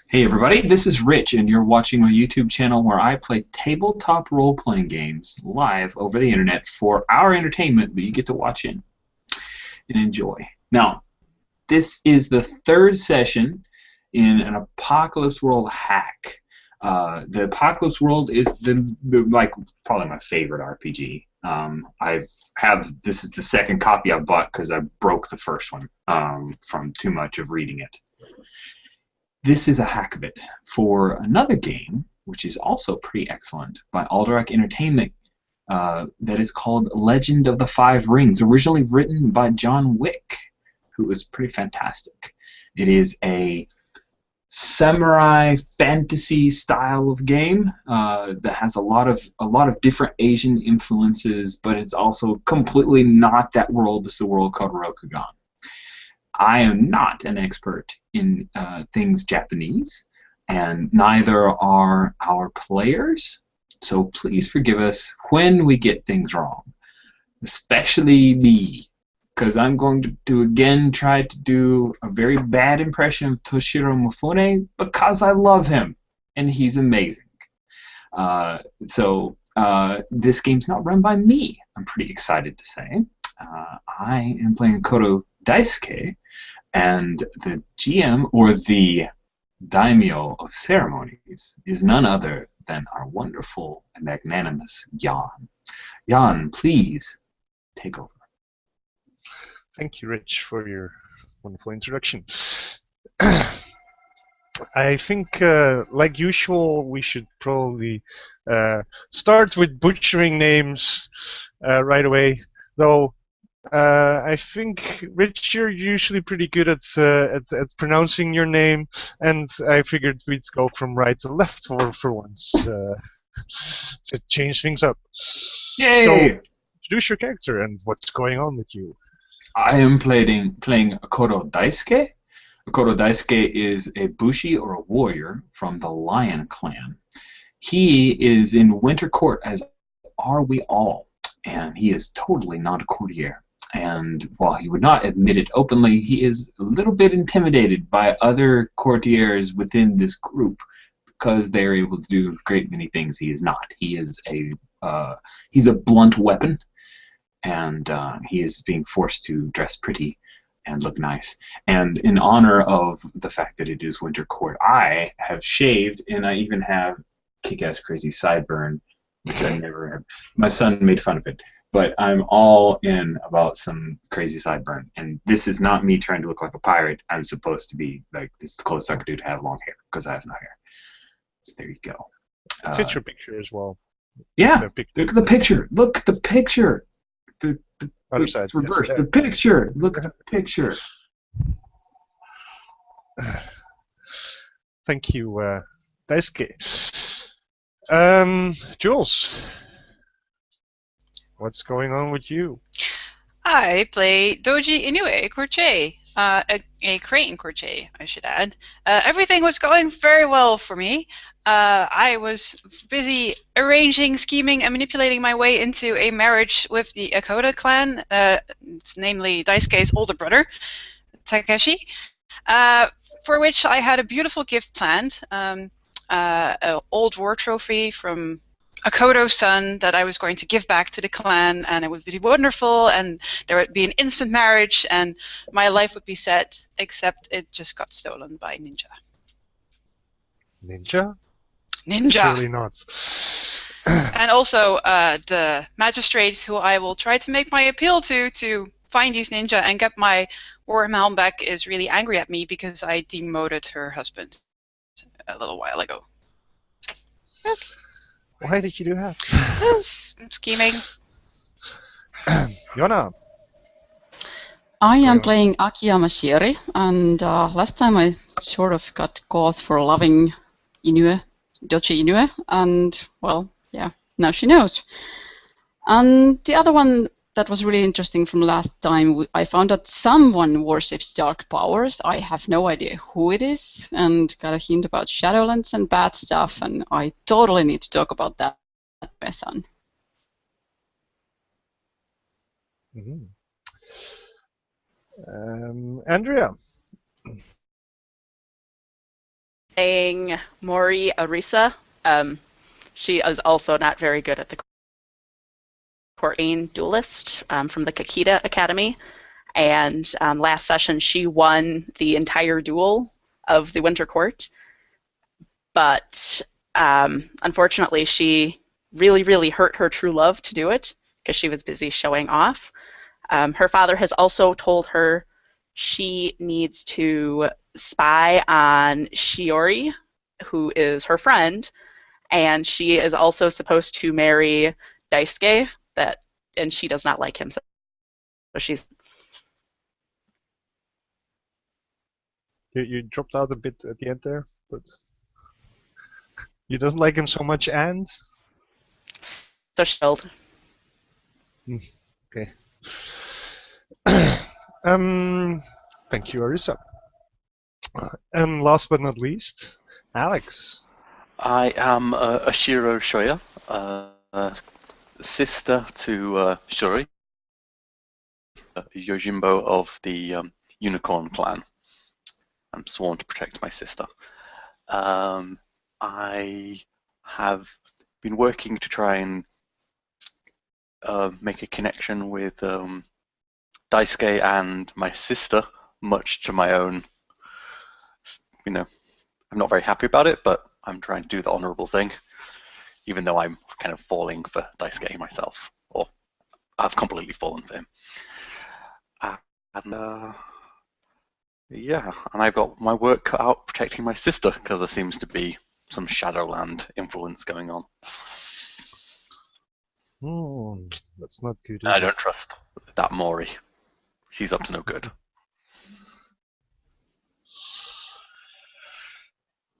Hey everybody, this is Rich, and you're watching my YouTube channel where I play tabletop role-playing games live over the internet for our entertainment that you get to watch in and enjoy. Now, this is the third session in an Apocalypse World hack. The Apocalypse World is like probably my favorite RPG. This is the second copy I bought because I broke the first one from too much of reading it. This is a hack of it for another game, which is also pretty excellent, by Alderac Entertainment, that is called Legend of the Five Rings, originally written by John Wick, who was pretty fantastic. It is a samurai fantasy style of game that has a lot of different Asian influences, but it's also completely not that world. It's the world called Rokugan. I am not an expert in things Japanese, and neither are our players, so please forgive us when we get things wrong, especially me, because I'm going to again try to do a very bad impression of Toshiro Mifune because I love him, and he's amazing. This game's not run by me, I'm pretty excited to say. I am playing Kodo Daisuke, and the GM, or the daimyo of ceremonies, is none other than our wonderful and magnanimous Jan. Jan, please take over. Thank you, Rich, for your wonderful introduction. I think, like usual, we should probably start with butchering names right away, though. I think, Rich, you're usually pretty good at pronouncing your name, and I figured we'd go from right to left for once to change things up. Yay! So, introduce your character and what's going on with you. I am playing Kodo Daisuke. Kodo Daisuke is a bushi, or a warrior, from the Lion Clan. He is in Winter Court, as are we all, and he is totally not a courtier. And while he would not admit it openly, he is a little bit intimidated by other courtiers within this group because they are able to do a great many things he is not. He is he's a blunt weapon, and he is being forced to dress pretty and look nice. And in honor of the fact that it is Winter Court, I have shaved, and I even have kick-ass crazy sideburn, which I never have. My son made fun of it. But I'm all in about some crazy sideburn. And this is not me trying to look like a pirate. I'm supposed to be like, this is the closest I could do to have long hair, because I have no hair. So there you go. Fit your picture as well. Yeah, look at the picture. Look at the picture. The other side. Reverse. Yes. The picture. Look at the picture. Thank you, Daisuke. Jules. What's going on with you? I play Doji Inoue, courtier, a Crane courtier, I should add. Everything was going very well for me. I was busy arranging, scheming, and manipulating my way into a marriage with the Akoda clan, namely Daisuke's older brother, Takeshi, for which I had a beautiful gift planned, an old war trophy from Akodo's son that I was going to give back to the clan, and it would be wonderful, and there would be an instant marriage, and my life would be set, except it just got stolen by Ninja. Ninja? Ninja! Surely not. And also the magistrate who I will try to make my appeal to find these ninja and get my war helm back is really angry at me because I demoted her husband a little while ago. Yes. Why did you do that? Scheming. Yona. I am playing Akiyama Shiri, and last time I sort of got caught for loving Inoue, Doji Inoue, and, well, yeah, now she knows. And the other one that was really interesting from last time, I found that someone worships dark powers. I have no idea who it is, and got a hint about Shadowlands and bad stuff, and I totally need to talk about that with my son. Andrea. playing Mori Arisa. She is also not very good at the court duelist from the Kakita Academy. And last session, she won the entire duel of the Winter Court. But unfortunately, she really, really hurt her true love to do it because she was busy showing off. Her father has also told her she needs to spy on Shiori, who is her friend, and she is also supposed to marry Daisuke, and she does not like him, so she's... You dropped out a bit at the end there, but you don't like him so much, and So shield. Okay. Thank you, Arisa. And last but not least, Alex. I am Ashiro Shoya, sister to Shuri, Yojimbo of the Unicorn clan. I'm sworn to protect my sister. I have been working to try and make a connection with Daisuke and my sister, much to my own, I'm not very happy about it, but I'm trying to do the honorable thing, even though I'm kind of falling for Daisuke myself, or I've completely fallen for him. Yeah, and I've got my work cut out protecting my sister, because there seems to be some Shadowland influence going on. That's not good. I don't trust that Mori. She's up to no good.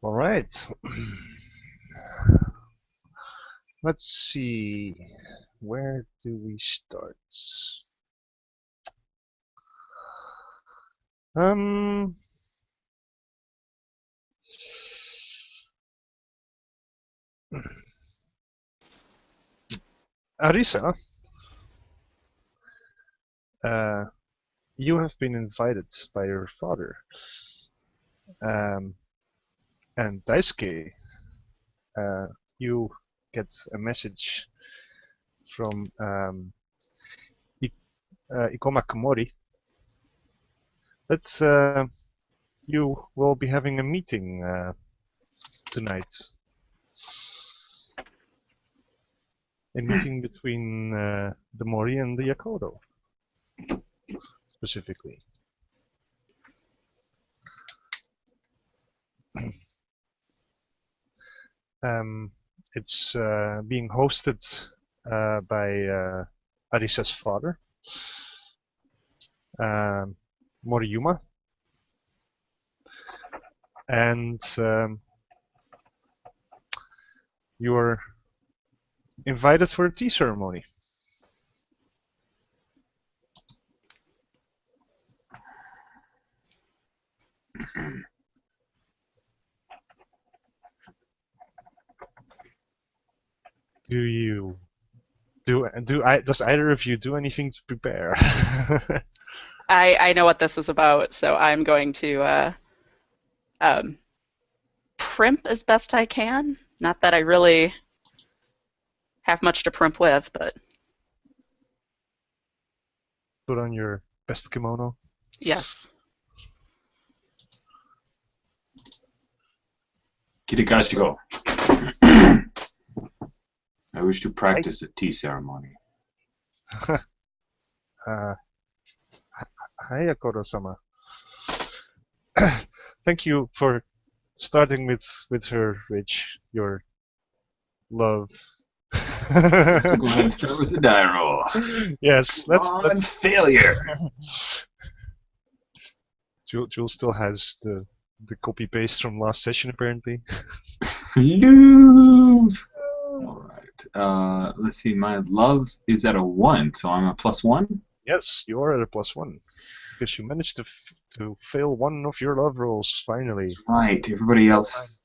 All right. Let's see. Where do we start? Arisa, you have been invited by your father. And Daisuke, you get a message from Ikoma Komori that you will be having a meeting tonight. A meeting between the Mori and the Yakodo, specifically. It's being hosted by Arisa's father, Moriyuma, and you're invited for a tea ceremony. Does either of you do anything to prepare? I know what this is about, so I'm going to primp as best I can. Not that I really have much to primp with, but... Put on your best kimono? Yes. Kirikashiko. I wish to practice a tea ceremony. Hi, Yakodo-sama. Thank you for starting with her, Rich, your love. Let's go ahead and start with the die roll. Yes, let's failure. Jules still has the copy paste from last session apparently. Lose. All right. Let's see. My love is at a 1, so I'm a +1. Yes, you are at a +1 because you managed to fail one of your love rolls finally. Right. Everybody else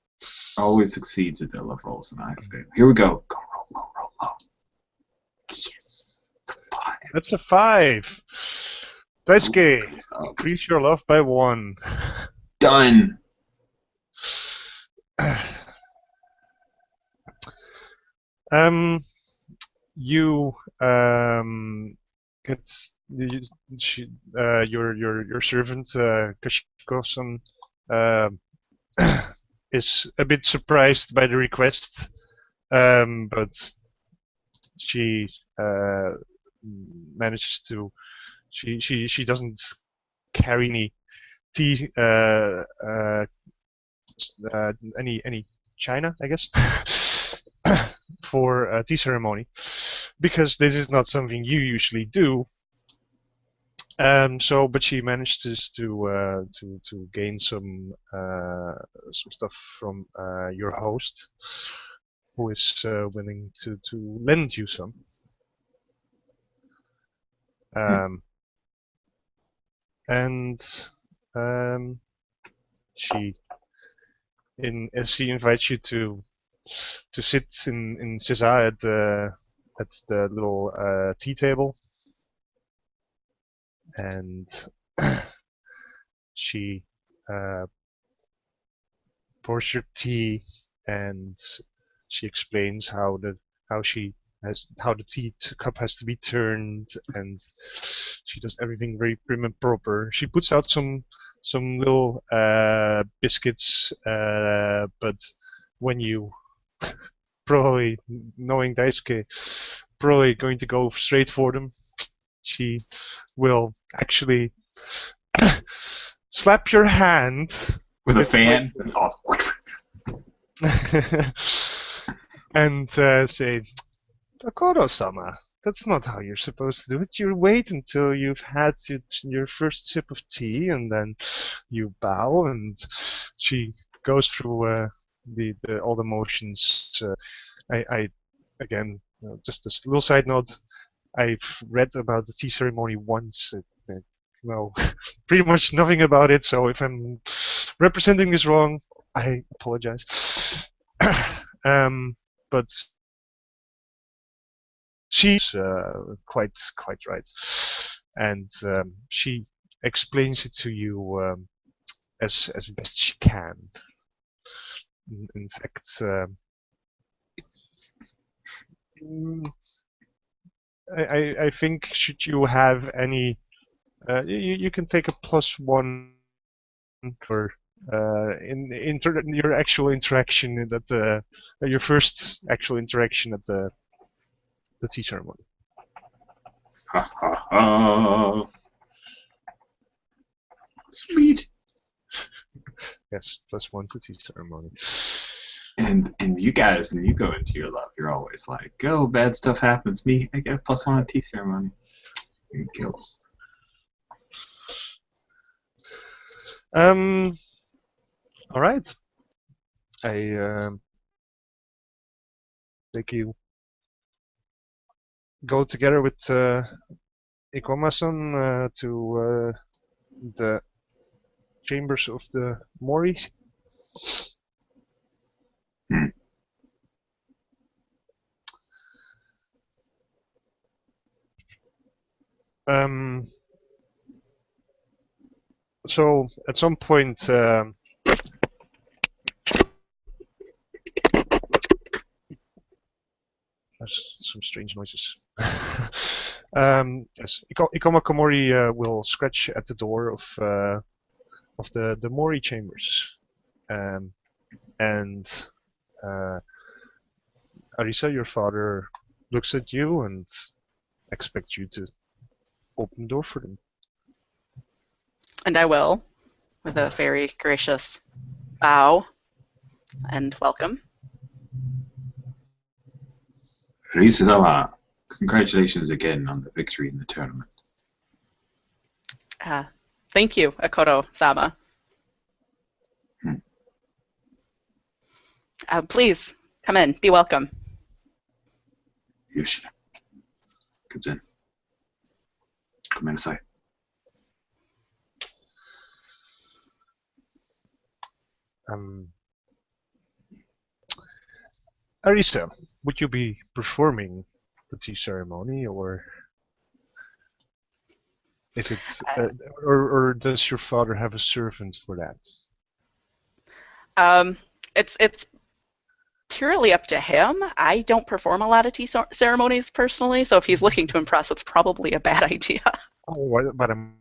always succeeds at their love rolls, and I fail. Here we go. Go roll. Yes. It's a 5. That's a 5. Daisuke, increase your love by 1. Done. You get your servant Kashiko-san is a bit surprised by the request, but she manages to. She doesn't carry any tea, any china, I guess, for a tea ceremony, because this is not something you usually do. But she manages to gain some stuff from your host, who is willing to lend you some. And she invites you to sit in Cesar at the little tea table, and she pours your tea, and she explains how the tea cup has to be turned, and she does everything very prim and proper. She puts out some little biscuits, but when you probably, knowing Daisuke, probably going to go straight for them, she will actually slap your hand with a fan. And say, Takoro-sama, that's not how you're supposed to do it. You wait until you've had your first sip of tea, and then you bow, and she goes through all the motions. I again, just a little side note, I've read about the tea ceremony once. Know pretty much nothing about it, so if I'm representing this wrong, I apologize. But she's quite right, and she explains it to you as best she can. In fact, I think should you have any, you can take a +1 for in your actual interaction at your first actual interaction at the tea ceremony. Ha ha ha! Sweet. Yes, +1 to tea ceremony. And you guys, when you go into your love, you're always like, "Oh, bad stuff happens." Me, I get a +1 at tea ceremony. You kill. All right. I think you go together with Ikoma-san to the chambers of the Mori. So at some point, there's some strange noises. Yes, Ikoma Komori will scratch at the door of the Mori chambers, and Arisa, your father, looks at you and expects you to open the door for them. And I will, with a very gracious bow and welcome. Risa-sama, congratulations again on the victory in the tournament. Thank you, Akoto-sama. Please, come in. Be welcome. Yoshi comes in. Come inside. Arisa, would you be performing the tea ceremony, or is it, or does your father have a servant for that? It's purely up to him. I don't perform a lot of tea ceremonies personally, so if he's looking to impress, it's probably a bad idea. Oh, but I'm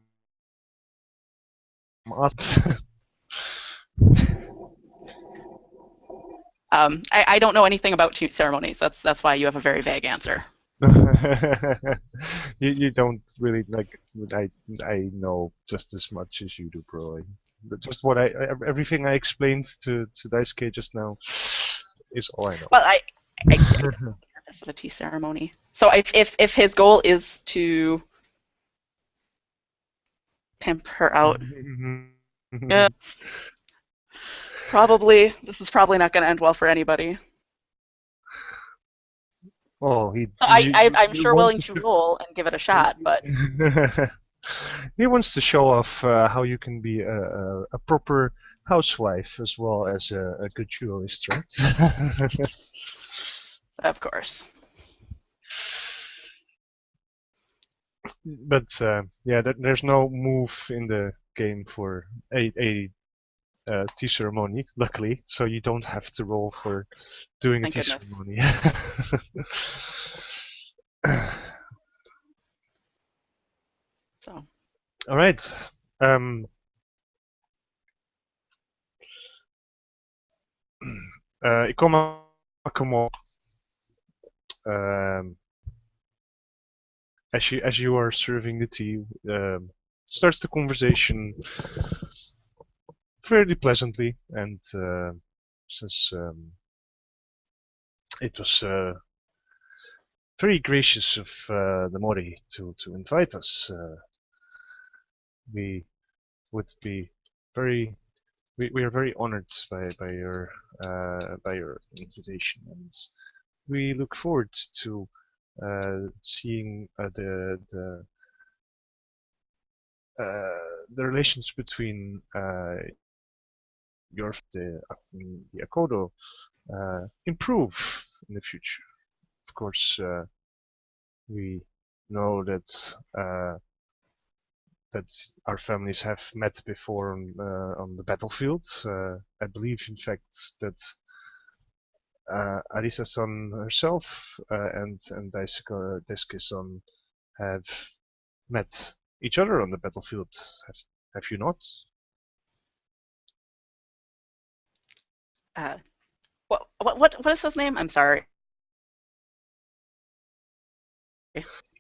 awesome. I don't know anything about tea ceremonies. That's why you have a very vague answer. You don't really like. I know just as much as you do, probably. Just what everything I explained to Daisuke just now is all I know. Well, I purpose of a tea ceremony. So if his goal is to pimp her out, yeah, this is probably not going to end well for anybody. Oh, So I'm sure willing to roll and give it a shot, but he wants to show off how you can be a proper housewife as well as a good duelist, right? of course. But yeah, there's no move in the game for a tea ceremony, luckily, so you don't have to roll for doing Thank a tea goodness. ceremony. So. All right. Ikoma Kumo, as you are serving the tea, starts the conversation fairly pleasantly and says it was very gracious of the Mori to invite us. We would be very we are very honored by your invitation, and we look forward to seeing the relations between the Akodo improve in the future. Of course, we know that our families have met before on the battlefield. I believe, in fact, that Arisa-san herself and Daisuke-san have met each other on the battlefield. Have you not? What is his name? I'm sorry.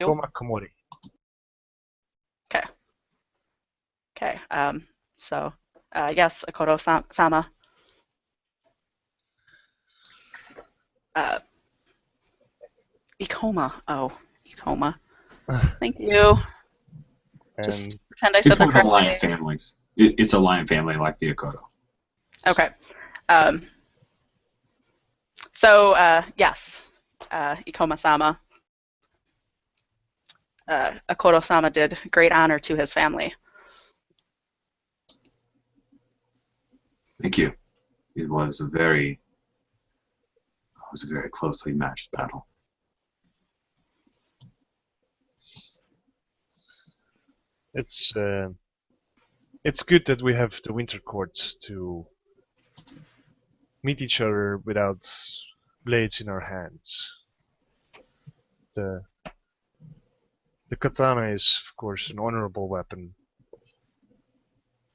Komori. Okay. Okay. So, yes, Akodo-sama. Ikoma. Oh, Ikoma. Thank you. Just pretend I said the correct lion families. It's a lion family like the Akodo. Okay. So, yes, Ikoma-sama. Akodo-sama did great honor to his family. Thank you. It was a very closely matched battle. It's good that we have the winter courts to meet each other without blades in our hands. The katana is, of course, an honorable weapon,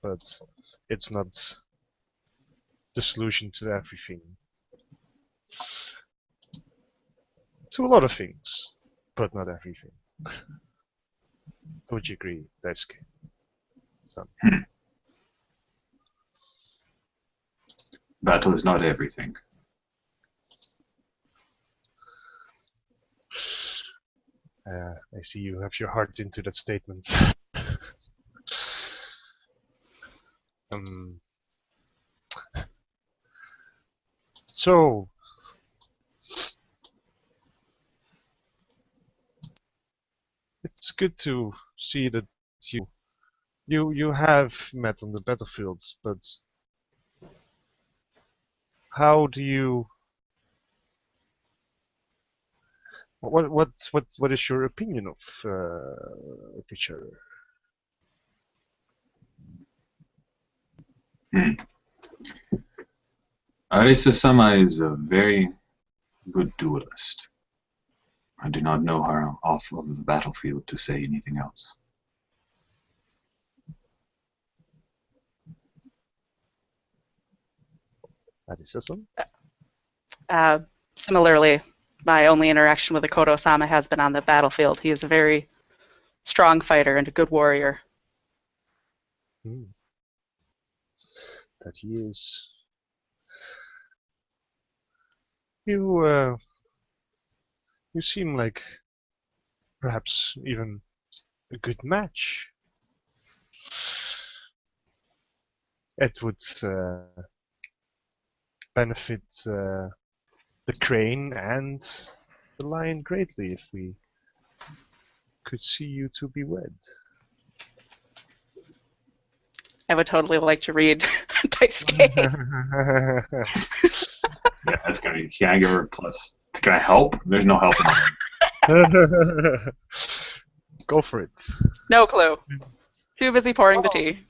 but it's not the solution to everything. To a lot of things, but not everything. Would you agree, Daisuke? Battle is not everything. I see you have your heart into that statement. So, it's good to see that you have met on the battlefields, but how do you? What is your opinion of each other? Arisa-sama is a very good duelist. I do not know her off of the battlefield to say anything else. Arisa-san? Similarly, my only interaction with Akoto-sama has been on the battlefield. He is a very strong fighter and a good warrior. That he is. You seem like perhaps even a good match. It would benefit the crane and the lion greatly if we could see you two be wed. I would totally like to read Daisuke. Yeah, that's gonna be. Can I give her a plus? Can I help? There's no help in it. Go for it. No clue. Too busy pouring the tea.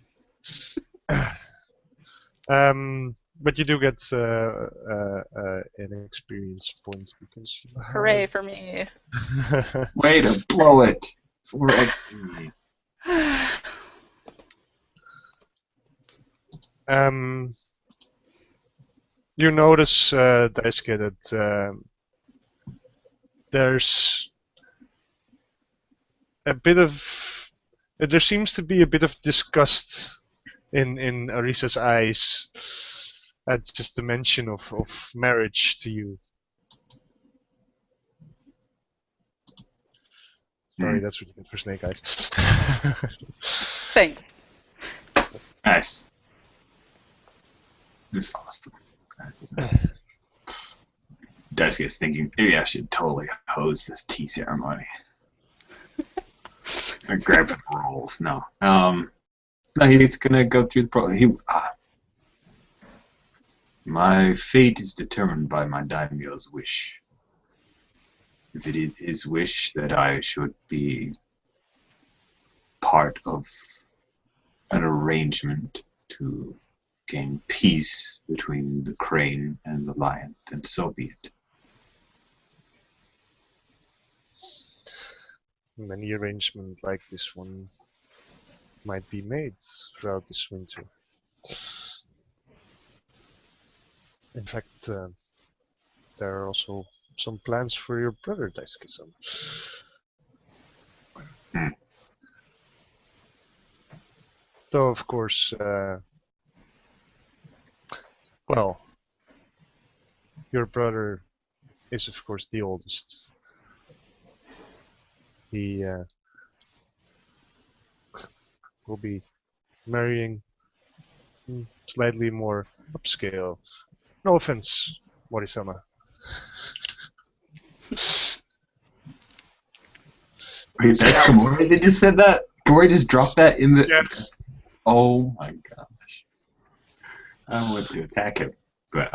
But you do get an experience point because you have... Hooray for me. Way to blow it. For you notice, Daisuke, that there's a bit of... There seems to be a bit of disgust in Arisa's eyes at just the mention of marriage to you. Sorry, that's what you get for snake eyes. Thanks. Nice. This is awesome. Daisuke's thinking, maybe I should totally hose this tea ceremony. Or grab for the rolls. No. No, he's gonna go through the my fate is determined by my daimyo's wish. If it is his wish that I should be part of an arrangement to gain peace between the crane and the lion, then so be it. Many arrangements like this one might be made throughout this winter. In fact, there are also some plans for your brother, Daisuke-san. Though, of course, well, your brother is, of course, the oldest. He will be marrying slightly more upscale. No offense, Morisama. Wait, that's Komori that just said that? Komori just dropped that in the... Yes. Oh my gosh. I want to attack him, but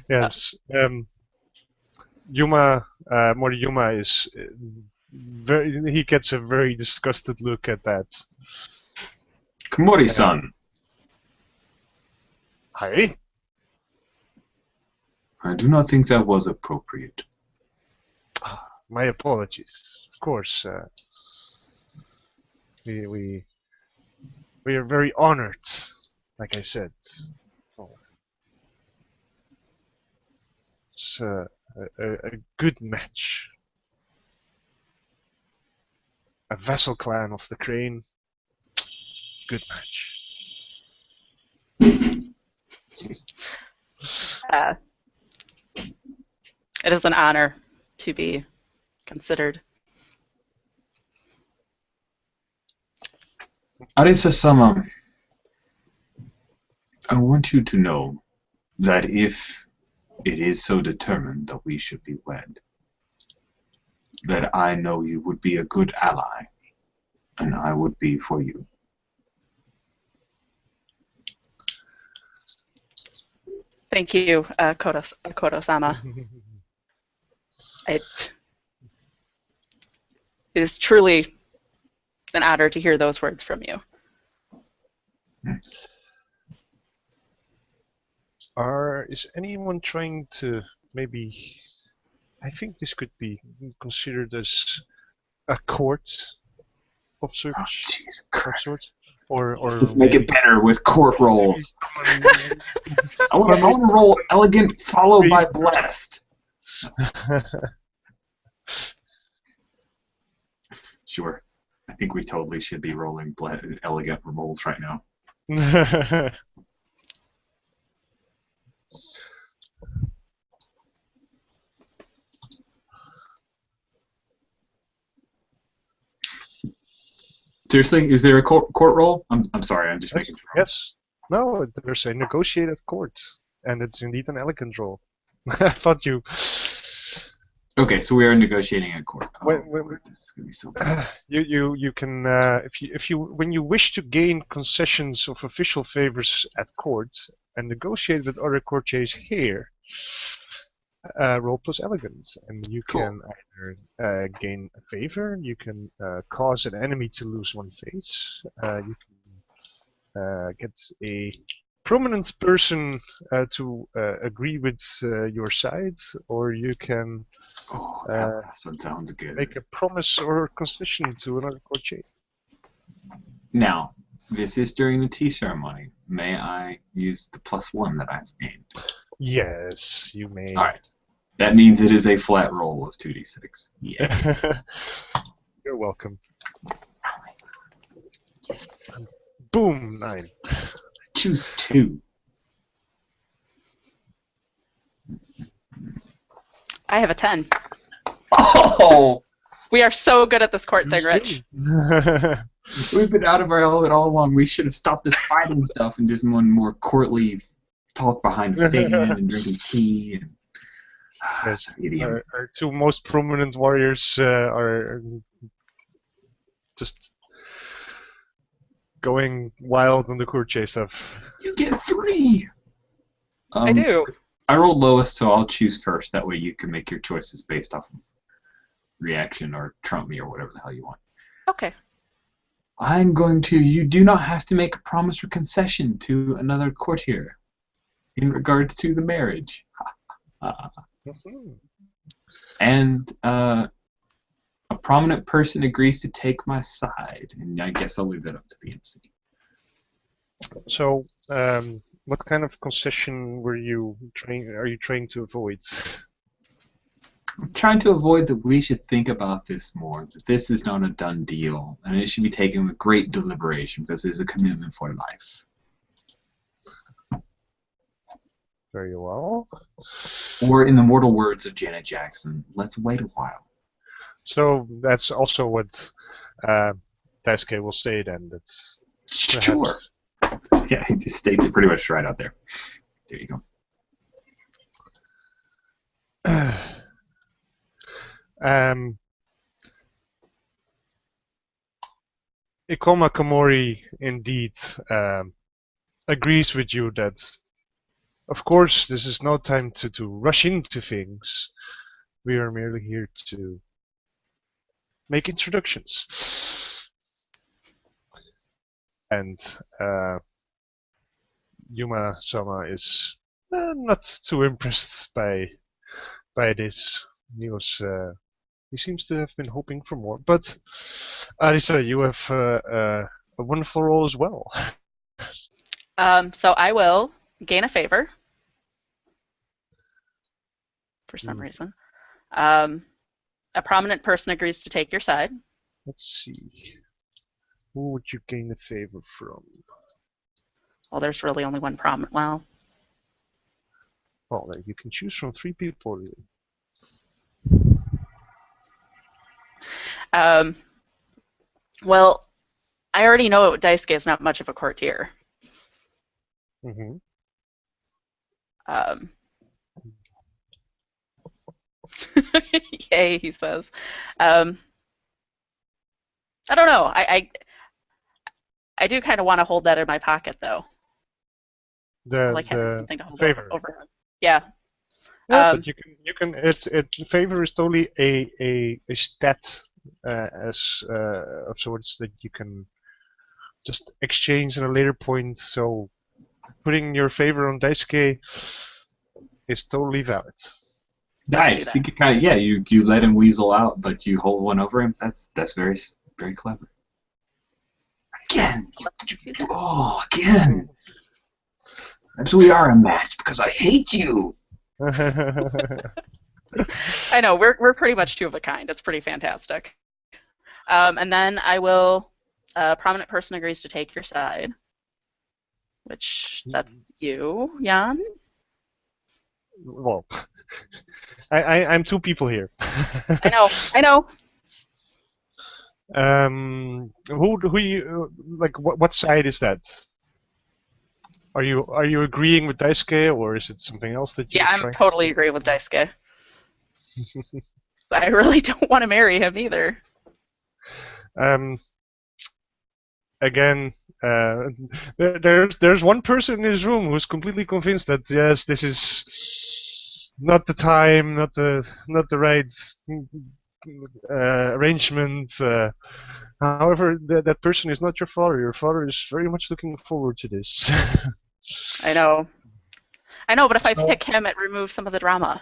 Yes. Moriyuma is very. He gets a very disgusted look at that. Komori-san. Hi. I do not think that was appropriate. My apologies. Of course. We are very honored. Like I said. Oh. It's a good match. A vassal clan of the crane. Good match. It is an honor to be considered. Arisa-sama, I want you to know that if it is so determined that we should be wed, that I know you would be a good ally, and I would be for you. Thank you, Koto-sama. It is truly an honor to hear those words from you. Is anyone trying to maybe? I think this could be considered as a court of Oh, such Jesus of Christ. sorts, or Let's make it better with court rolls. I want to roll elegant followed by blessed. Sure. I think we totally should be rolling elegant rolls right now. Seriously, is there a court roll? I'm sorry, I'm just making sure. Yes. No, there's a negotiated court, and it's indeed an elegant roll. I thought you. Okay, so we are negotiating a court. Oh, When- Lord, this is gonna be so bad. You can if you when you wish to gain concessions of official favors at court and negotiate with other courtiers here, roll plus elegance, and you Cool. can either gain a favor, you can cause an enemy to lose one face, you can get a prominent person to agree with your side, or you can Oh, that last one sounds good. make a promise or concession to another courtier. Now, this is during the tea ceremony. May I use the +1 that I've gained? Yes, you may. All right. That means it is a flat roll of 2d6. Yeah. You're welcome. Boom, 9. Choose 2. I have a 10. Oh! We are so good at this court thing, Rich. We've been out of our element all along. We should have stopped this fighting stuff and just one more courtly talk behind a fan and drinking tea. And, Yes, idiom. our two most prominent warriors are just going wild on the courtier stuff. You get 3! I do. I rolled lowest, so I'll choose first. That way you can make your choices based off of reaction or trump me or whatever the hell you want. Okay. I'm going to. You do not have to make a promise or concession to another courtier in regards to the marriage. And a prominent person agrees to take my side, and I guess I'll leave that up to the MC. So, what kind of concession are you trying to avoid? I'm trying to avoid that we should think about this more, that this is not a done deal, and it should be taken with great deliberation because it is a commitment for life. Very well. Or in the mortal words of Janet Jackson, let's wait a while. So that's also what Daisuke will say then. That's Sure. Yeah, he just states it pretty much right out there. There you go. Ikoma Komori indeed agrees with you that, of course, this is no time to rush into things. We are merely here to make introductions. And Yuma-sama is not too impressed by this. He seems to have been hoping for more. But Arisa, you have a wonderful role as well. So I will gain a favor for some reason. A prominent person agrees to take your side. Let's see. Who would you gain a favor from? Well, there's really only one prominent. Well, You can choose from 3 people, really. well, I already know Daisuke is not much of a courtier. Mm-hmm. Yay, he says. I don't know. I do kind of want to hold that in my pocket, though. I like having something to hold favor. over. Yeah. Yeah, but you can. Favor is totally a stat of sorts that you can just exchange at a later point. So putting your favor on Daisuke is totally valid. Nice. You could kind of you let him weasel out, but you hold one over him. That's very very clever. Again. Again. That's we are a match because I hate you. I know, we're pretty much two of a kind. It's pretty fantastic. And then I will, a prominent person agrees to take your side, which that's you, Jan. Well, I'm two people here. I know. Who you like? What side is that? Are you agreeing with Daisuke, or is it something else that you? Yeah, I'm totally agreeing with Daisuke. I really don't want to marry him either. Again, there's one person in this room who's completely convinced that yes, this is not the time, not the right arrangement. However, that person is not your father. Your father is very much looking forward to this. I know, but if I pick him, it removes some of the drama.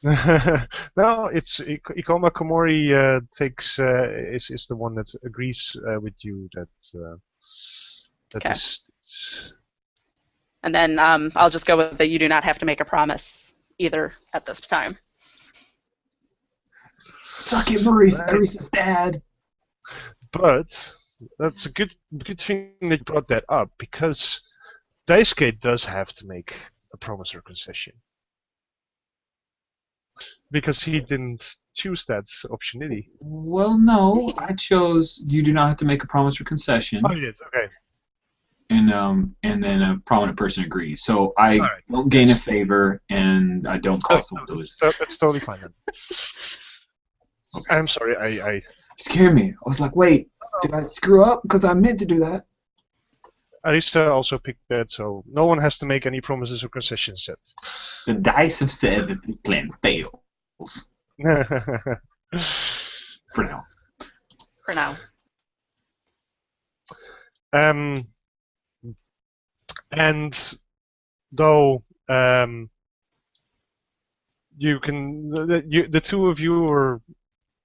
No, it's Ikoma Komori is the one that agrees with you that Okay. this. And then I'll just go with that. You do not have to make a promise either at this time. Suck it, Maurice's dad. But that's a good thing that you brought that up, because Daisuke does have to make a promise or concession. Because he didn't choose that option, did he? Well, no, I chose you do not have to make a promise or concession. Oh, he did. Okay. And then a prominent person agrees. So I don't gain a favor, and I don't cause someone to lose. That's totally fine then. Okay. I'm sorry, I scared me. I was like, wait, did I screw up? Because I meant to do that. Arista also picked that, so no one has to make any promises or concessions yet. The dice have said that the plan fails. For now. For now. And though you can, the two of you are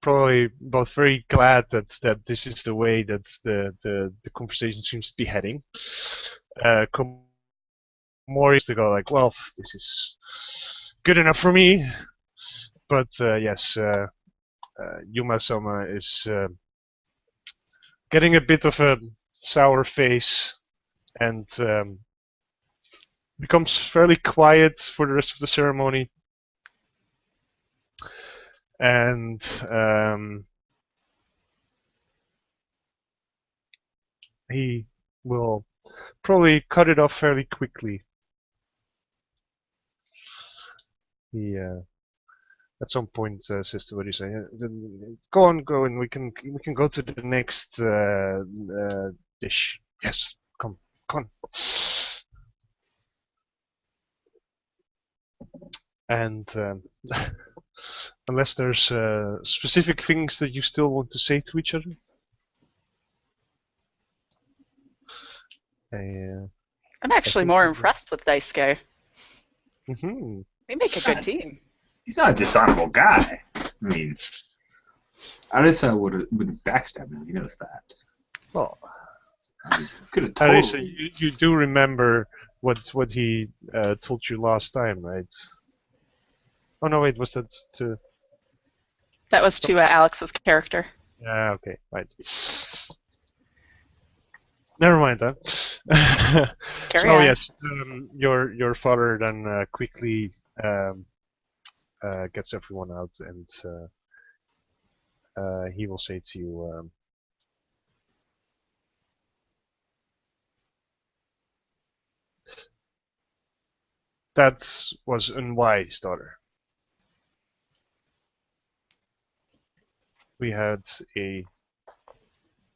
probably both very glad that this is the way that the conversation seems to be heading. More is to go like, well, this is good enough for me. But yes, Yuma-sama is getting a bit of a sour face and becomes fairly quiet for the rest of the ceremony. And he will probably cut it off fairly quickly. He at some point says to what you say, go on, and we can go to the next dish. Yes, come on. And unless there's specific things that you still want to say to each other. I'm actually more impressed with Daisuke. Mm-hmm. We make a good team. He's not a dishonorable guy. I mean, Arisa wouldn't backstab him. He knows that. Well, could have totally. Arisa, you do remember what he told you last time, right? Oh no, wait, was that to? That was to Alex's character. Yeah, okay, right. Never mind that. Carry on. Yes, your father then quickly gets everyone out, and he will say to you, that was unwise, daughter. We had a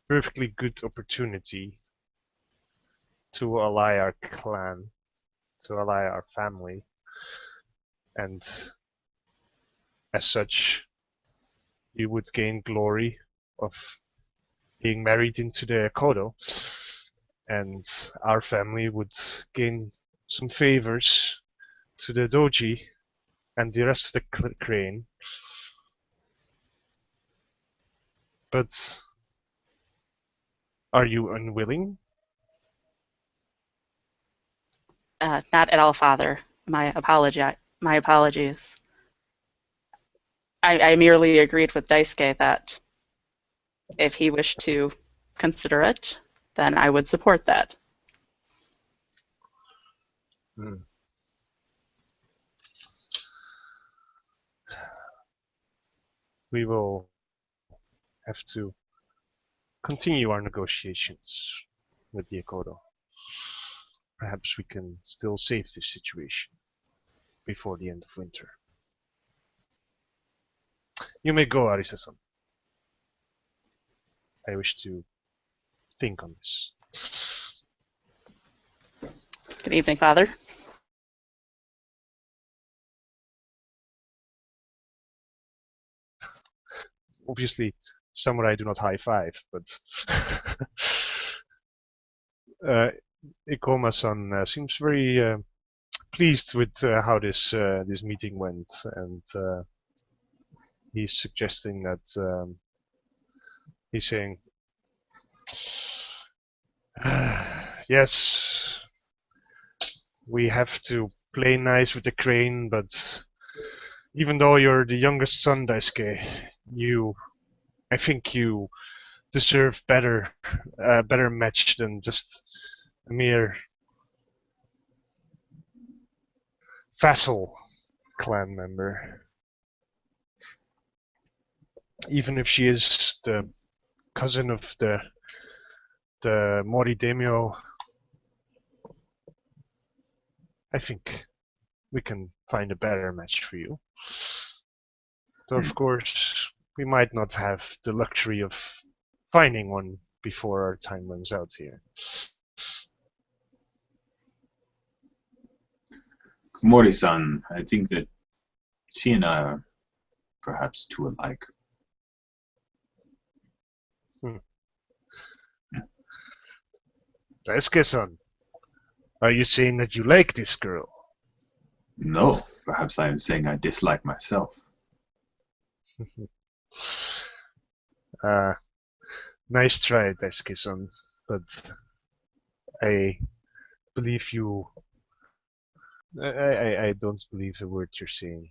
perfectly good opportunity to ally our clan, to ally our family, and as such, you would gain glory of being married into the Kodo. and our family would gain some favors to the doji and the rest of the crane. But are you unwilling? Not at all, Father. My apologies. I merely agreed with Daisuke that if he wished to consider it, then I would support that. We will have to continue our negotiations with the Akodo. Perhaps we can still save this situation before the end of winter. You may go, Arisa-san. I wish to think on this. Good evening, Father. Obviously, samurai do not high five, but Ikoma-san seems very pleased with how this meeting went, and he's suggesting that he's saying, yes, we have to play nice with the crane, but even though you're the youngest son, Daisuke, I think you deserve better match than just a mere vassal clan member. Even if she is the cousin of the Mori Daimyo, I think we can find a better match for you. So of course, we might not have the luxury of finding one before our time runs out here. Mori-san, I think that she and I are perhaps too alike. Daisuke-san, are you saying that you like this girl? No, perhaps I am saying I dislike myself. Nice try, Daisuke-san, but I believe you. I don't believe a word you're saying.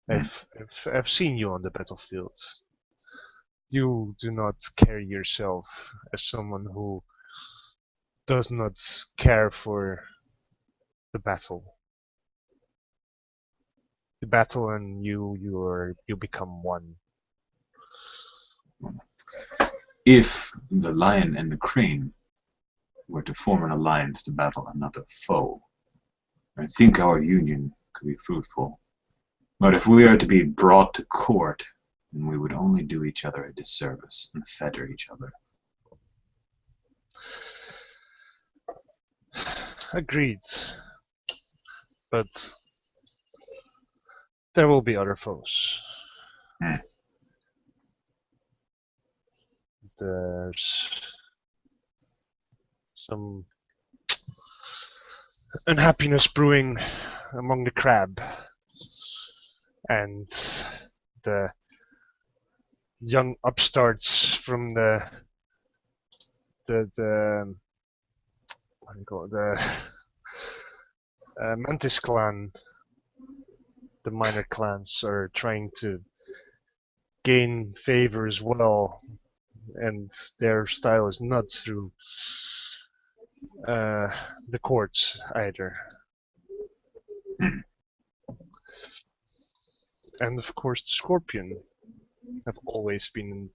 I've seen you on the battlefields. You do not carry yourself as someone who does not care for the battle. The battle and you become one. If the lion and the crane were to form an alliance to battle another foe, I think our union could be fruitful. But if we are to be brought to court, then we would only do each other a disservice and fetter each other. Agreed. But there will be other foes. There's some unhappiness brewing among the crab and the young upstarts from the what do you call it, the Mantis clan. The minor clans are trying to gain favor as well, and their style is not through the courts either. And of course the Scorpion have always been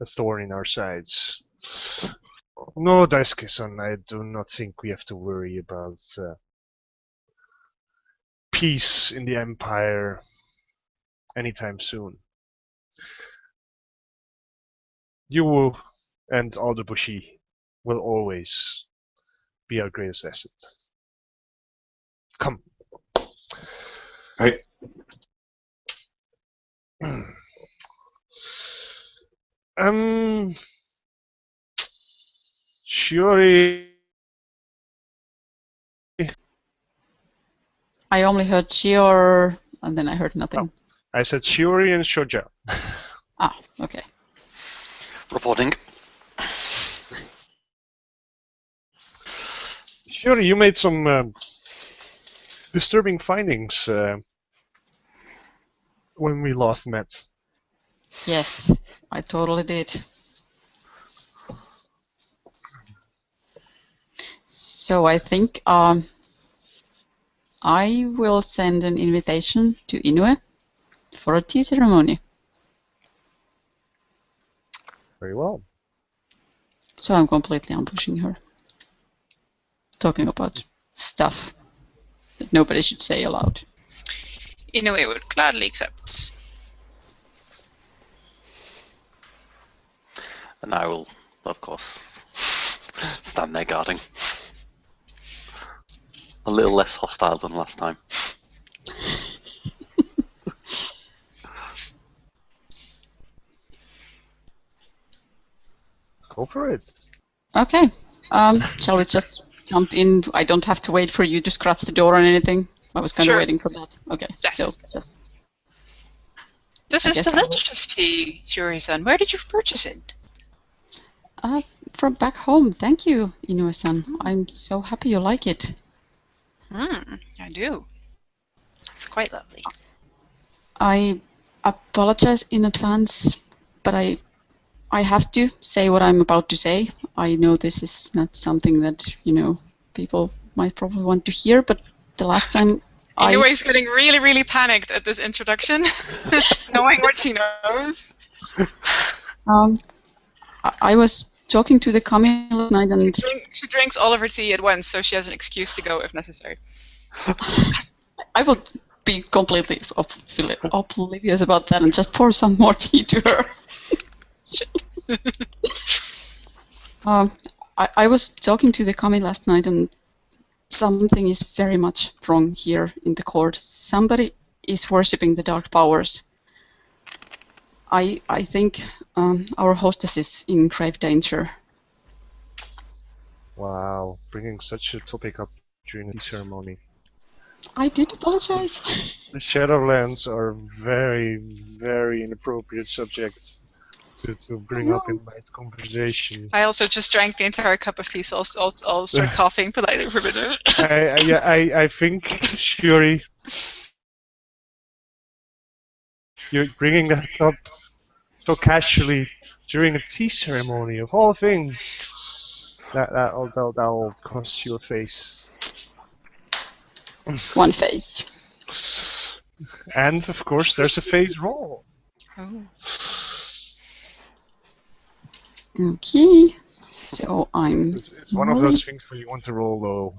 a thorn in our sides. No, Daisuke-san, I do not think we have to worry about peace in the Empire anytime soon. You and all the Bushi will always be our greatest asset. Come. Right. Shiori. I only heard Shior, and then I heard nothing. I said Shiori and Shoja. Ah, okay. Reporting. Shiori, you made some disturbing findings when we last met. Yes, I totally did. So I think I will send an invitation to Inoue for a tea ceremony. Very well. So I'm completely ambushing her. Talking about stuff that nobody should say aloud. Inoue would gladly accept. And I will, of course, stand there guarding. A little less hostile than last time. Go for it. Okay. Shall we just jump in? I don't have to wait for you to scratch the door or anything. I was kind of Sure. waiting for that. Okay. Yes. So just This I is guess I will. delicious tea, Shiori-san. Where did you purchase it? from back home. Thank you, Inoue-san. I'm so happy you like it. I do. It's quite lovely. I apologize in advance, but I have to say what I'm about to say. I know this is not something that, people might probably want to hear, but the last time Inoue's getting really, really panicked at this introduction, knowing what she knows. I was talking to the kami last night, and She drinks all of her tea at once, so she has an excuse to go if necessary. I will be completely oblivious about that and just pour some more tea to her. I was talking to the kami last night, and something is very much wrong here in the court. Somebody is worshipping the dark powers. I think our hostess is in grave danger. Wow, bringing such a topic up during the ceremony. I did apologize. The Shadowlands are very, very inappropriate subjects to bring up in light conversation. I also just drank the entire cup of tea, so I'll start coughing politely for a minute. I think, Shiori, you're bringing that up so casually during a tea ceremony, of all things. That'll cost you a face. One face. And, of course, there's a face roll. Oh. Okay, so I'm... It's one of those things where you want to roll low.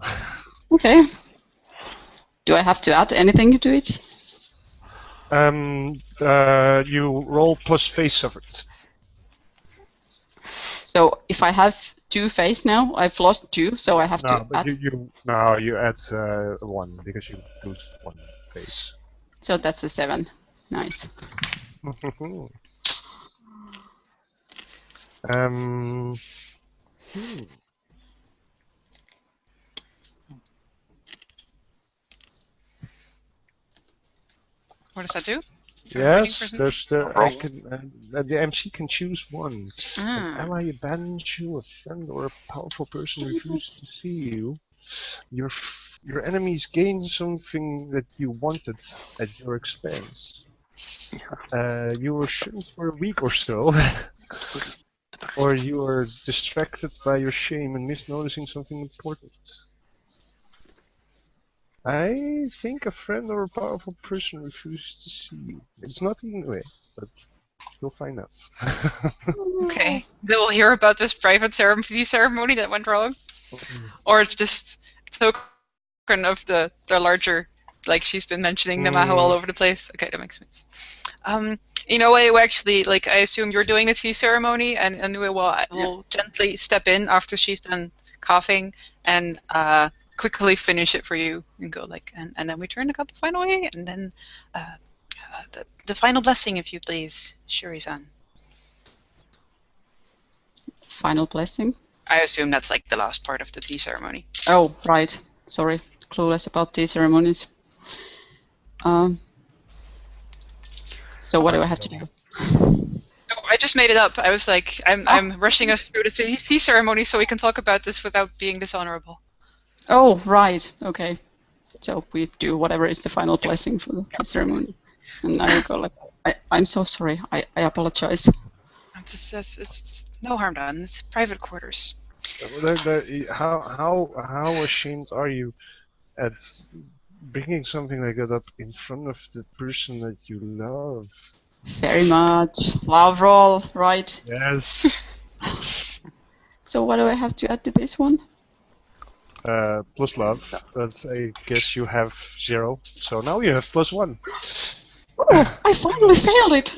Okay. Do I have to add anything to it? You roll plus face suffered. So if I have 2 face now, I've lost 2, so I have to add... you add 1 because you lose 1 face. So that's a 7. Nice. What does that do? Yes, there's the MC can choose one. An ally abandons you, a friend or a powerful person refuses to see you. Your enemies gain something that you wanted at your expense. You were shunned for a week or so. Or you are distracted by your shame and miss noticing something important. I think a friend or a powerful person refuses to see you. It's not Inoue, but you'll find out. Okay. They will hear about this private ceremony that went wrong? Or it's just token of the larger, like she's been mentioning Namaho all over the place? Okay, that makes sense. Inoue, actually, like, I assume you're doing a tea ceremony, and Inoue will gently step in after she's done coughing and quickly finish it for you and go like, and then we turn the cup the final way, and then the final blessing, if you please, Shiori-san. Final blessing? I assume that's like the last part of the tea ceremony. Oh, right. Sorry, clueless about tea ceremonies. So what do I have to do? No, I just made it up. I was like, I'm rushing us through the tea ceremony so we can talk about this without being dishonorable. Oh, right. Okay. So we do whatever is the final blessing for the tea ceremony. And I will go like, I'm so sorry. I apologize. It's no harm done. It's private quarters. How ashamed are you at bringing something like that up in front of the person that you love? Very much. Love roll, right? Yes. So what do I have to add to this one? Plus love, but I guess you have 0, so now you have +1. Oh, I finally failed it!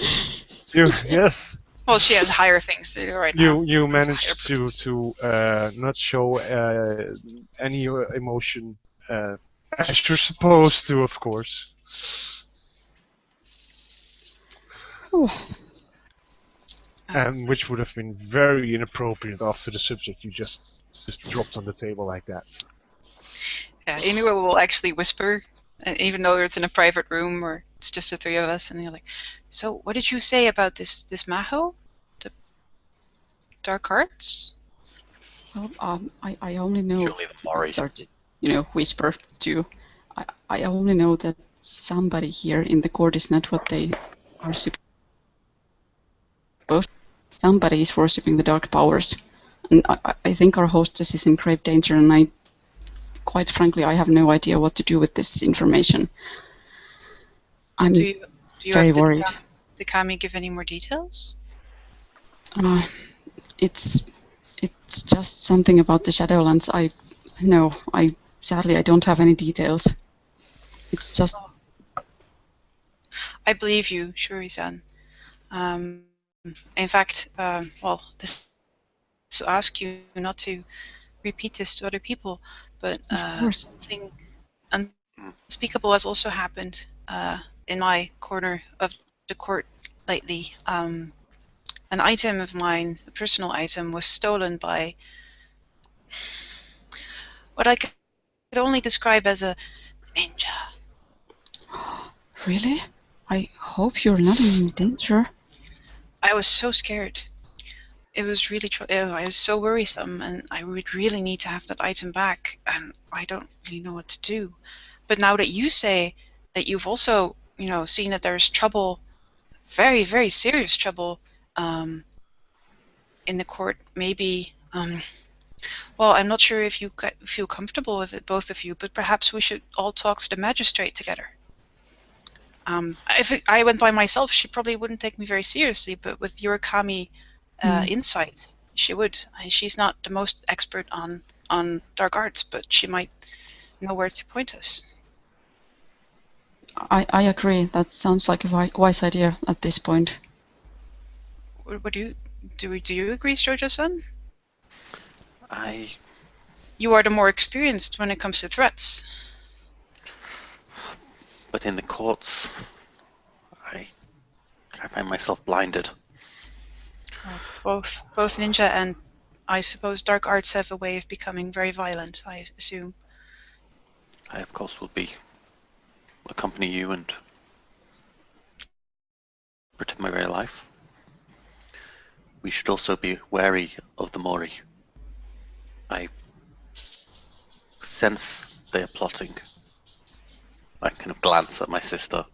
Yes. Well, she has higher things to do right now. You managed to not show any emotion as you're supposed to, of course. Oh. And which would have been very inappropriate after the subject you just dropped on the table like that. Yeah, Inoue will actually whisper, even though it's in a private room or it's just the three of us, and they're like, "So, what did you say about this Maho, the dark arts?" Well, I only know. Surely the Mori. Started, whisper to. I only know that somebody here in the court is not what they are supposed. Somebody is worshipping the dark powers, and I think our hostess is in grave danger, and quite frankly, I have no idea what to do with this information. I'm Do you very have, worried. Did Kami give any more details? It's just something about the Shadowlands. Sadly I don't have any details. It's just. I believe you, Shuri-san. In fact, this to ask you not to repeat this to other people, but something unspeakable has also happened in my corner of the court lately. An item of mine, a personal item, was stolen by what I could only describe as a ninja. Really? I hope you're not in any danger. I was so scared. It was really, I was so worrisome, and I would really need to have that item back, and I don't really know what to do. But now that you say that you've also, seen that there's trouble, very, very serious trouble, in the court, maybe, well, I'm not sure if you feel comfortable with it, both of you, but perhaps we should all talk to the magistrate together. If I went by myself, she probably wouldn't take me very seriously, but with your Kami insight, she would. She's not the most expert on dark arts, but she might know where to point us. I agree. That sounds like a wise idea at this point. What do you agree, Shoujo-san? I You are the more experienced when it comes to threats. But in the courts, I find myself blinded. Both ninja and, I suppose, dark arts have a way of becoming very violent, I assume. I, of course, will accompany you and protect my very life. We should also be wary of the Mori. I sense they are plotting. I kind of glance at my sister,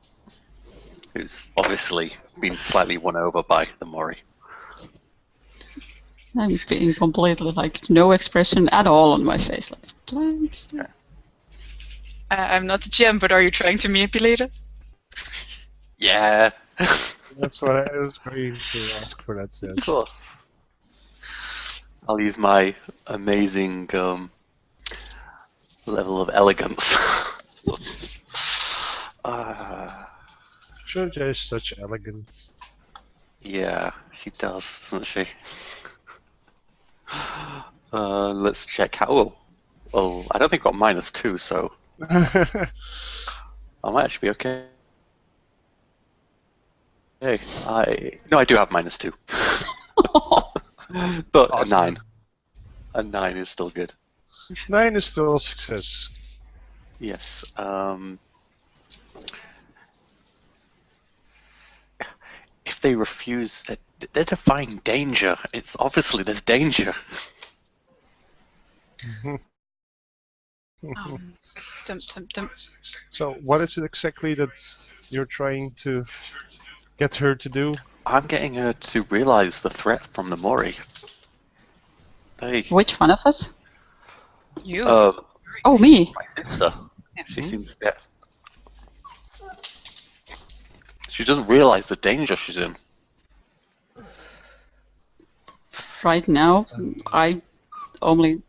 who's obviously been slightly won over by the Mori. I'm being completely no expression at all on my face, blank. Yeah. I'm not the GM, but are you trying to manipulate it? Yeah. That's what I was going to ask for that sense. Of course. I'll use my amazing level of elegance. Shoujo has such elegance. Yeah, she does, doesn't she? Let's check how. Well, I don't think I got -2, so I might actually be okay. Hey, I do have -2, but Awesome. a 9. A 9 is still good. 9 is still a success. Yes. If they refuse, they're defying danger. It's obviously there's danger. Dum. So, what is it exactly that you're trying to get her to do? I'm getting her to realize the threat from the Mori. Which one of us? You. Oh, me. My sister. Yeah. She seems. Yeah. She doesn't realize the danger she's in. Right now, I only,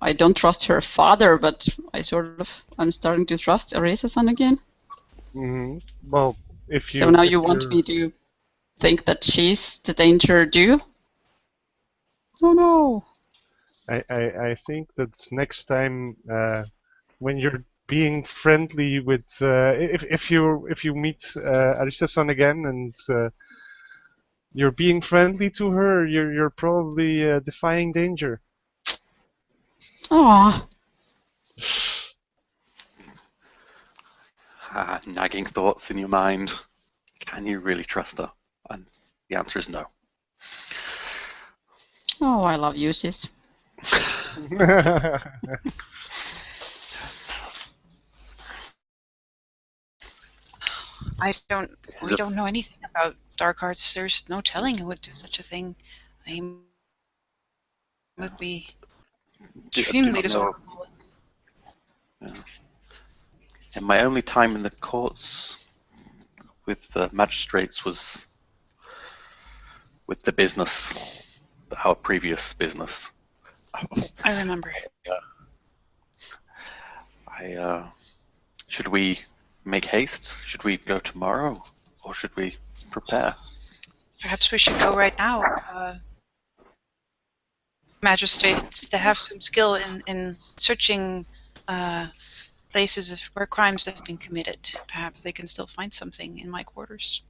I don't trust her father, but I'm starting to trust Arisa-san again. Well, if you. So now you want me to think that she's the danger too? Oh no. I think that next time when you're being friendly with if you meet Arisa-san again and you're being friendly to her, you're probably defying danger. Aw. Nagging thoughts in your mind. Can you really trust her? And the answer is no. Oh, I love you, sis. We don't know anything about dark arts. There's no telling who would do such a thing. I would be extremely dishonorable. Yeah. And my only time in the courts with the magistrates was with the business, our previous business. I remember. Should we make haste? Should we go tomorrow? Or should we prepare? Perhaps we should go right now. Magistrates that have some skill in searching places where crimes have been committed. Perhaps they can still find something in my quarters.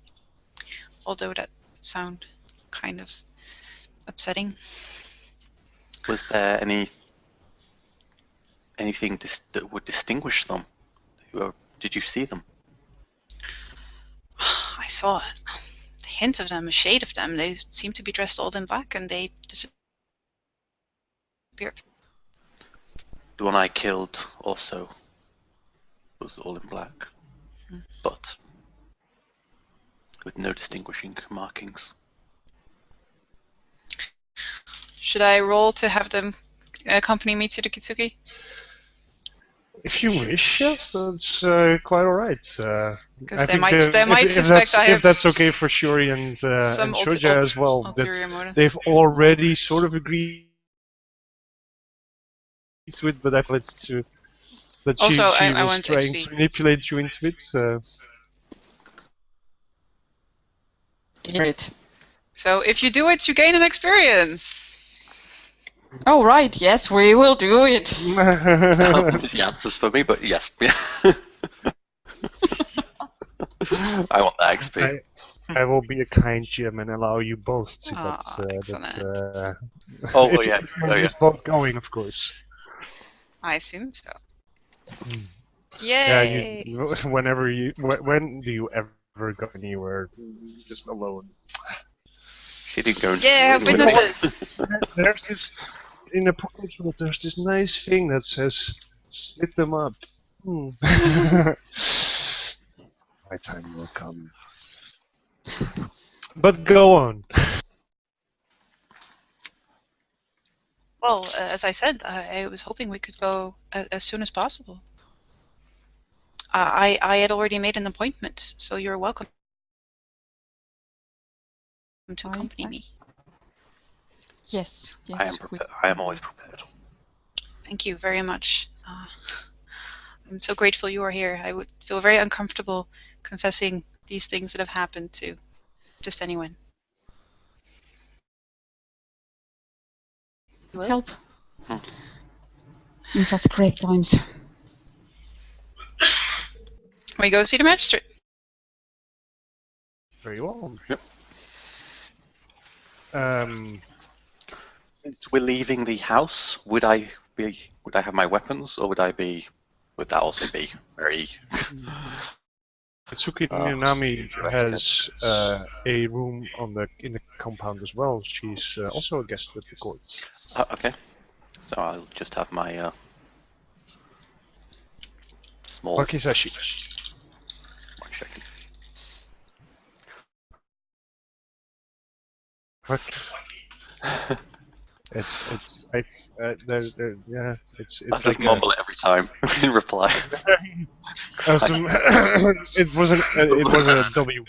Although that sound kind of upsetting. Was there anything that would distinguish them? Did you see them? I saw a hint of them, a shade of them. They seem to be dressed all in black, and they disappeared. The one I killed also was all in black, but with no distinguishing markings. Should I roll to have them accompany me to the Kitsuki? If you wish, yes, that's quite all right. Because they might suspect I have. If that's okay for Shuri and Shoja as well, that they've already sort of agreed to it, but I feel it's to that she was trying to manipulate you into it. Right. So if you do it, you gain an experience. Oh, right, yes, we will do it. The answers for me, but yes. I want that XP. I will be a kind GM and allow you both to. Oh, yeah. Just both going, of course. I assume so. Yay! Yeah, when do you ever go anywhere just alone? She didn't go into witnesses! There's this, in a pocket world, there's this nice thing that says, split them up. My time will come. But go on. Well, as I said, I was hoping we could go as soon as possible. I had already made an appointment, so you're welcome to accompany me. Yes. I am prepared. I am always prepared. Thank you very much. I'm so grateful you are here. I would feel very uncomfortable confessing these things that have happened to just anyone. Help. In such great times. We go see the magistrate. Very well. Yep. Since we're leaving the house, would I have my weapons, or would that also be very? Katsuki Nanami has a room in the compound as well. She's also a guest at the court. Okay, so I'll just have my small. Wakizashi. 1 second. What? It's I just like mumble it every time in reply. awesome. It was a W.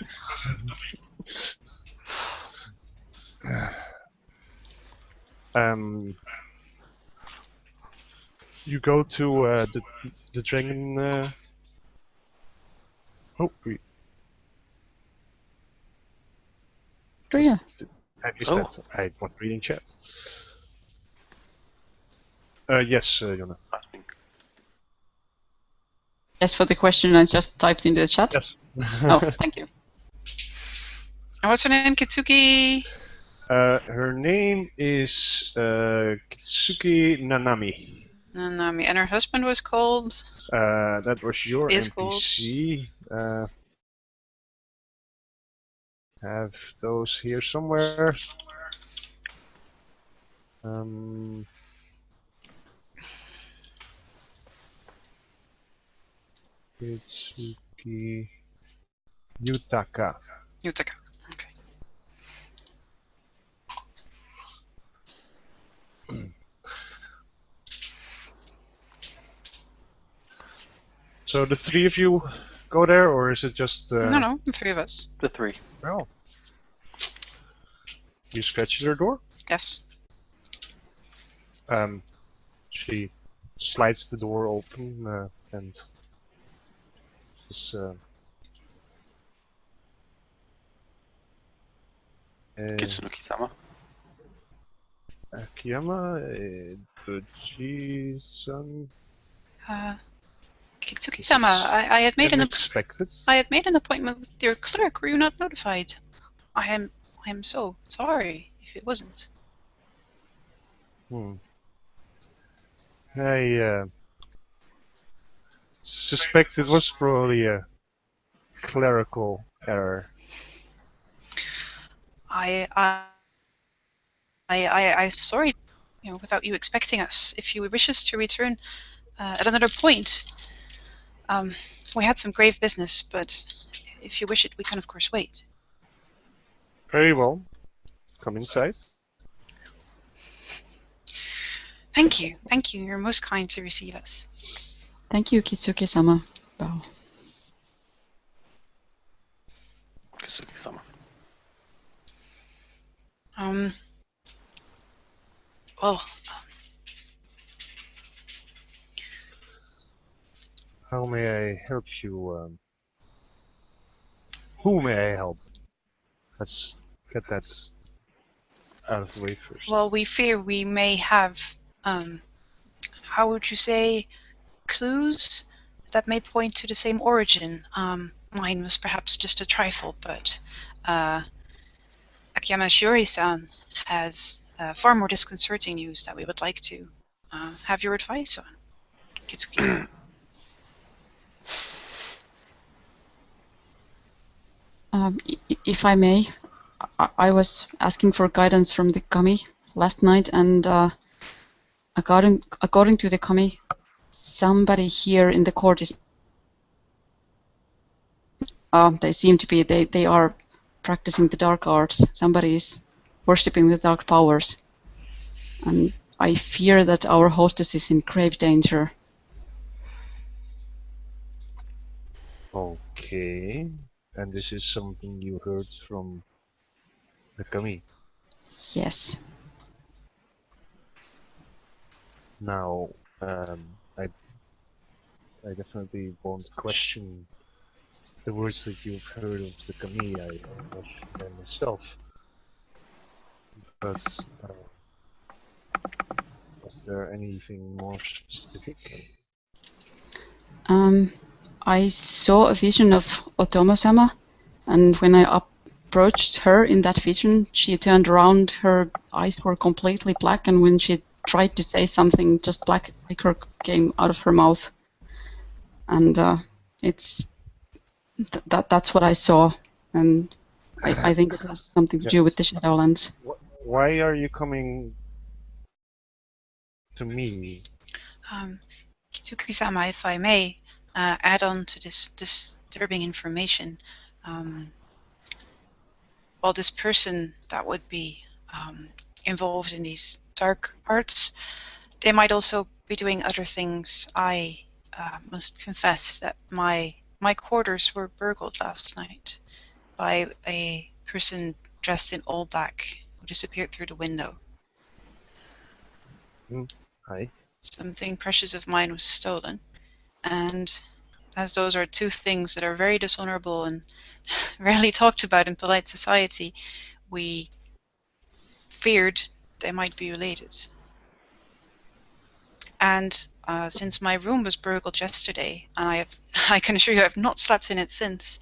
You go to the dragon. Oh, wait. Yeah. I missed that. I was reading chat. Yes, Jonna. Yes, for the question I just typed into the chat. Yes. Oh, thank you. And what's her name? Kitsuki? Her name is Kitsuki Nanami. Nanami. And her husband was called? That was your Is NPC. Have those here somewhere. Kitsuki Yutaka. Yutaka. Okay. So the three of you go there, or is it just? No, the three of us. The 3. Oh. You scratch their door? Yes. She slides the door open and is Kitsunoki-sama. Akiyama, Doji-san. Kitsuki-sama, I had made Unexpected. I had made an appointment with your clerk. Were you not notified? I am so sorry if it wasn't. I suspect it was probably a clerical error. I'm sorry, without you expecting us. If you wish us to return at another point, we had some grave business, but if you wish it, we can of course wait. Very well. Come inside. Thank you. You're most kind to receive us. Thank you, Kitsuki-sama. Bow. Kitsuki-sama. Well, How may I help you? Who may I help? Let's get that out of the way first. well, we fear we may have, how would you say, clues that may point to the same origin. Mine was perhaps just a trifle, but Akiyama Shiori-san has far more disconcerting news that we would like to have your advice on. Kitsuki-san. If I may, I was asking for guidance from the kami last night, and according to the kami, somebody here in the court is. They seem to be. They are practicing the dark arts. Somebody is worshipping the dark powers, and I fear that our hostess is in grave danger. Okay. And this is something you heard from the kami. Yes. Now, I definitely won't question the words that you've heard of the kami. I watched them myself. But was there anything more specific? I saw a vision of Otomo-sama, and when I approached her in that vision, she turned around, her eyes were completely black, and when she tried to say something, just black ichor came out of her mouth. And that's what I saw, and I think it has something to do with the Shadowlands. Why are you coming to me? Kitsuki-sama, if I may add on to this disturbing information, well, this person that would be involved in these dark arts, they might also be doing other things. I must confess that my quarters were burgled last night by a person dressed in all black who disappeared through the window. Hi. Something precious of mine was stolen, and as those are two things that are very dishonorable and rarely talked about in polite society, we feared they might be related. And since my room was burgled yesterday, and I can assure you I have not slept in it since,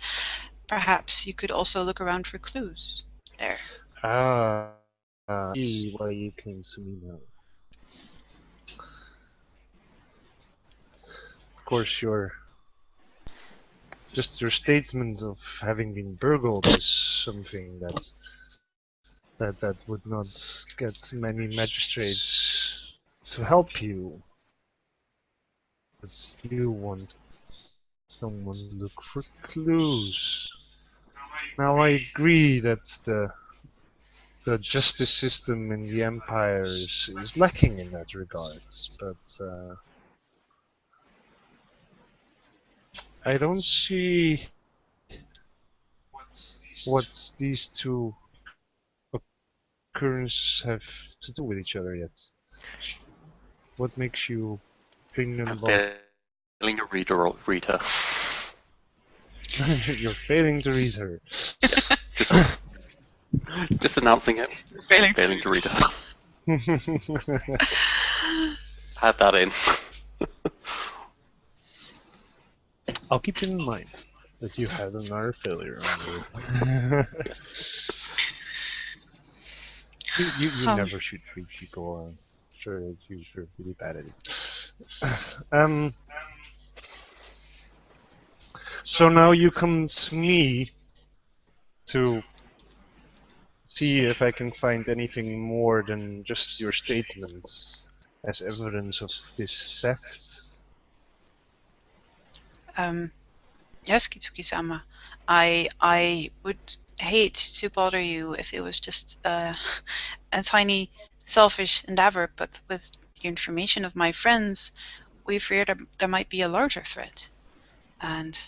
perhaps you could also look around for clues there. See why you came to me now. Of course, your statement of having been burgled is something that would not get many magistrates to help you. As you want someone to look for clues. Now I agree that the justice system in the Empire is lacking in that regard, but I don't see what these two occurrences have to do with each other yet. What makes you bring them both? Failing to read her. You're failing to read her. Yes, just announcing it. Failing to read her. Add that in. I'll keep in mind that you had another failure on you. You never should read people. I'm sure that you're really bad at it. So now you come to me to see if I can find anything more than just your statements as evidence of this theft. Yes, Kitsuki-sama. I would hate to bother you if it was just a tiny selfish endeavor, but with the information of my friends, we fear that there might be a larger threat. And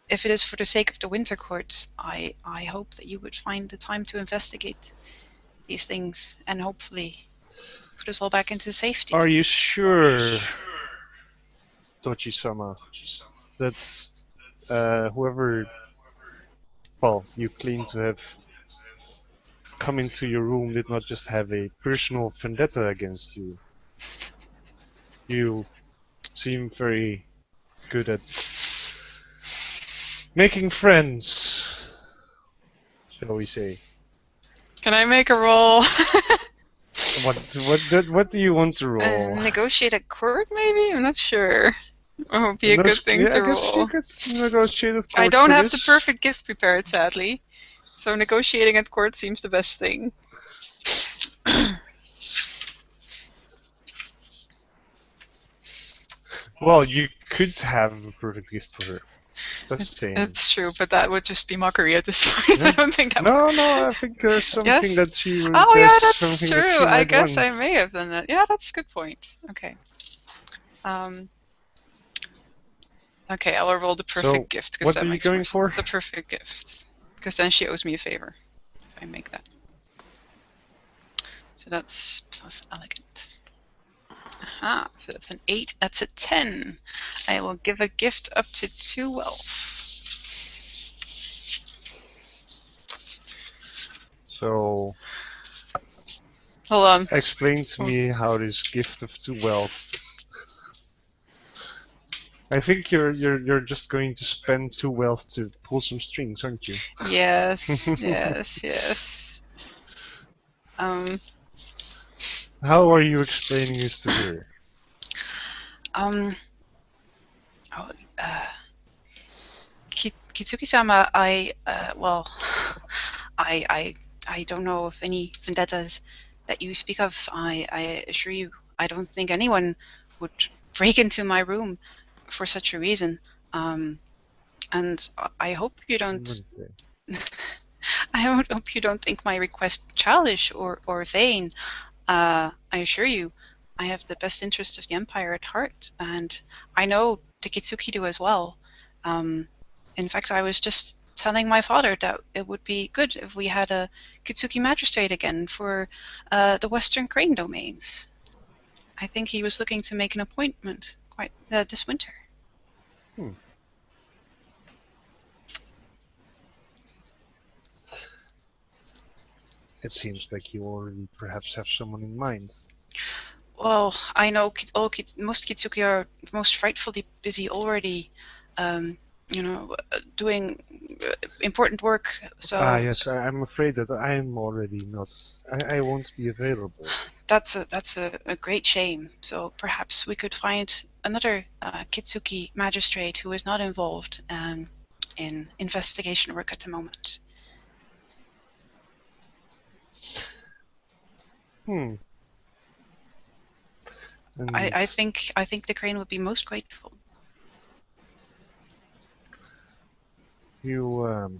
if it is for the sake of the Winter Court, I hope that you would find the time to investigate these things and hopefully put us all back into safety. Are you sure, Tochi-sama, that whoever, well, you claim to have come into your room did not just have a personal vendetta against you? You seem very good at making friends, shall we say. Can I make a roll? What do you want to roll? Negotiate at court, maybe? I'm not sure. It would be a good thing to roll. I guess you could negotiate at court. I don't have this. the perfect gift prepared, sadly. So negotiating at court seems the best thing. Well, you could have a perfect gift for her. Just saying. It's true, but that would just be mockery at this point. I don't think that No, I think there's something that she would. Oh yeah, that's true. I guess I may have done that. Yeah, that's a good point. Okay. Okay, I'll roll the perfect gift. What are you going for? The perfect gift. Because then she owes me a favor. If I make that. So that's plus elegant. Aha, so that's an 8, that's a 10. I will give a gift up to 2 wealth. So, hold on. Explain to me how this gift of 2 wealth I think you're just going to spend 2 wealth to pull some strings, aren't you? Yes, yes, yes. How are you explaining this to her? Oh, Kitsuki-sama, well, I don't know of any vendettas that you speak of. I assure you, I don't think anyone would break into my room for such a reason. And I hope you don't. I hope you don't think my request childish or vain. I assure you, I have the best interests of the Empire at heart, and I know the Kitsuki do as well. In fact, I was just telling my father that it would be good if we had a Kitsuki magistrate again for the Western Crane domains. I think he was looking to make an appointment quite this winter. It seems like you already perhaps have someone in mind. Well, I know most Kitsuki are most frightfully busy already, doing important work. So yes, I'm afraid that I'm already not. I won't be available. that's a great shame. So perhaps we could find another Kitsuki magistrate who is not involved in investigation work at the moment. I think the Crane would be most grateful. You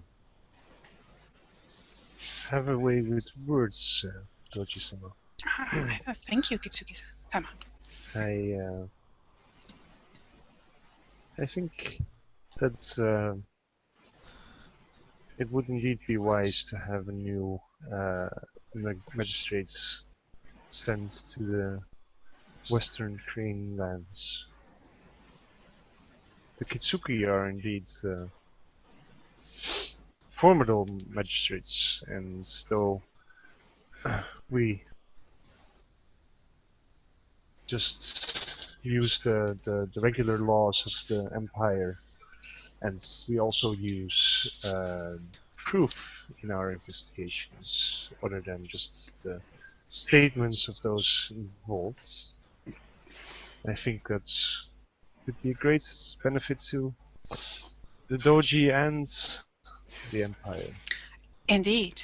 have a way with words, Doji-sama. Thank you, Kitsuki-sama. I think that it would indeed be wise to have a new magistrate sent to the Western Crane lands. The Kitsuki are indeed formidable magistrates, and though we just use the regular laws of the Empire, and we also use proof in our investigations, other than just the statements of those involved. I think that would be a great benefit to the Doji and the Empire. Indeed.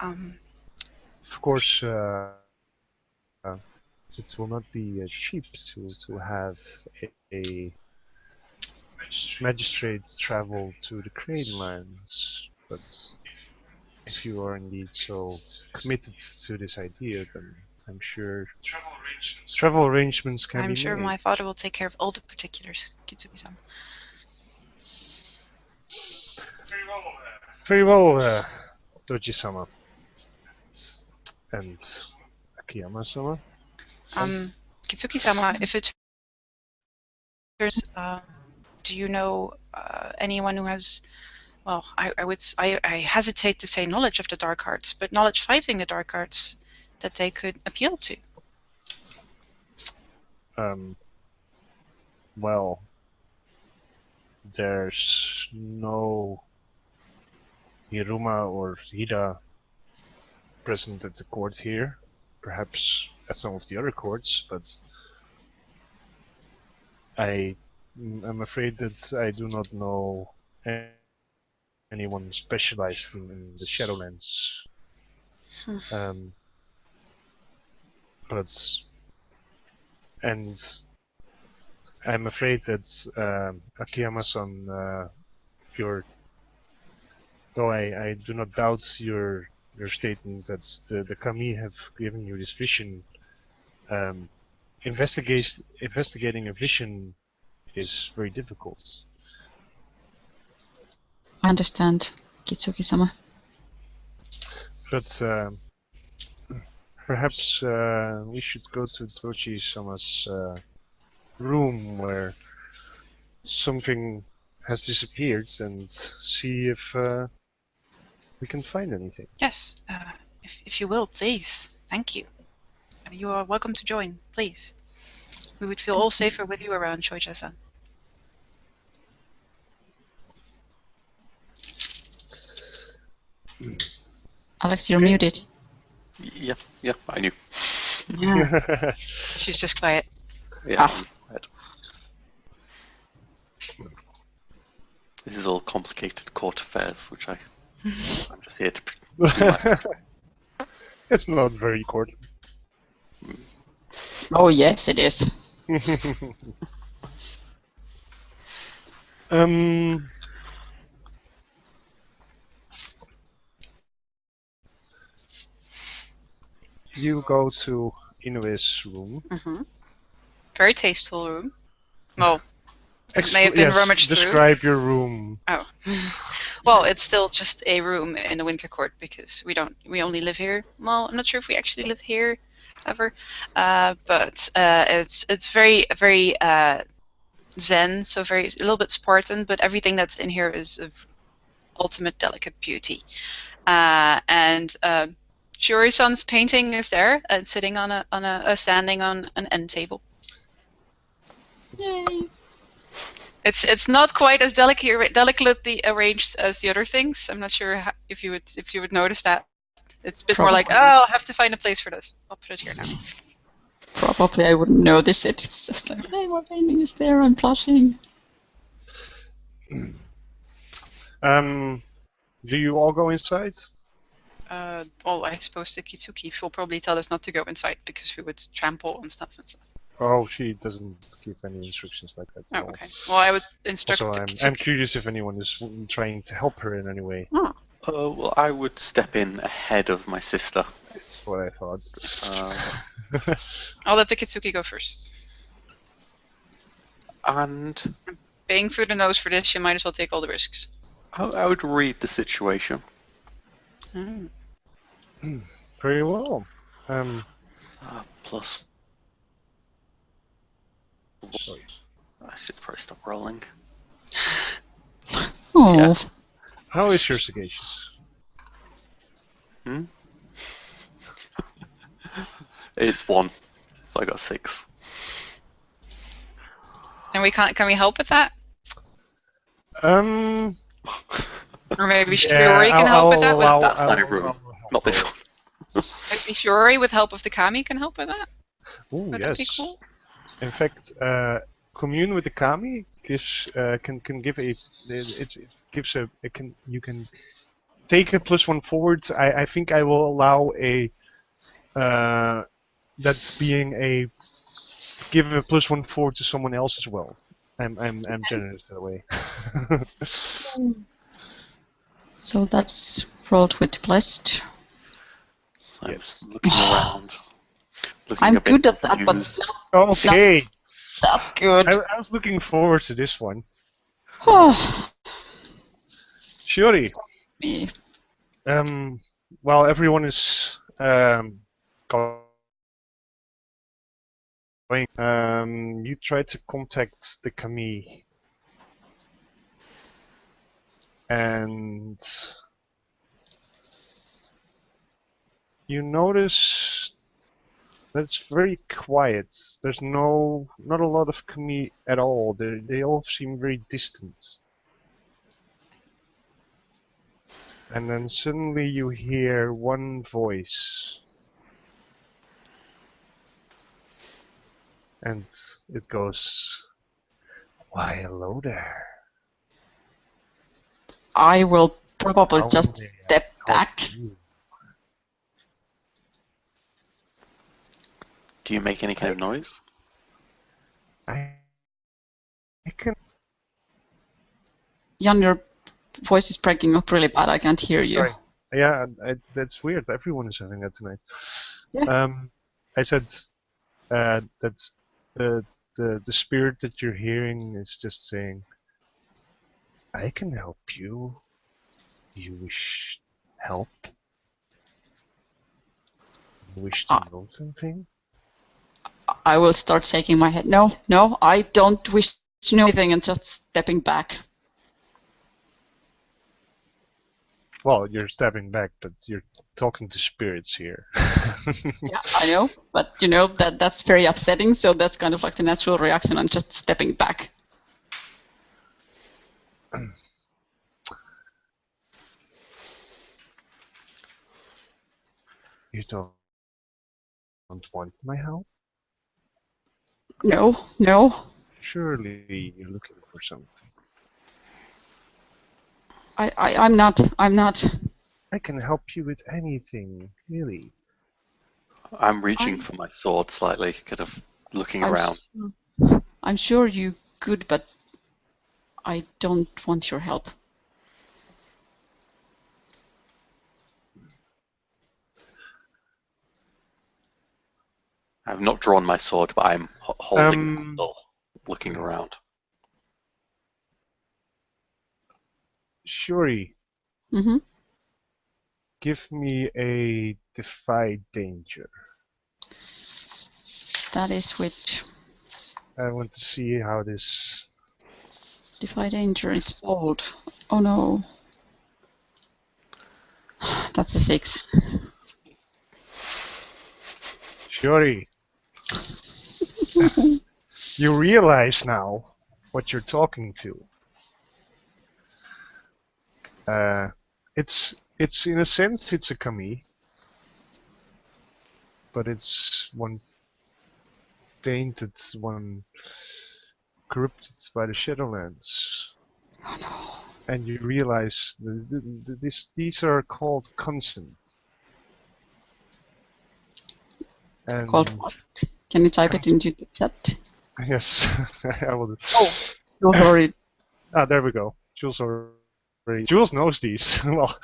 Of course, it will not be cheap to have a magistrate travel to the Crane lands, but if you are indeed so committed to this idea, then I'm sure travel arrangements can be made. I'm sure my father will take care of all the particulars, Kitsuki-sama. Very well, Doji-sama. And Akiyama-sama? Kitsuki-sama, if it turns, do you know anyone who has, well, I hesitate to say knowledge of the dark arts, but knowledge fighting the dark arts that they could appeal to? Well, there's no Hiruma or Hida present at the court here, perhaps at some of the other courts, but I'm afraid that I do not know anyone specialized in the Shadowlands. And I'm afraid that Akiyama-san, though I do not doubt your statement that the kami have given you this vision, investigating a vision is very difficult. I understand, Kitsuki-sama. But perhaps we should go to Doji-sama's room where something has disappeared and see if we can find anything. Yes, if you will, please. Thank you. You are welcome to join, please. We would feel all safer with you around, Shoicha-san. Alex, you're muted. Yeah, I knew. Yeah. She's just quiet. Yeah, Ah. right. This is all complicated court affairs, which I'm just here to do my... It's not very court. Oh, yes, it is. You go to Inue's room. Mm-hmm. Very tasteful room. Well, it may have been Yes, rummaged through. describe your room. Oh. Well, it's still just a room in the winter court because we only live here. Well, I'm not sure if we actually live here ever, but it's very zen, so a little bit Spartan, but everything that's in here is of ultimate delicate beauty. And Shiori-san's painting is there, sitting standing on an end table. Yay. It's not quite as delicately arranged as the other things. I'm not sure if you would notice that. It's a bit more like, oh, I'll have to find a place for this. I'll put it here now. Probably I wouldn't notice it. It's just like, hey, what painting is there? I'm blushing. Do you all go inside? Well, I suppose the Kitsuki will probably tell us not to go inside because we would trample on stuff and stuff. Oh, she doesn't give any instructions like that. Oh, okay. Well, I would instruct Also, the I'm Kitsuki. curious if anyone is trying to help her in any way. Oh. Well, I would step in ahead of my sister. That's what I thought. I'll let the Kitsuki go first. And Paying through the nose for this, you might as well take all the risks. I would read the situation. Very well. Plus... Sorry. I should probably stop rolling. Oh. Yeah. How is your sagacious? It's 1, so I got 6. And can we help with that? Um. Or maybe Shiori can help with that. That's my room, not this one. Maybe Shiori, with help of the Kami, can help with that. Oh, Would yes. that be cool? In fact, commune with the kami gives can give a you can take a +1 forward. I think I will allow a that's being a give a +1 forward to someone else as well. I'm generous that way. So that's rolled with blessed. So I'm Yes. just looking around. I'm good at that, but not Okay. that good. I was looking forward to this one. Oh, Shiori. me. While everyone is going, you try to contact the kami, and you notice that it's very quiet. There's not a lot of kami at all. They all seem very distant. And then suddenly you hear one voice. And it goes, "Why, hello there. I will probably How just may I step help back. you?" Do you make any kind of noise? I can. Jan, your voice is breaking up really bad. I can't hear you. Sorry. Yeah, that's weird. Everyone is having that tonight. Yeah. I said that the spirit that you're hearing is just saying, "I can help you. You wish help? You wish to know something?" I will start shaking my head. No, I don't wish to know anything, and just stepping back. Well, you're stepping back, but you're talking to spirits here. Yeah, I know, but you know that's very upsetting. So that's kind of like the natural reaction. I'm just stepping back. You don't want my help? No, no. Surely you're looking for something. I'm not. I'm not. I can help you with anything, really. I'm reaching for my sword slightly, kind of looking around. I'm sure you could, but I don't want your help. I've not drawn my sword, but I'm holding the handle, looking around. Shuri, Mm-hmm. give me a defy danger. That is which. I want to see how this... Defy danger. It's bold. Oh no. That's a 6. Shuri, you realize now what you're talking to. It's in a sense it's a kami, but it's one tainted, one corrupted by the Shadowlands. Oh no. And you realize these are called consent. And Called what? Can you type it into the chat? yes, I will. Oh, no, sorry. Ah, there we go. Jules already. Jules knows these. Well,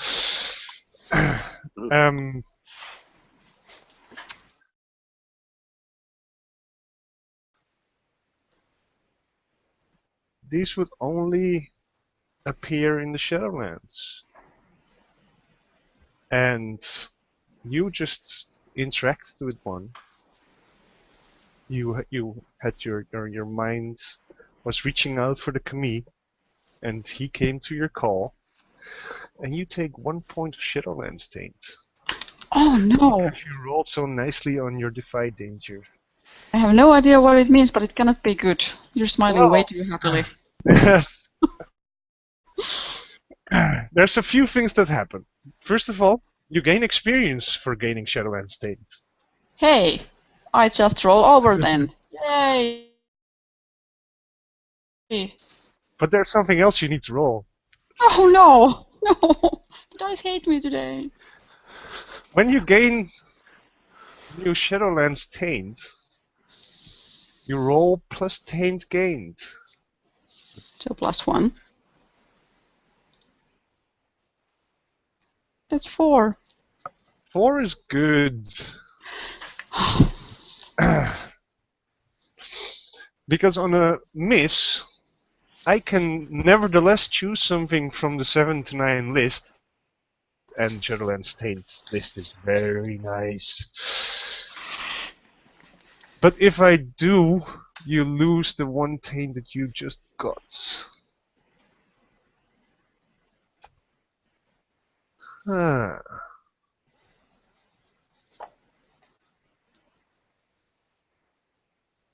these would only appear in the Shadowlands, and you just interacted with one. You had your mind was reaching out for the kami, and he came to your call, and you take 1 point of Shadowlands taint. Oh no! Because you rolled so nicely on your defy danger. I have no idea what it means, but it cannot be good. You're smiling way too happily. There's a few things that happen. First of all, you gain experience for gaining Shadowlands taint. Hey, I just roll over then. Yay! But there's something else you need to roll. Oh no! No! The dice hate me today. When you gain new Shadowlands taint, you roll plus taint gained. So +1. That's 4. 4 is good. Because on a miss, I can nevertheless choose something from the 7 to 9 list. And Shadowlands taint list is very nice. But if I do, you lose the 1 taint that you just got.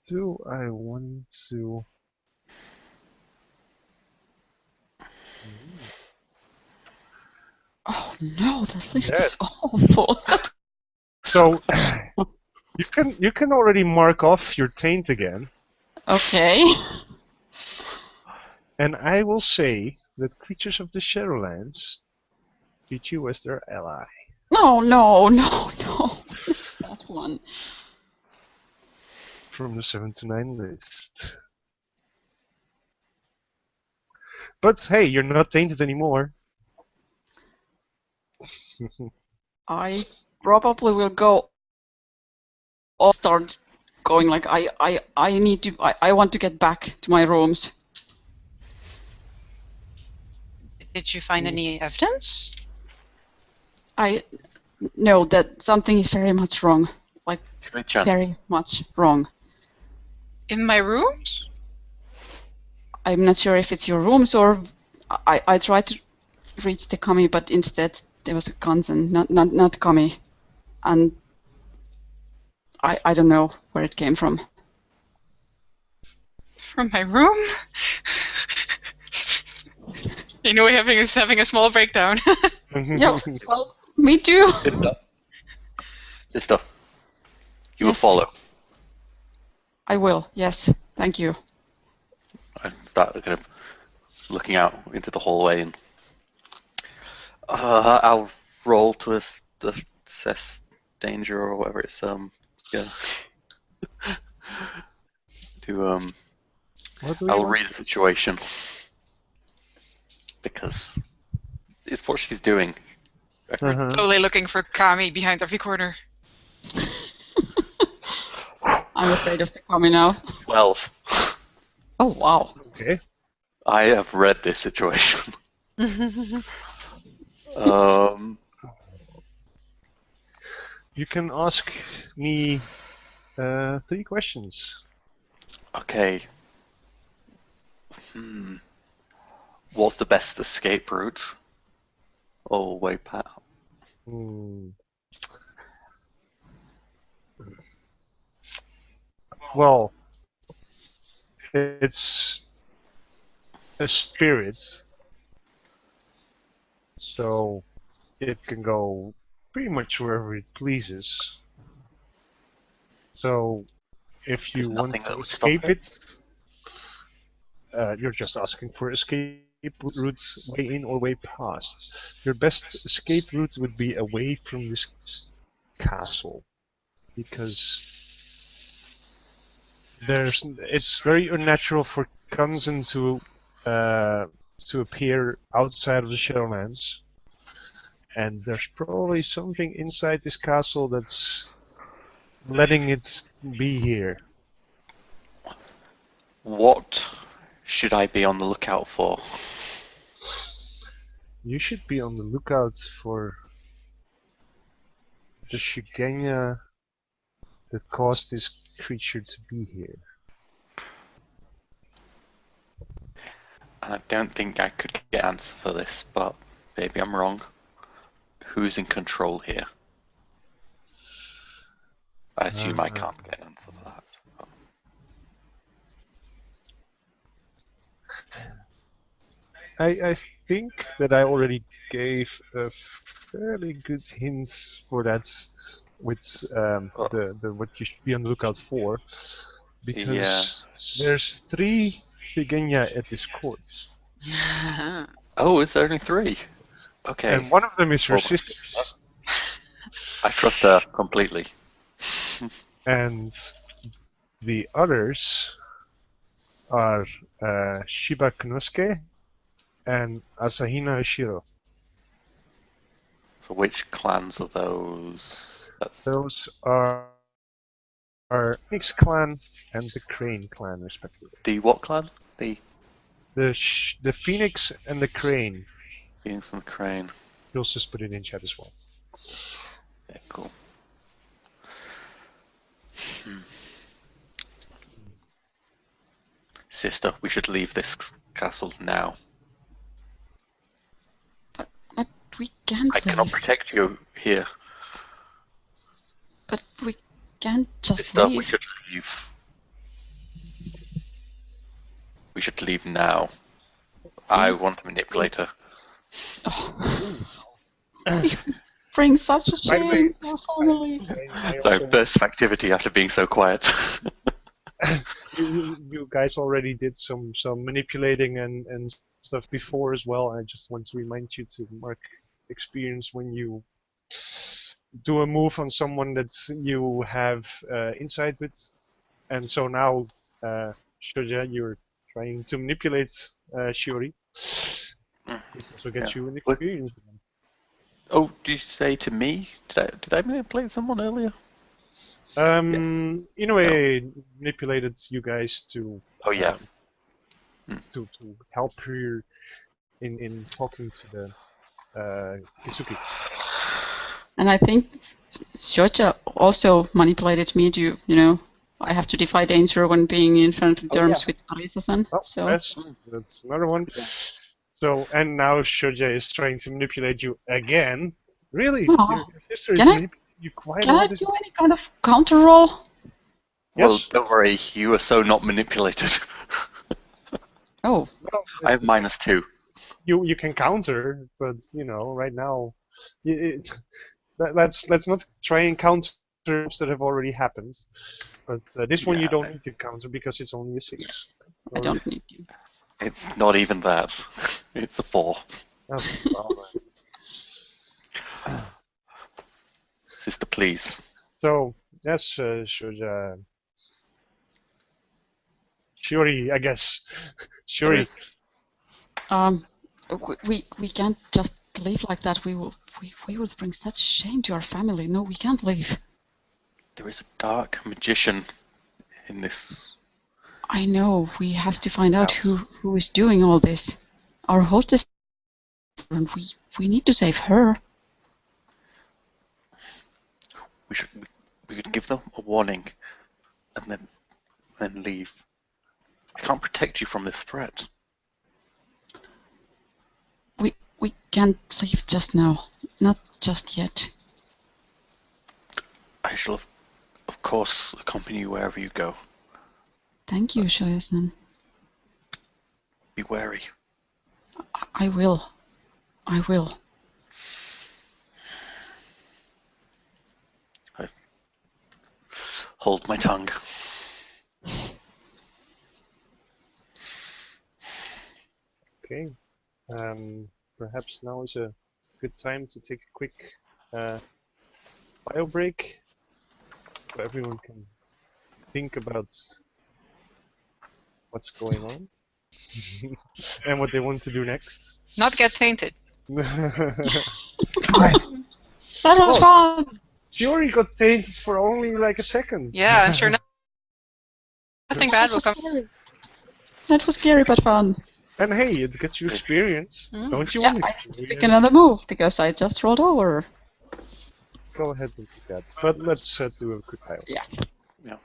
Do I want to... Oh no, that list is awful. So you can already mark off your taint again. Okay. And I will say that creatures of the Shadowlands treat you as their ally. No. That one. From the 7 to 9 list. But hey, you're not tainted anymore. I probably will go. I'll start going like I need to. I want to get back to my rooms. Did you find any evidence? I know that something is very much wrong. Like very much wrong. In my rooms? I'm not sure if it's your rooms or I tried to. reach the kami, but instead there was a consonant, not kami, and I don't know where it came from. From my room? Inoue is having a small breakdown. Yeah, well, me too. Sister, you will Yes. follow. I will. Yes, thank you. I start kind of looking out into the hallway, and I'll roll to assess danger or whatever it's yeah. What do you I'll want? read the situation because it's what she's doing. Uh-huh. Totally looking for Kami behind every corner. I'm afraid of the kami now. 12. Oh wow. Okay. I have read this situation. You can ask me 3 questions. Okay. What's the best escape route? Oh, way Pat. Well, it's a spirit, so it can go pretty much wherever it pleases. So if you There's want nothing that to would stop escape it? you're just asking for escape routes way in or way past. Your best escape route would be away from this castle, because it's very unnatural for Kanzen to appear outside of the Shadowlands, and there's probably something inside this castle that's letting it be here. What should I be on the lookout for? You should be on the lookout for the Shigenya that caused this creature to be here. I don't think I could get an answer for this, but maybe I'm wrong. Who's in control here? I assume I can't get an answer for that. I think that I already gave a fairly good hint for that with the what you should be on the lookout for, because there's 3 Shigenya at this court. Oh, is there only 3? Okay. And one of them is her Well, sister. I trust her completely. And the others are Shiba Kunosuke and Asahina Ishiro. So which clans are those? Those are Phoenix clan and the Crane clan, respectively. The what clan? The Phoenix and the Crane. Phoenix and the Crane. You'll just put it in chat as well. Yeah, cool. Sister, we should leave this castle now. But we can't I leave. cannot protect you here. But we can't just Sister, leave. we should leave. We should leave now. I want to manipulate her. You bring such a By the way, shame to our family. Sorry, burst of activity after being so quiet. You guys already did some manipulating and stuff before as well. I just want to remind you to mark experience when you do a move on someone that you have insight with. And so now, Shoja, you're trying to manipulate Shiori. This also gets you an experience. Oh, did you say to me? Did I manipulate someone earlier? In a way, manipulated you guys to. Oh yeah. To help her in talking to the Kisuki. And I think Shoja also manipulated me to, I have to defy danger when being in friendly terms with Arisa-san. Oh, so yes, that's another one. So, and now Shoja is trying to manipulate you again. Really? Oh, Your sister is can I- manipulating you quite a Can I lot. do any kind of counter roll? Well, Yes. don't worry, you are so not manipulated. Oh, Well, I have -2. you can counter, but you know, right now, let's not try and counter moves that have already happened. But this one you Yeah. don't need to counter because it's only a 6. yes. I don't need to. It's not even that. It's a 4. Okay, alright. Sister, please. So yes, Shuri, I guess. There Shuri. is, We can't just leave like that. We will bring such shame to our family. No, we can't leave. there is a dark magician in this. I know. We have to find out House. who is doing all this. Our hostess, and we need to save her. We could give them a warning, and then leave. I can't protect you from this threat. We can't leave just now. Not just yet. I shall, of course, accompany you wherever you go. Thank you, Shoya-san. Be wary. I will. I will. Hold my tongue. Okay. Perhaps now is a good time to take a quick bio break, so everyone can think about what's going on and what they want to do next. Not get tainted. Right. That was fun. Fury got tainted for only like a second. Yeah, I'm sure nothing bad will come. Scary. That was scary but fun. And hey, it gets you experience. Don't you Yeah, want I experience? need to pick another move because I just rolled over. Go ahead and do that. But let's do a quick bio. Yeah. Yeah.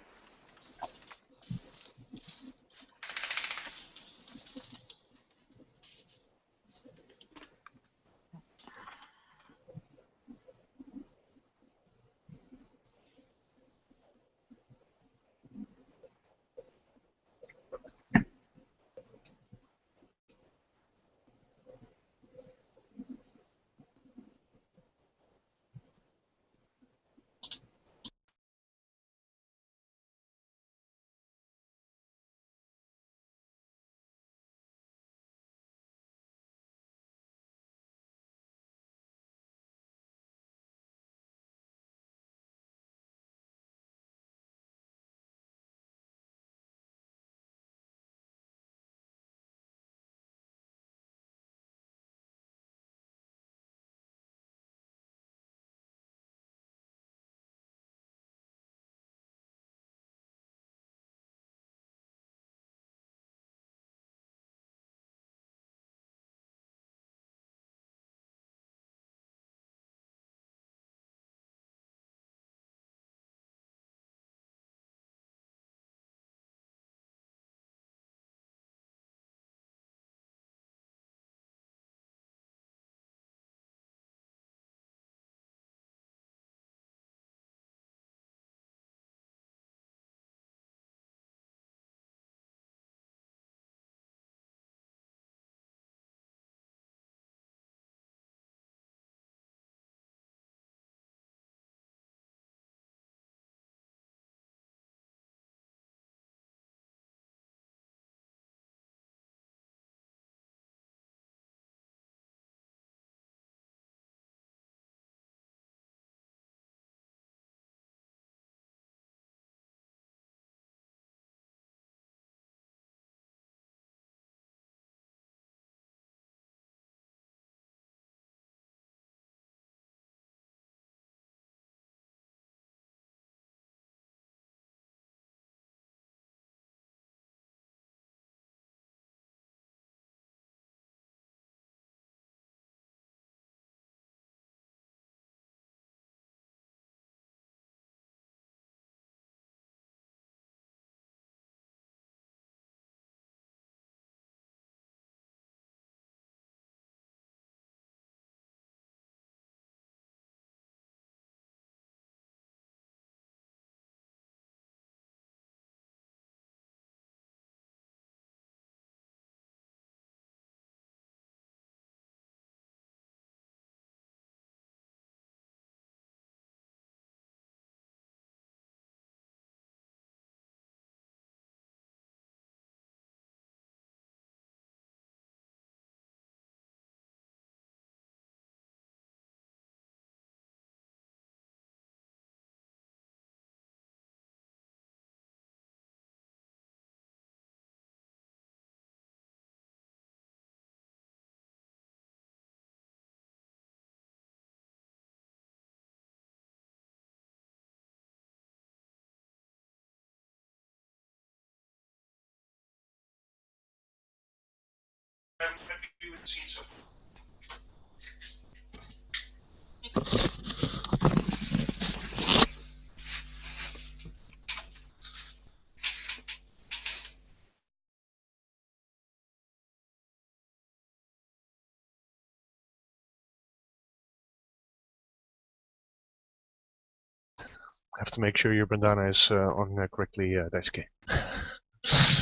I have to make sure your bandana is on correctly, Daisuke.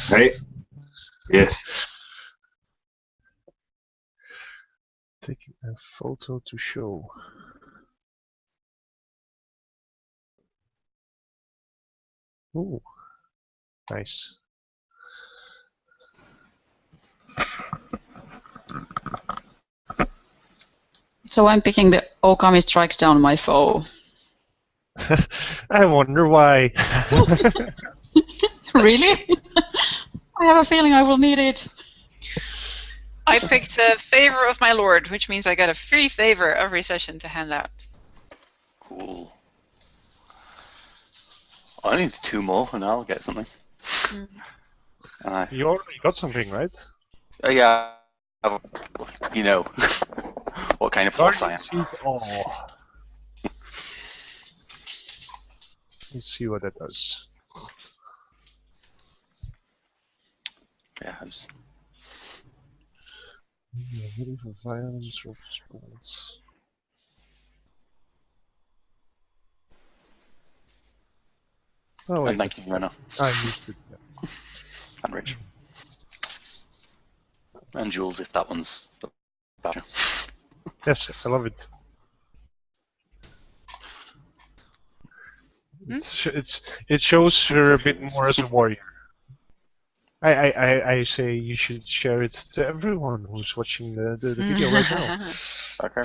Right? Yes. Taking a photo to show. Ooh, nice. So I'm picking the Okami Strike Down My Foe. I wonder why. Really? I have a feeling I will need it. I picked a favor of my lord, which means I get a free favor every session to hand out. Cool. I need 2 more and I'll get something. You already got something, right? Yeah, you know what kind of horse I am. Oh. Let's see what that does. Yeah, I was... Ready for violence or response. Oh wait, And thank you, Rena. I used it. Yeah. And Rich. And Jules, if that one's about you. Yes, I love it. It shows her a bit more as a warrior. I say you should share it to everyone who's watching the video right now. Okay.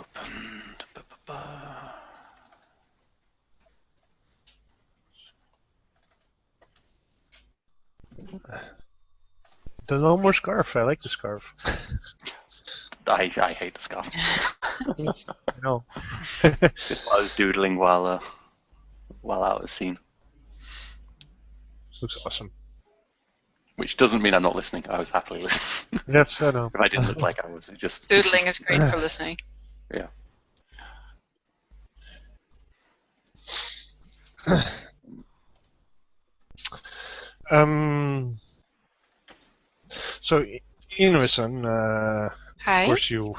Open. The no more scarf. I like the scarf. I hate the scarf. Yes, I know. Just what I was doodling while out of the scene. Looks awesome. Which doesn't mean I'm not listening. I was happily listening. Yes, I know. If I didn't look like I was, it just... Doodling is great for listening. Yeah. So, Inoue-san, Hi. of course you,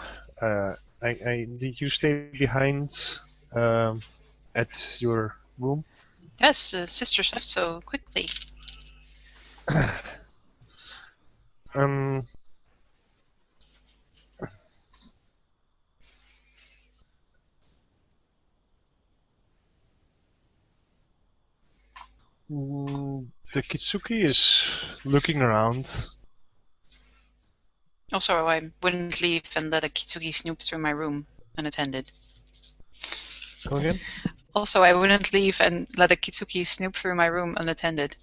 did you stay behind at your room? Yes, sisters left so quickly. The Kitsuki is looking around. Also, I wouldn't leave and let a Kitsuki snoop through my room unattended. Come again? Also, I wouldn't leave and let a Kitsuki snoop through my room unattended.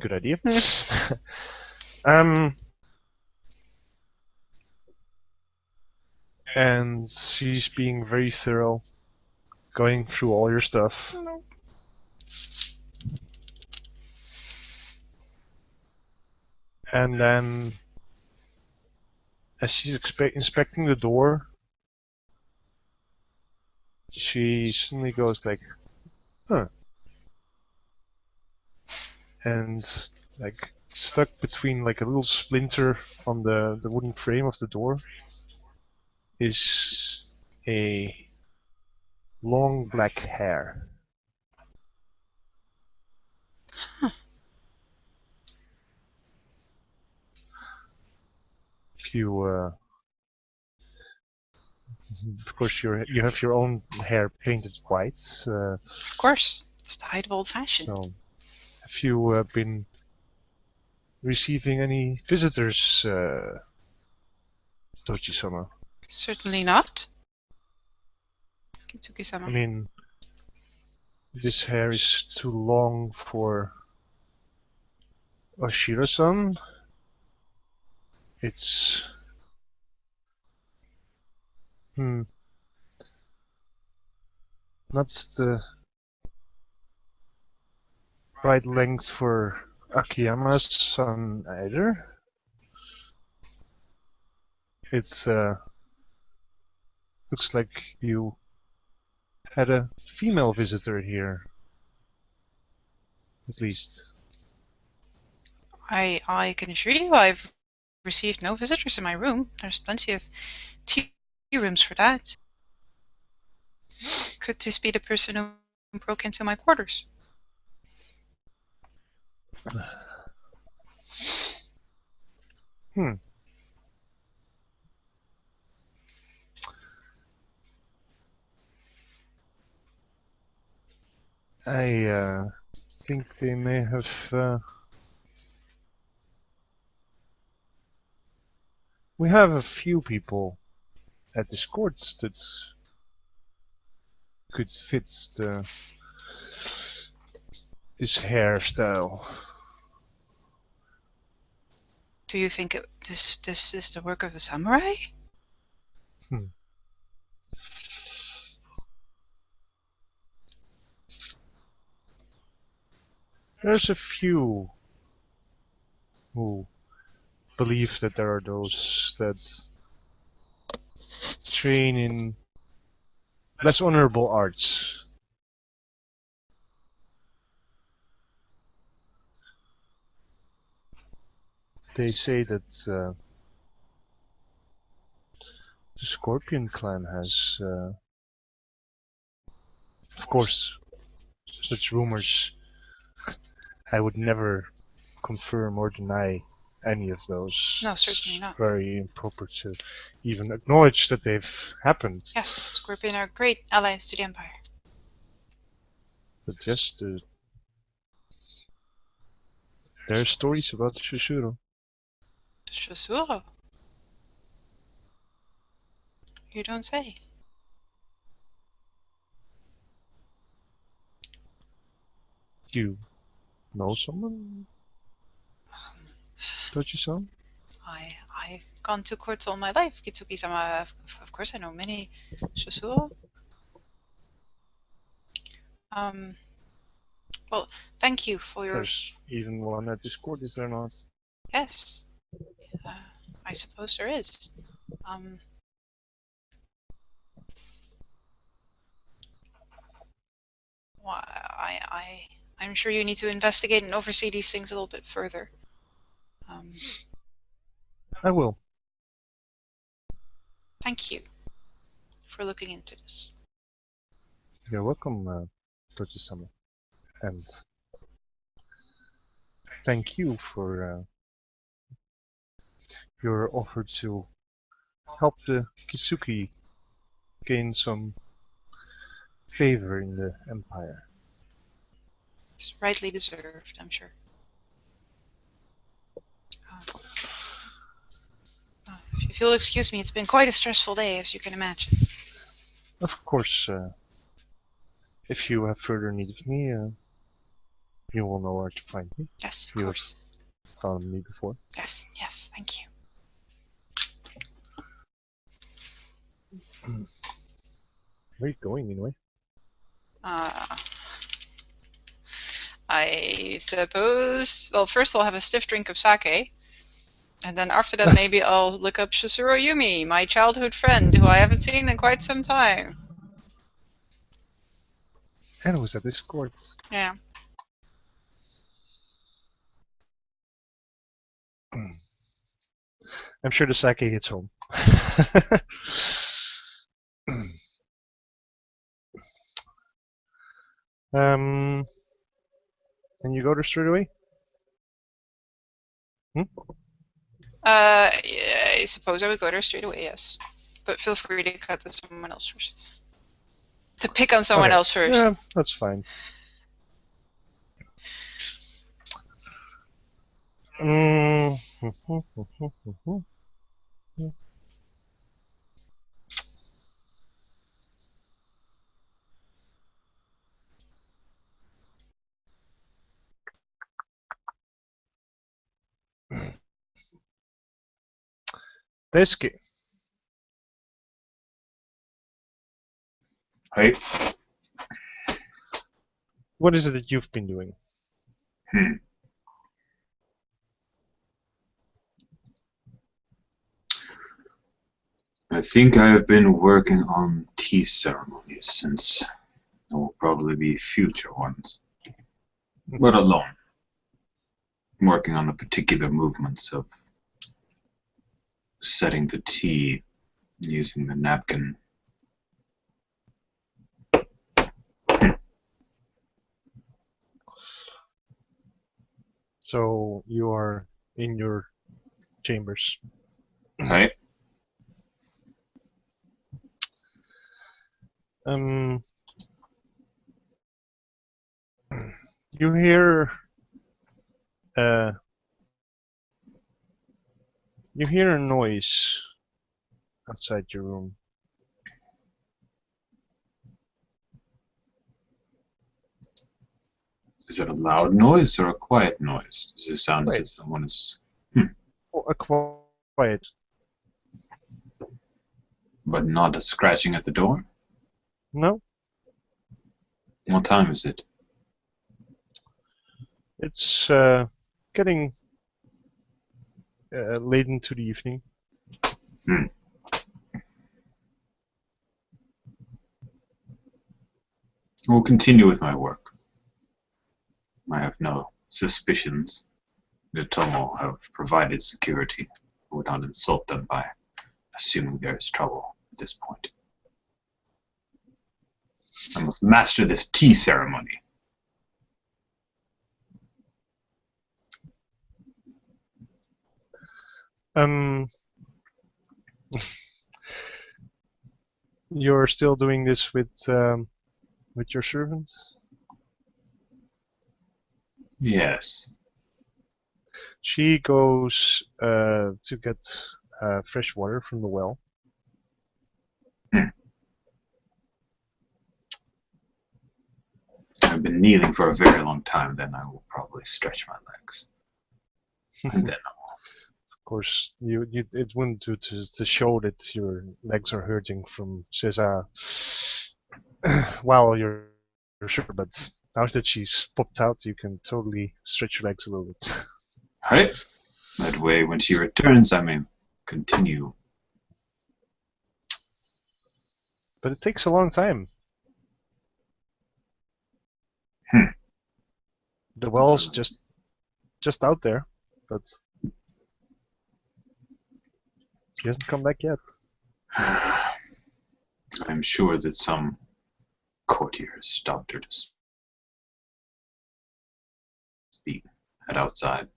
Good idea. And she's being very thorough, going through all your stuff. No. And then, as she's inspecting the door, she suddenly goes like, huh. And like stuck between like a little splinter on the wooden frame of the door is a long black hair. Huh. If you, of course, you have your own hair painted white. Of course, it's the height of old fashion. So, have you been receiving any visitors, Tochi-sama? Certainly not. Kitsuki-sama. I mean, this hair is too long for Oshiro-san. It's... not the right length for Akiyama's son either. It's looks like you had a female visitor here, at least. I can assure you I've received no visitors in my room. There's plenty of tea rooms for that. Could this be the person who broke into my quarters? I think they may have. We have a few people at this court that could fit this hairstyle. Do you think this is the work of a samurai? There's a few who believe that there are those that train in less honorable arts. They say that the Scorpion clan has, of course, such rumors. I would never confirm or deny any of those. No, certainly not. It's very improper to even acknowledge that they've happened. Yes, Scorpion are great allies to the Empire. But just there are stories about the Shushuro. The Shosuro? You don't say. Do you know someone? Tochi-san? I've gone to courts all my life, Kitsuki-sama. Of course I know many Shosuro. Well, thank you for your... There's even one at this court, is there not? Yes. I suppose there is. Well, I'm sure you need to investigate and oversee these things a little bit further. I will. Thank you for looking into this. You're welcome, Tochi-sama. And thank you for your offer to help the Kitsuki gain some favor in the Empire. It's rightly deserved, I'm sure. If you'll excuse me, it's been quite a stressful day, as you can imagine. Of course, if you have further need of me, you will know where to find me. Yes, of You course. have found me before. Yes, thank you. Where are you going, anyway? I suppose... Well, first I'll have a stiff drink of sake. And then after that, maybe I'll look up Shizuru Yumi, my childhood friend, who I haven't seen in quite some time. And it was at this court. Yeah. I'm sure the sake hits home. And you go there straight away? Yeah, I suppose I would go there straight away, yes. But feel free to cut to someone else first. To pick on someone else first. Yeah, that's fine. Daisuke. Hey. What is it that you've been doing? I think I have been working on tea ceremonies since there will probably be future ones. But alone. Working on the particular movements of setting the tea using the napkin. So you are in your chambers. Right? You hear a noise outside your room. Is it a loud noise or a quiet noise? Does it sound as if someone is... Oh, a quiet. But not a scratching at the door? No. What time is it? It's getting late into the evening. I will continue with my work. I have no suspicions that Tomo have provided security. I would not insult them by assuming there is trouble at this point. I must master this tea ceremony. You're still doing this with your servants? Yes. She goes to get fresh water from the well. I've been kneeling for a very long time, then I will probably stretch my legs. And then Of course, it wouldn't do to show that your legs are hurting from Cesar while you're sure, but now that she's popped out, you can totally stretch your legs a little bit. Right? That way, when she returns, I may continue. But it takes a long time. The well's just out there, but she hasn't come back yet. I'm sure that some courtier has stopped her to speak at outside.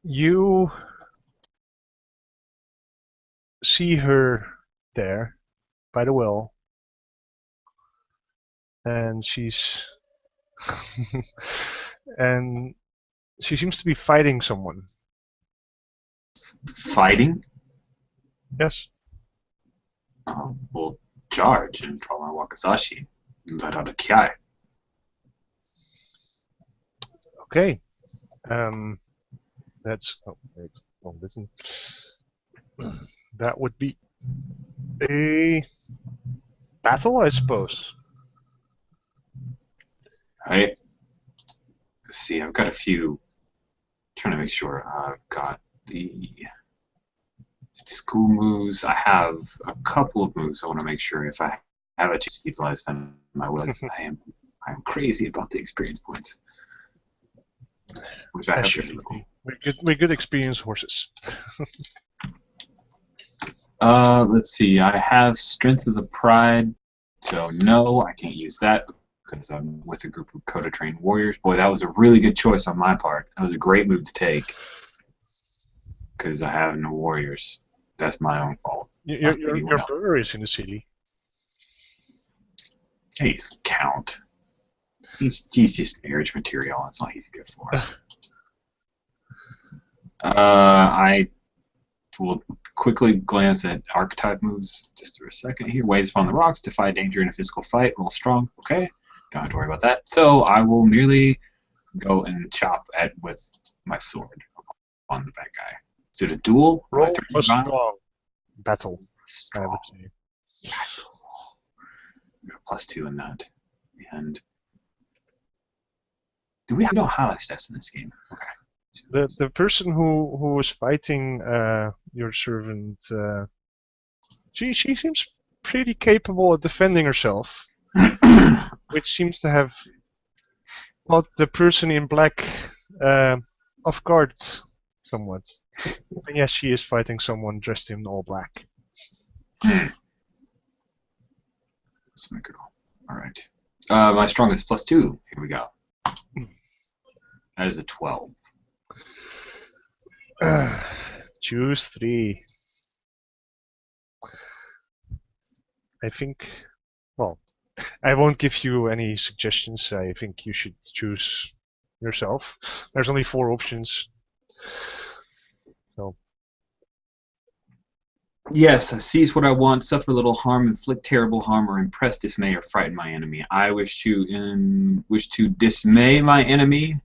You see her there by the well, and she's and she seems to be fighting someone. Fighting? Yes. We'll charge and draw my Wakasashi and let out a kiai. Okay. That's listen. That would be a battle, I suppose. Right. Let's see, I've got a few. Trying to make sure I've got the school moves. I have a couple of moves. I want to make sure if I have a chance to utilize them, I will. I am crazy about the experience points. Which I have to do. We're good experienced horses. Let's see. I have Strength of the Pride, so no, I can't use that because I'm with a group of Coda-trained warriors. Boy, that was a really good choice on my part. That was a great move to take because I have no warriors. That's my own fault. Your brother is in the city. He's Count. He's just marriage material. That's all he's good for. I will quickly glance at archetype moves just for a second here. Waves upon the rocks, defy danger in a physical fight, roll strong. Okay, don't have to worry about that. So I will merely go and chop with my sword on the bad guy. Is it a duel? Roll plus strong. Battle. Strong. I would say. +2 in that. And Do we don't highlight stats in this game? Okay. The person who was fighting your servant, she seems pretty capable of defending herself, which seems to have caught the person in black off guard somewhat. And yes, she is fighting someone dressed in all black. Let's make it all right. My strongest +2. Here we go. That is a 12. Choose 3. I think. Well, I won't give you any suggestions. I think you should choose yourself. There's only 4 options. So. Yes, seize what I want, suffer little harm, inflict terrible harm, or impress, dismay, or frighten my enemy. I wish to dismay my enemy.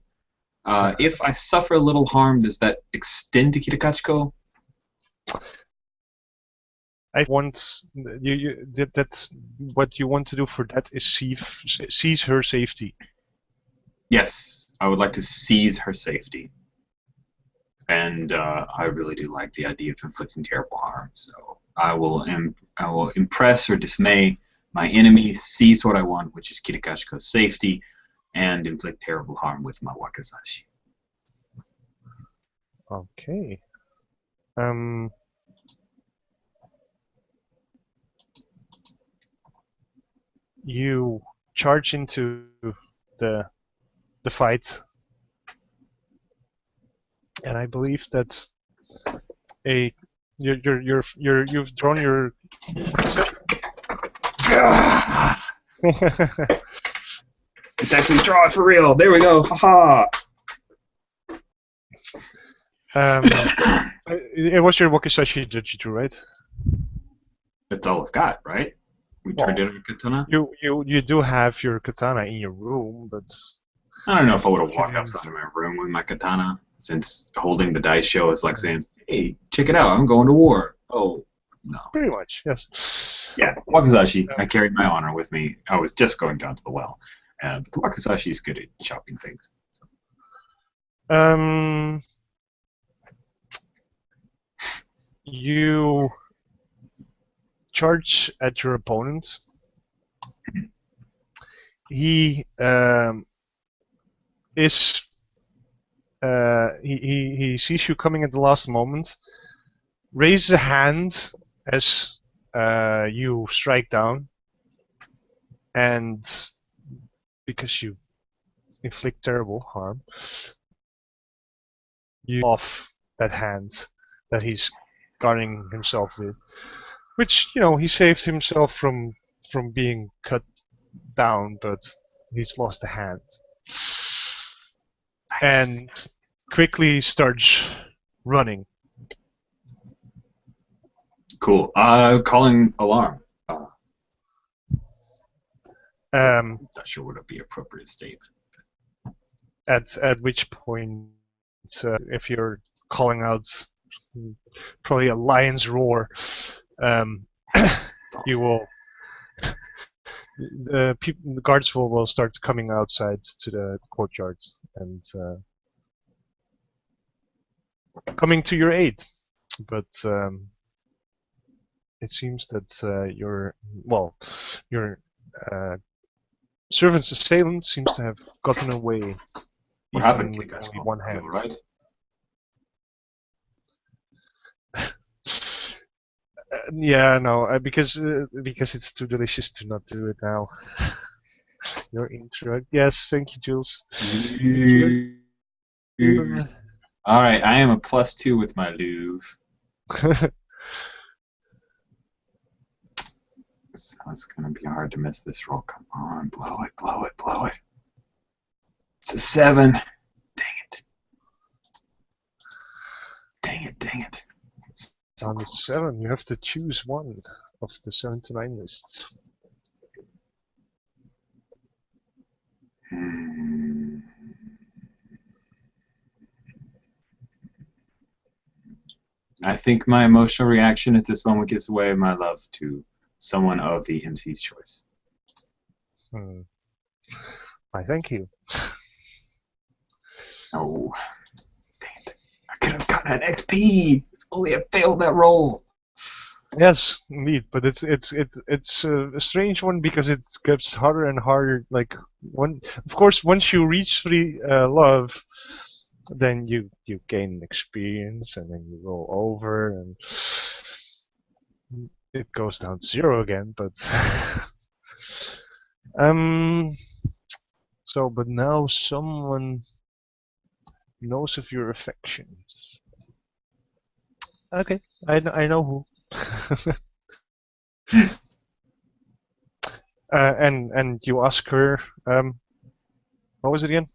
If I suffer a little harm, does that extend to Kitakachiko? I want that's what you want to do for that is seize her safety. Yes, I would like to seize her safety. And I really do like the idea of inflicting terrible harm. So I will impress or dismay my enemy, seize what I want, which is Kitakashiko's safety, and inflict terrible harm with my wakizashi. Okay. You charge into the fight. And I believe that you've drawn your. It's actually draw it for real. There we go. Haha. It was your wakizashi that you drew, right? That's all I've got, right? We turned in a katana. You do have your katana in your room, but I don't know if I would have walked outside of my room with my katana, since holding the dice show is like saying, "Hey, check it out, I'm going to war." Oh, no. Pretty much, yes. Yeah, wakizashi. I carried my honor with me. I was just going down to the well, but the wakizashi is good at chopping things. You charge at your opponent. He he sees you coming at the last moment, raises a hand as you strike down, and because you inflict terrible harm, you off that hand that he's guarding himself with, which, you know, he saved himself from being cut down, but he's lost a hand. Nice. And quickly starts running. Cool. Calling alarm. I'm not sure what would be an appropriate statement. At which point, if you're calling out probably a lion's roar, you will. The guards will start coming outside to the courtyard and coming to your aid, but it seems that your servant's assailant seems to have gotten away. What happened? With only one hand. Right? Yeah, no, because it's too delicious to not do it now. Your intro, yes, thank you, Jules. All right, I am a +2 with my Louvre. It's gonna be hard to miss this roll. Come on, blow it, blow it, blow it. It's a 7. Dang it. Dang it, dang it. On the 7, you have to choose one of the 7 to 9 lists. I think my emotional reaction at this moment gives away my love to someone of the MC's choice. I thank you. Oh, dang it. I could have gotten an XP. Only I failed that roll. Yes, indeed, but it's a strange one because it gets harder and harder. Like of course, once you reach love, then you gain experience, and then you roll over, and it goes down to 0 again. But so, but now someone knows of your affections. Okay, I know who. And you ask her, what was it again?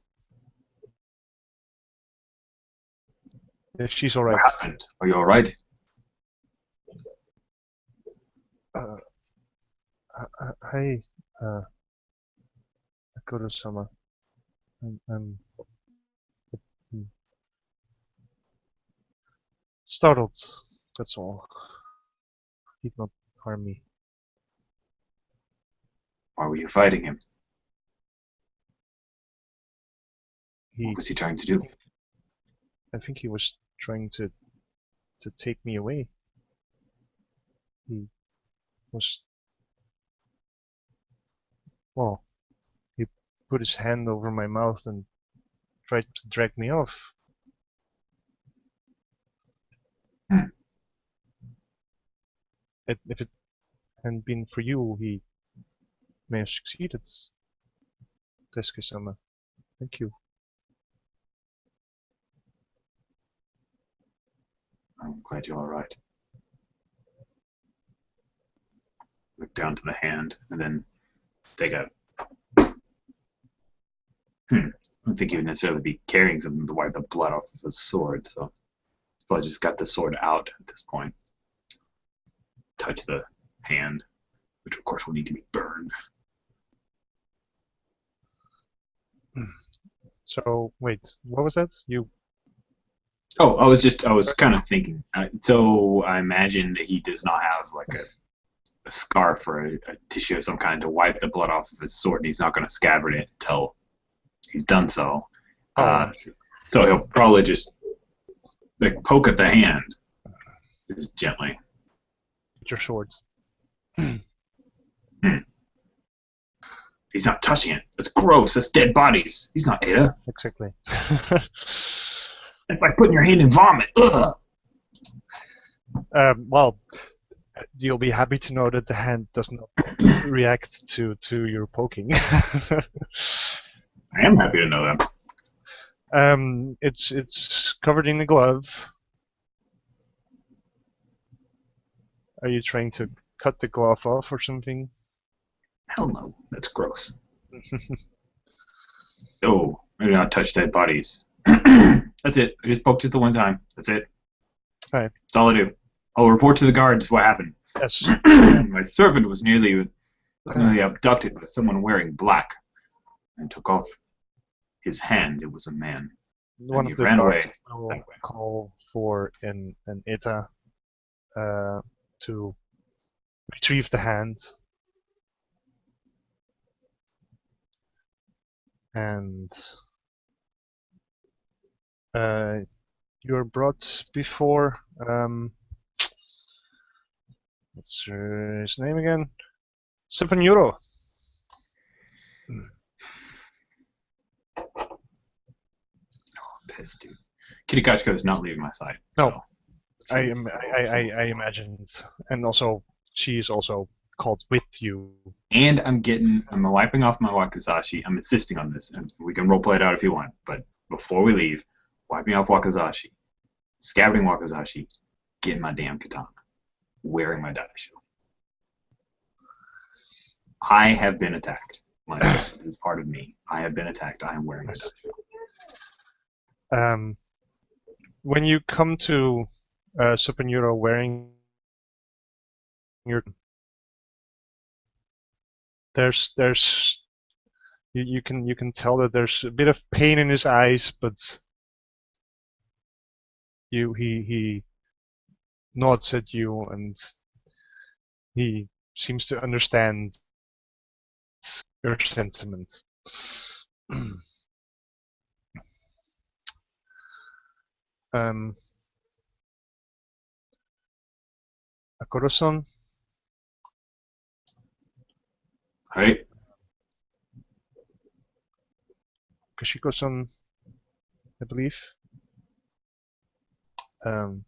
If she's all right. What happened? Are you all right? Hi, Akuro-sama. I'm startled. That's all. He did not harm me. Why were you fighting him? He, What was he trying to do? I think he was trying to take me away. He was, well, he put his hand over my mouth and tried to drag me off. If it hadn't been for you, he may have succeeded. Tesuke-sama. Thank you. I'm glad you're all right. Look down to the hand and then take a. I don't think he would necessarily be carrying something to wipe the blood off of his sword, so he's probably just got the sword out at this point. Touch the hand, which of course will need to be burned. So wait, what was that? You? Oh, I was kind of thinking. So I imagine that he does not have like a scarf or a tissue of some kind to wipe the blood off of his sword, and he's not going to scabbard it until he's done so. So he'll probably just like poke at the hand, just gently. With your swords. He's not touching it. That's gross. That's dead bodies. He's not Ada. Exactly. It's like putting your hand in vomit. Ugh. Well, you'll be happy to know that the hand does not react to your poking. I am happy to know that. It's covered in a glove. Are you trying to cut the glove off or something? Hell no. That's gross. Oh, I do not touch dead bodies. That's it. I just poked it the one time. That's it. Alright. That's all I do. I'll report to the guards what happened. Yes. My servant was nearly abducted by someone wearing black and took off his hand. It was a man. One And of he the ran guards away. will call for an ETA to retrieve the hand. And you're brought before what's his name again? Sepanuro. Oh, I'm pissed, dude. Kirikashiko is not leaving my side. No, so. I imagined, and also she is also called with you. And I'm wiping off my wakizashi. I'm insisting on this, and we can roleplay it out if you want. But before we leave, wiping off wakizashi, scabbarding wakizashi, getting my damn katana, wearing my daisho. I have been attacked. Myself is part of me. I have been attacked. I am wearing my daisho. When you come to Sepanuro wearing your you can tell that there's a bit of pain in his eyes, but he nods at you and he seems to understand your sentiment. Akoro-san, Hey. Kashiko-san, I believe. Could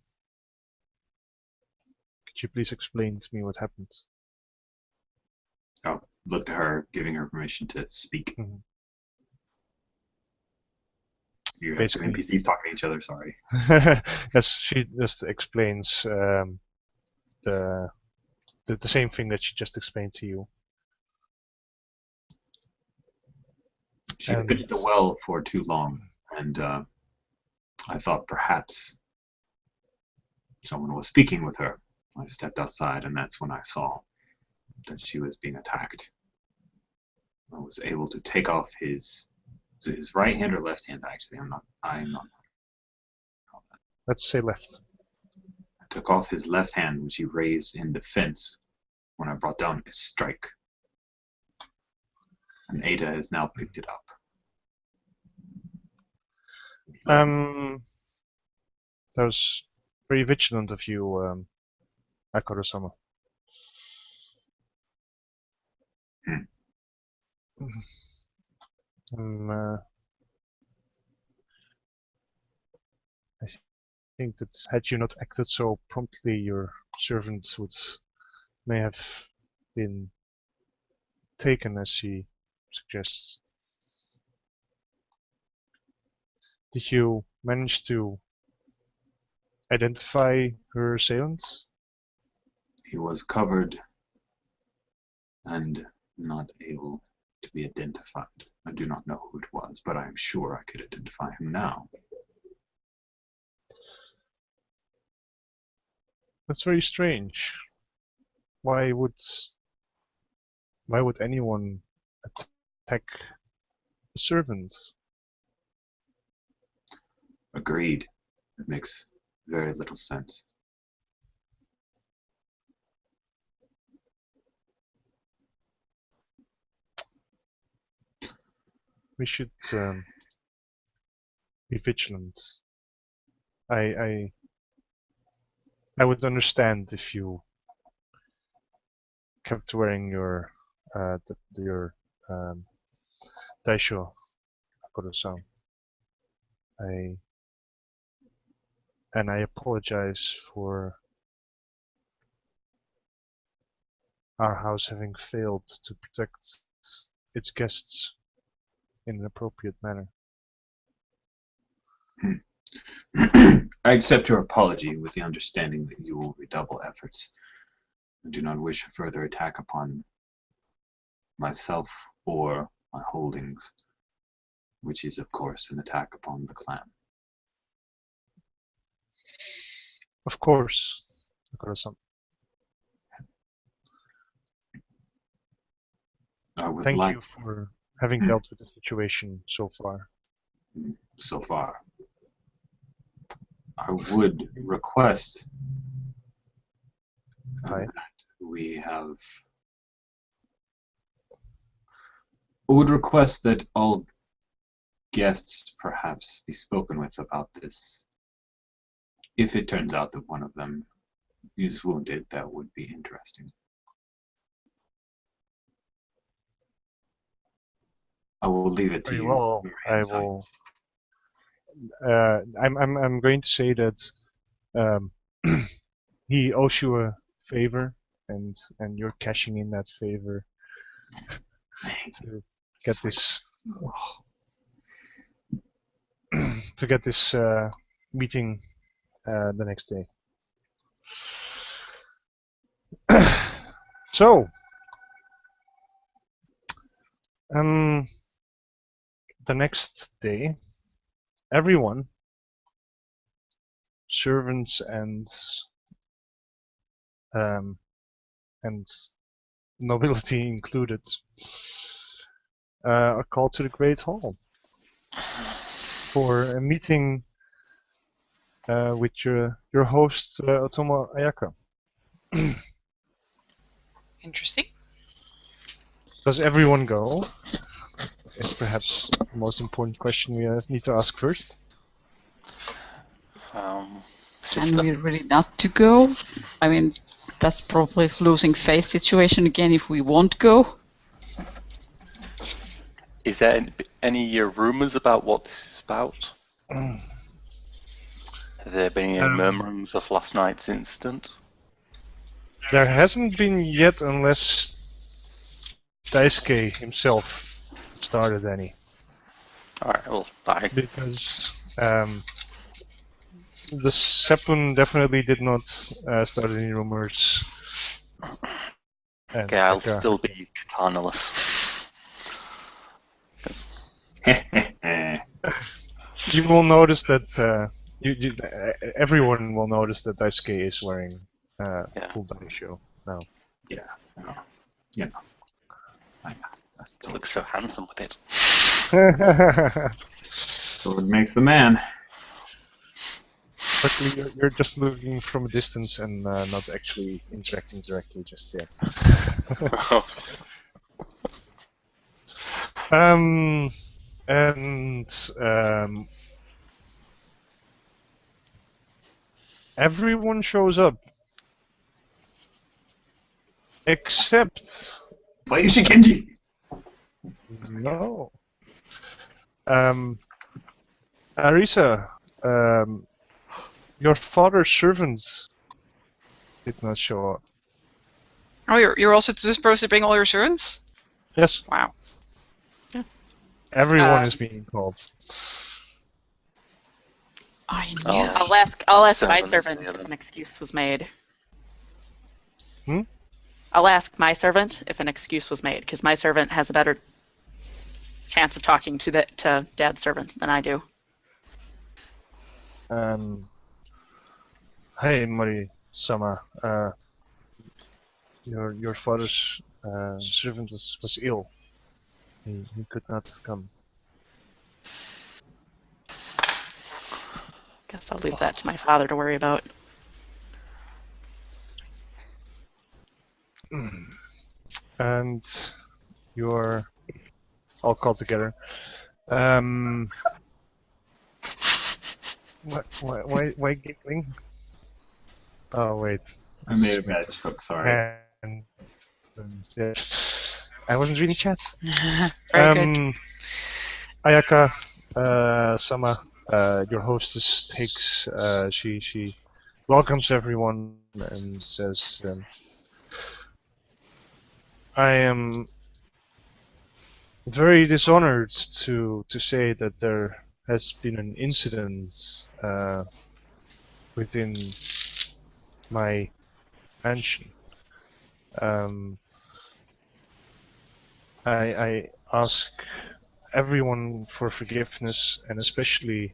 you please explain to me what happened? Oh, look to her, giving her permission to speak. Mhm. You have two Basically. NPCs talking to each other, sorry. Yes, she just explains the same thing that she just explained to you. She had been at the well for too long, and I thought perhaps someone was speaking with her. I stepped outside, and that's when I saw that she was being attacked. I was able to take off his right hand or left hand. Actually, I'm not. Let's say left. I took off his left hand, which he raised in defense when I brought down his strike, and Ada has now picked it up. That was very vigilant of you, Akoro-sama. I think that had you not acted so promptly, your servant may have been taken, as she suggests. Did you manage to identify her assailants? He was covered and not able to be identified. I do not know who it was, but I am sure I could identify him now. That's very strange. Why would anyone attack a servant? Agreed. It makes very little sense. We should be vigilant. I would understand if you kept wearing your daisho, Akoro-san. I apologize for our house having failed to protect its guests in an appropriate manner. I accept your apology with the understanding that you will redouble efforts. I do not wish a further attack upon myself or my holdings, which is, of course, an attack upon the clan. Of course, Akoro-san. Thank you for having dealt with the situation so far. So far. I would request that we have. I would request that all guests perhaps be spoken with about this. If it turns out that one of them is wounded, that would be interesting. I will leave it to Very you. well. I will. I'm going to say that he owes you a favor, and you're cashing in that favor to get this meeting the next day. So, the next day, everyone, servants and nobility included, are called to the Great Hall for a meeting with your host, Otomo Ayaka. Interesting. Does everyone go? Is perhaps the most important question we need to ask first. Can Sister. we really not to go? I mean, that's probably losing face situation again if we won't go. Is there any rumours about what this is about? Has there been any murmurings of last night's incident? There hasn't been yet, unless Daisuke himself started any. Alright, well, bye. Because the Seppun definitely did not start any rumors. And Okay, I'll Aka- still be katanaless. 'Cause You will notice that everyone will notice that Daisuke is wearing full daisho now. Yeah. You know. I know. That's he totally. looks so handsome with it. Sword makes the man. Luckily, you're just looking from a distance and not actually interacting directly just yet. Everyone shows up. Except... Play Shikenji! No. Arisa, your father's servant did not show up. Oh, you're also supposed to bring all your servants? Yes, Wow. everyone is being called. I knew. Oh. I'll ask my Servant is servant the if other. an excuse was made. Hmm? I'll ask my servant if an excuse was made, because my servant has a better chance of talking to Dad's servant than I do. Hey, Mori-sama. Your father's servant was ill. He could not come. Guess I'll leave that to my father to worry about. And you're all called together. Why giggling? Oh wait. I made a bad joke, sorry. And yeah. I wasn't reading chat. Very good. Ayaka, Sama, your hostess takes. She welcomes everyone and says, "I am very dishonored to say that there has been an incident within my mansion. I ask everyone for forgiveness, and especially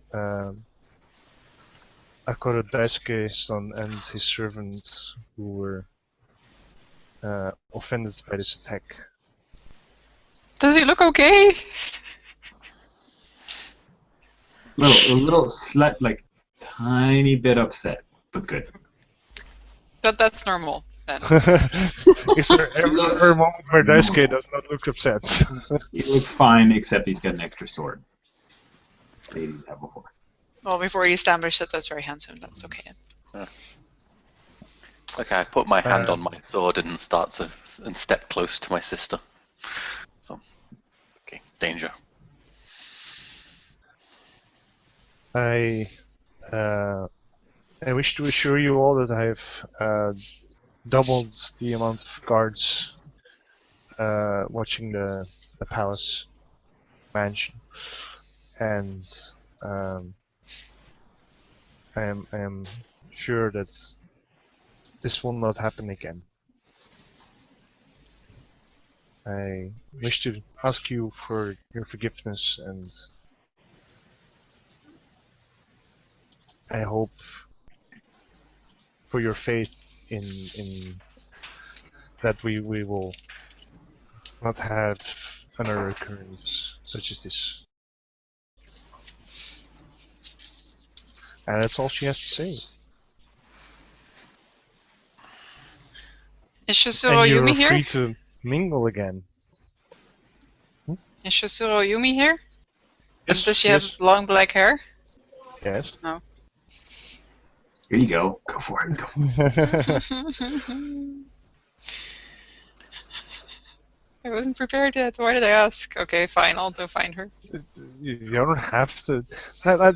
Akoro Daisuke-san and his servant who were offended by this attack." Does he look okay? A little like tiny bit upset, but good. That's normal then. Is there ever a moment where Daisuke does not look upset? He looks fine, except he's got an extra sword. That he didn't have before. Well, before he established that that's very handsome, that's okay. Okay, I put my hand on my sword and step close to my sister. So, okay, danger. I wish to assure you all that I have doubled the amount of guards watching the palace mansion, and I am sure that this will not happen again. I wish to ask you for your forgiveness, and I hope for your faith in that we will not have another occurrence such as this. And that's all she has to say. Is Shosuro And you're Yumi here? free to mingle again. Is Shosuro Yumi here? Yes, Does she have long black hair? Yes. No. Here you go. Go for it. Go. I wasn't prepared yet. Why did I ask? Okay, fine. I'll go find her. You don't have to.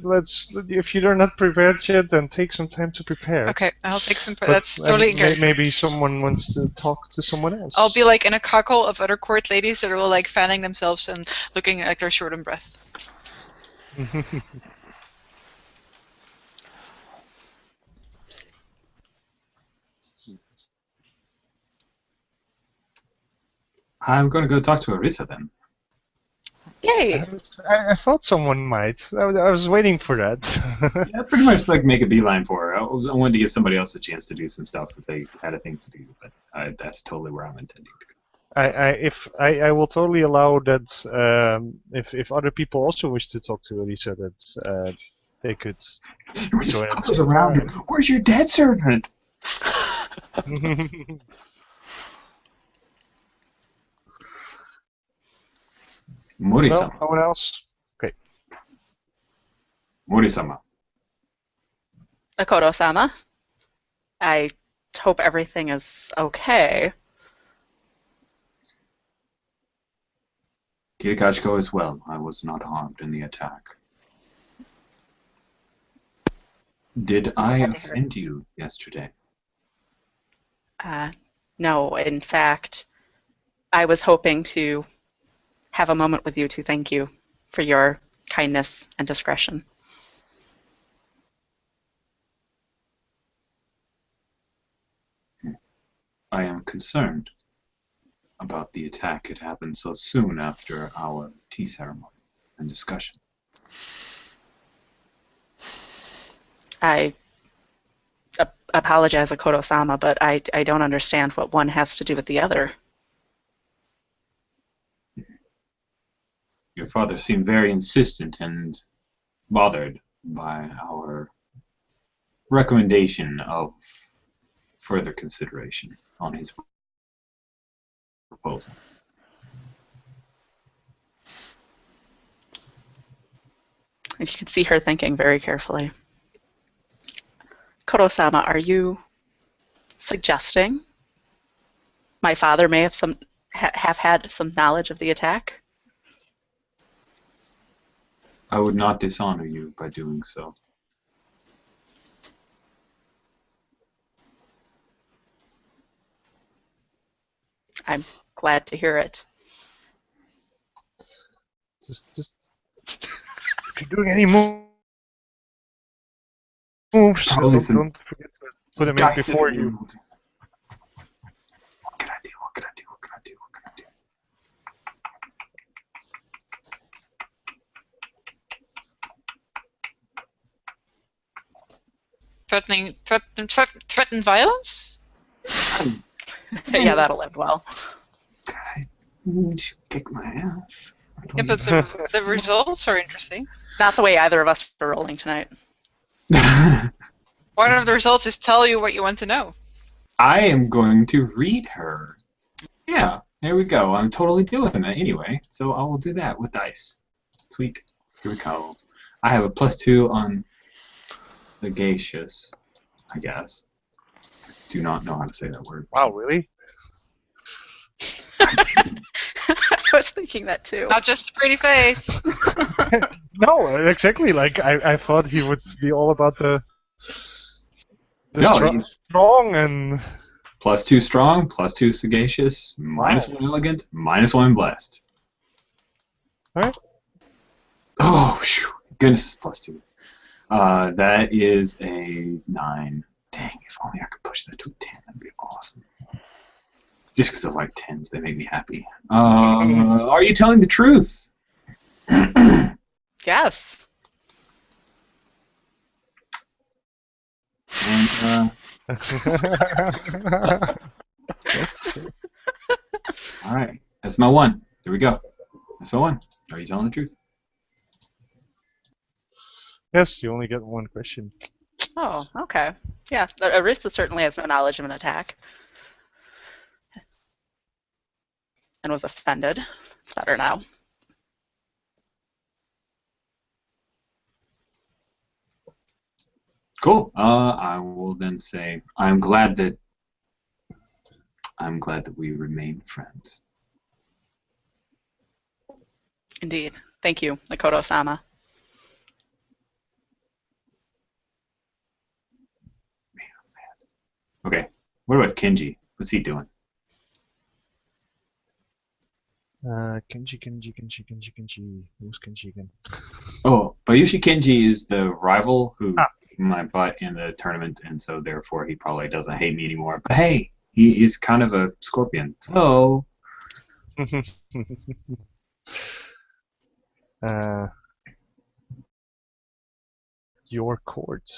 Let's. If you're not prepared yet, then take some time to prepare. Okay, I'll take some. But That's totally good. maybe someone wants to talk to someone else. I'll be like in a cockle of other court ladies that are all like fanning themselves and looking like they're short on breath. I'm going to go talk to Arisa then. Yay! I thought someone might. I was waiting for that. Yeah, pretty much like make a beeline for her. I wanted to give somebody else a chance to do some stuff if they had a thing to do, but that's totally where I'm intending to go. I will totally allow that if other people also wish to talk to Elisa, that they could. We're just close around him. Where's your dead servant? Mori-sama. No one else. Okay. Mori-sama. Akoto-sama. I hope everything is okay. Kirikachiko is well. I was not harmed in the attack. Did I offend you yesterday? No, in fact, I was hoping to have a moment with you to thank you for your kindness and discretion. I am concerned about the attack. It happened so soon after our tea ceremony and discussion. I apologize, Akoto-sama, but I don't understand what one has to do with the other. Your father seemed very insistent and bothered by our recommendation of further consideration on his proposal. And you can see her thinking very carefully. Koro-sama, are you suggesting my father may have had some knowledge of the attack? I would not dishonor you by doing so. I'm glad to hear it. Just if you're doing any moves, don't forget to put them in before you. What can I do? What can I do? What can I do? What can I do? Threaten violence? Yeah, that'll end well. Kick my ass. Yeah, but the results are interesting. Not the way either of us are rolling tonight. One of the results is tell you what you want to know. I am going to read her. Yeah, there we go. I'm totally doing that anyway, so I will do that with dice. Sweet. Here we go. I have a +2 on sagacious, I guess. I do not know how to say that word. Wow, really? I was thinking that too. Not just a pretty face. No, exactly. Like I thought he would be all about the strong and +2 strong, +2 sagacious, -1 elegant, -1 blessed. Alright. Oh, phew. Goodness, it's +2. That is a 9. Dang, if only I could push that to a 10, that'd be awesome. Just because I like 10s, they make me happy. Are you telling the truth? Yes. And, all right, that's my 1. There we go. That's my 1. Are you telling the truth? Yes, you only get one question. Oh, okay. Yeah, Arista certainly has no knowledge of an attack. And was offended. It's better now. Cool. I will then say I'm glad that we remain friends. Indeed. Thank you, Makoto-sama. Okay. What about Kenji? What's he doing? Kenji. Who's Kenji again? Oh, Bayushi Kenji is the rival who kicked my butt in the tournament, and so therefore he probably doesn't hate me anymore. But hey, he is kind of a scorpion. So Your court.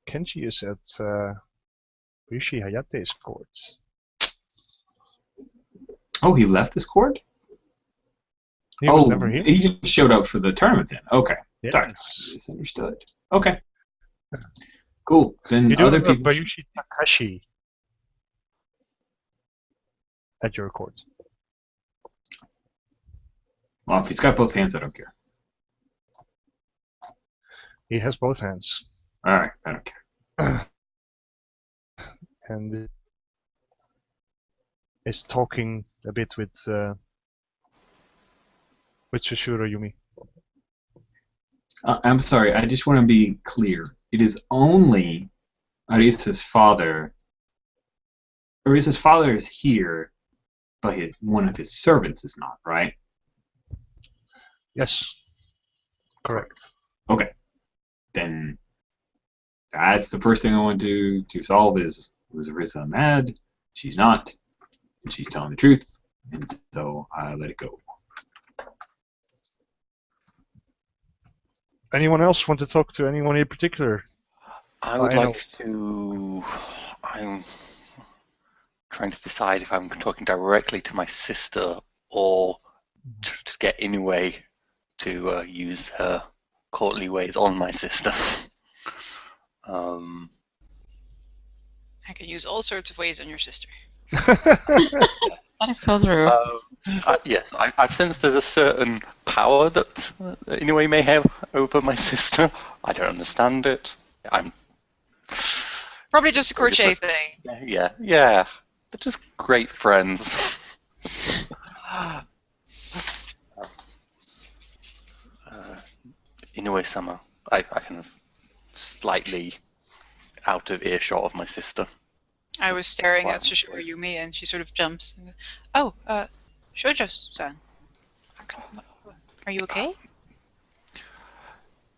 Kenji is at Rishi Hayate's court. oh, he left this court? He was never here. He just showed up for the tournament then. Okay. Yes. Sorry. I misunderstood. Okay. Cool. Then You do other have people. Bayushi Takashi at your court. Well, if he's got both hands, I don't care. He has both hands. All right, I don't care. And is talking a bit with Shishiro Yumi. I'm sorry. I just want to be clear. It is only Arisa's father. Arisa's father is here, but one of his servants is not, right? Yes. Correct. Okay. Then that's the first thing I want to solve is, was Arisa mad? She's not. And she's telling the truth. And so I let it go. Anyone else want to talk to anyone in particular? I would like to. I'm trying to decide if I'm talking directly to my sister or to get Inoue to use her courtly ways on my sister. I can use all sorts of ways on your sister. That is so true. Yes, I've sensed there's a certain power that Inoue may have over my sister. I don't understand it. I'm Probably just a crochet thing. yeah. They're just great friends. Inoue-sama, I kind of slightly out of earshot of my sister. I was staring at Shishiro Yumi and she sort of jumps. And goes, oh, Shoujo-san. Are you okay?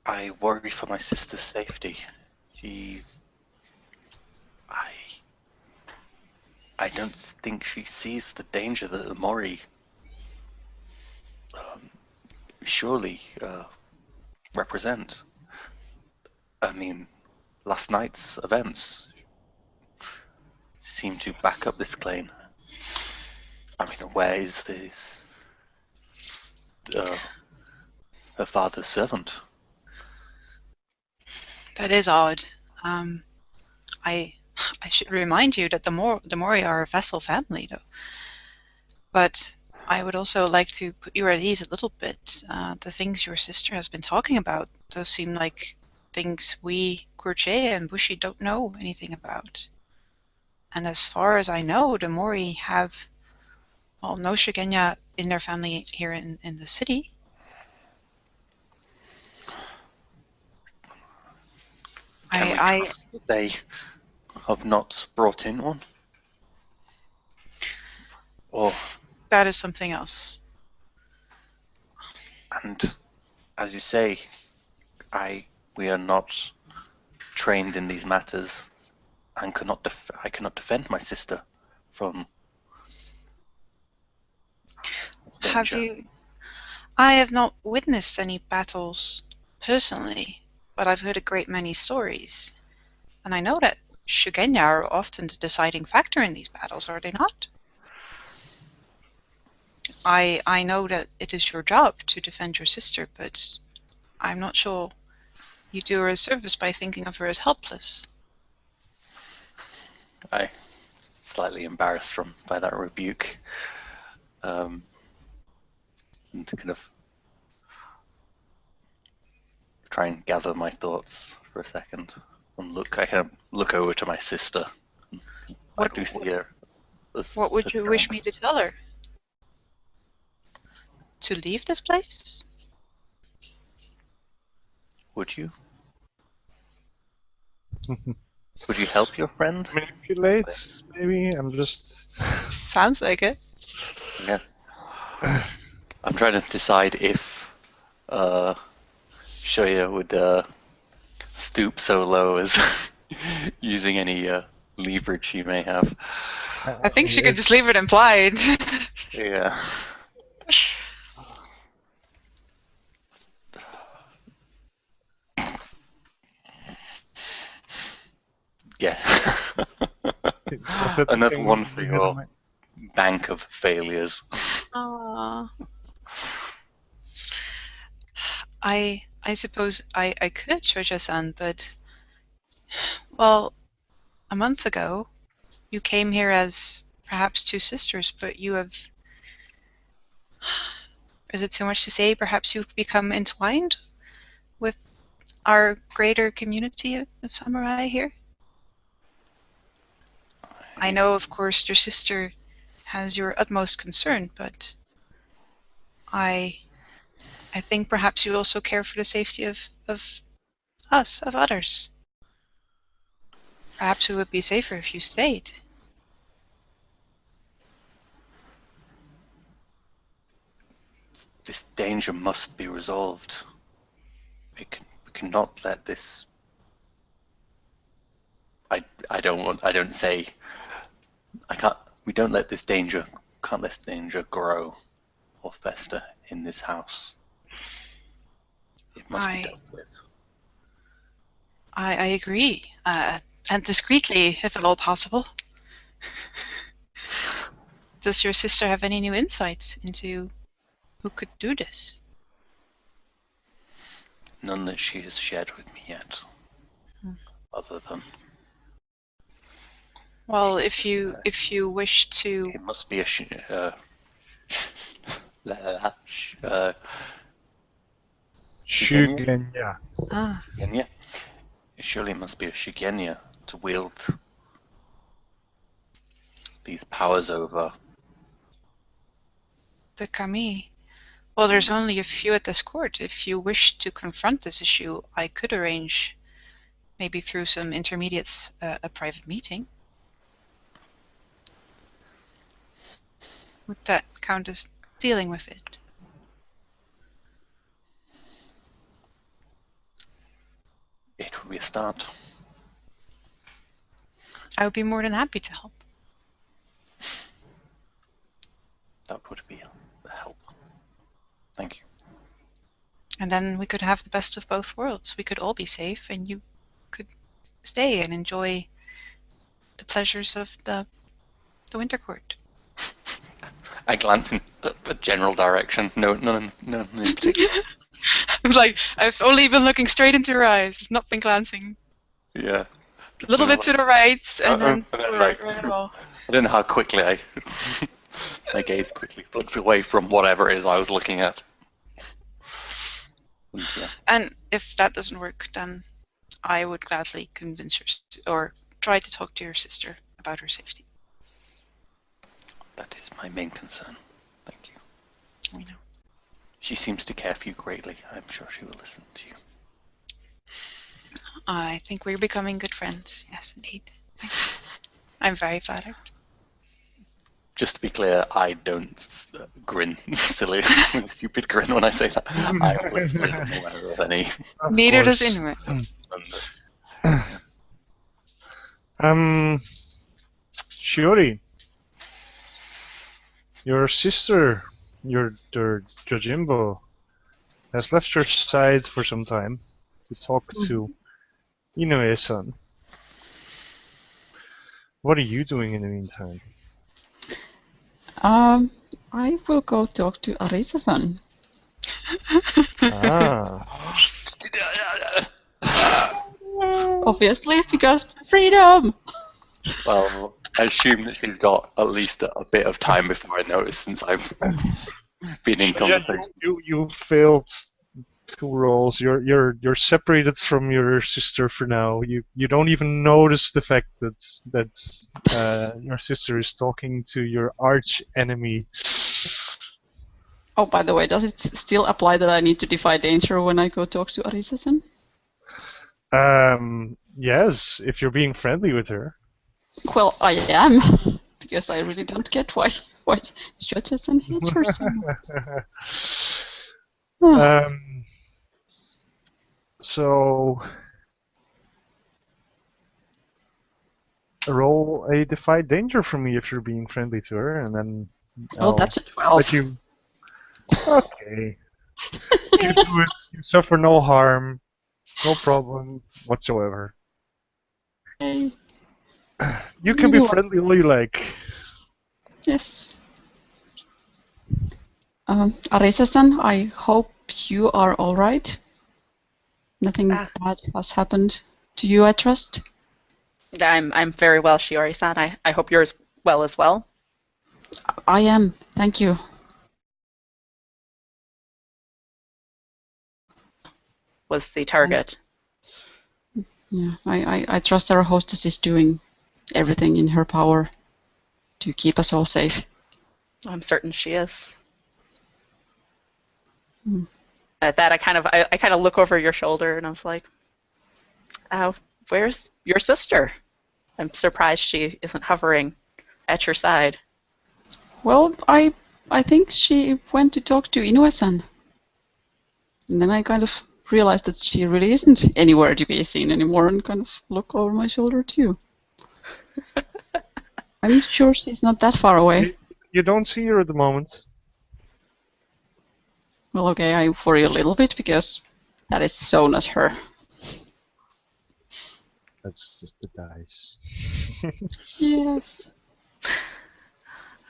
I worry for my sister's safety. I don't think she sees the danger that the Mori surely represent. I mean, last night's events seem to back up this claim. I mean, where is this her father's servant? That is odd. I should remind you that the Mori are a vassal family, though. But I would also like to put you at ease a little bit. The things your sister has been talking about, those seem like things we, Kurche and Bushi, don't know anything about. And as far as I know, the Mori have, well, no Shigenya in their family here in the city. They have not brought in one? Or that is something else. And as you say, we are not trained in these matters, and I cannot defend my sister from Have you? I have not witnessed any battles personally, but I've heard a great many stories, and I know that Shugenya are often the deciding factor in these battles, are they not? I know that it is your job to defend your sister, but I'm not sure you do her a service by thinking of her as helpless. I'm slightly embarrassed by that rebuke. And kind of try and gather my thoughts for a second and look. I kind of look over to my sister. I do see her. What would you wish me to tell her? To leave this place? Would you? Would you help your friend? Manipulate, maybe? I'm just... Sounds like it. Yeah. I'm trying to decide if Shoya would stoop so low as using any leverage she may have. I think she could just leave it implied. Yeah. Yeah. Another one for your bank of failures. Aww. I suppose I could, Shoja-san, but, well, a month ago, you came here as perhaps two sisters, but you have... Is it too much to say? Perhaps you've become entwined with our greater community of samurai here? I know, of course, your sister has your utmost concern, but I think perhaps you also care for the safety of us, of others. Perhaps we would be safer if you stayed. This danger must be resolved. We cannot let this. I don't say. I can't. We don't let this danger. Can't let this danger grow or fester in this house. It must be dealt with. I agree, and discreetly, if at all possible. Does your sister have any new insights into who could do this? None that she has shared with me yet, other than. Well, if you wish to, It must be a Shugenya. Shigenya. Surely it must be a Shigenya to wield these powers over. the kami. Well, there's only a few at this court. If you wish to confront this issue, I could arrange, maybe through some intermediates, a private meeting. Would that count as dealing with it? It would be a start. I would be more than happy to help. That would be a help. Thank you. And then we could have the best of both worlds. We could all be safe, and you could stay and enjoy the pleasures of the winter court. I glance in the general direction. No, in particular. I was like, I've only been looking straight into her eyes. I've not been glancing. Yeah. A little bit to the right, and then like, right at all. I don't know how quickly my gaze quickly flicks away from whatever it is I was looking at. Yeah. And if that doesn't work, then I would gladly convince her, or try to talk to your sister about her safety. That is my main concern. Thank you. I know. She seems to care for you greatly. I'm sure she will listen to you. I think we're becoming good friends. Yes, indeed. I'm very flattered. Just to be clear, I don't grin silly, stupid grin when I say that. I obviously am aware of any. Neither does Inuit. Shiori, your sister, your Jojimbo, has left your side for some time to talk to Inoue-san. What are you doing in the meantime? I will go talk to Arisa-san. Obviously, because freedom! Well, I assume that she's got at least a bit of time before I notice, since I've been in conversation. You failed 2 rolls. You're separated from your sister for now. You don't even notice the fact that your sister is talking to your arch enemy. Oh, by the way, does it still apply that I need to defy danger when I go talk to Arisa-san? Yes, if you're being friendly with her. Well, I am, because I really don't get why Shoja-san hates her so much. So roll a defy danger for me if you're being friendly to her, and then Oh, that's a 12. let you. Okay. You do it. You suffer no harm. No problem whatsoever. Okay. You can be friendly all you like. Yes. Arisa-san, I hope you are all right. Nothing bad has happened to you, I trust. I'm very well, Shiori-san. I hope you're well as well. I am. Thank you. Was the target. Yeah, I trust our hostess is doing everything in her power to keep us all safe. I'm certain she is. Hmm. At that, I kind of look over your shoulder and I was like, "Where's your sister?" I'm surprised she isn't hovering at your side. Well, I think she went to talk to Inoue-san. And then I kind of realized that she really isn't anywhere to be seen anymore and kind of look over my shoulder too. I'm sure she's not that far away. You don't see her at the moment. Well, okay, I worry a little bit because that is so not her. That's just the dice. Yes.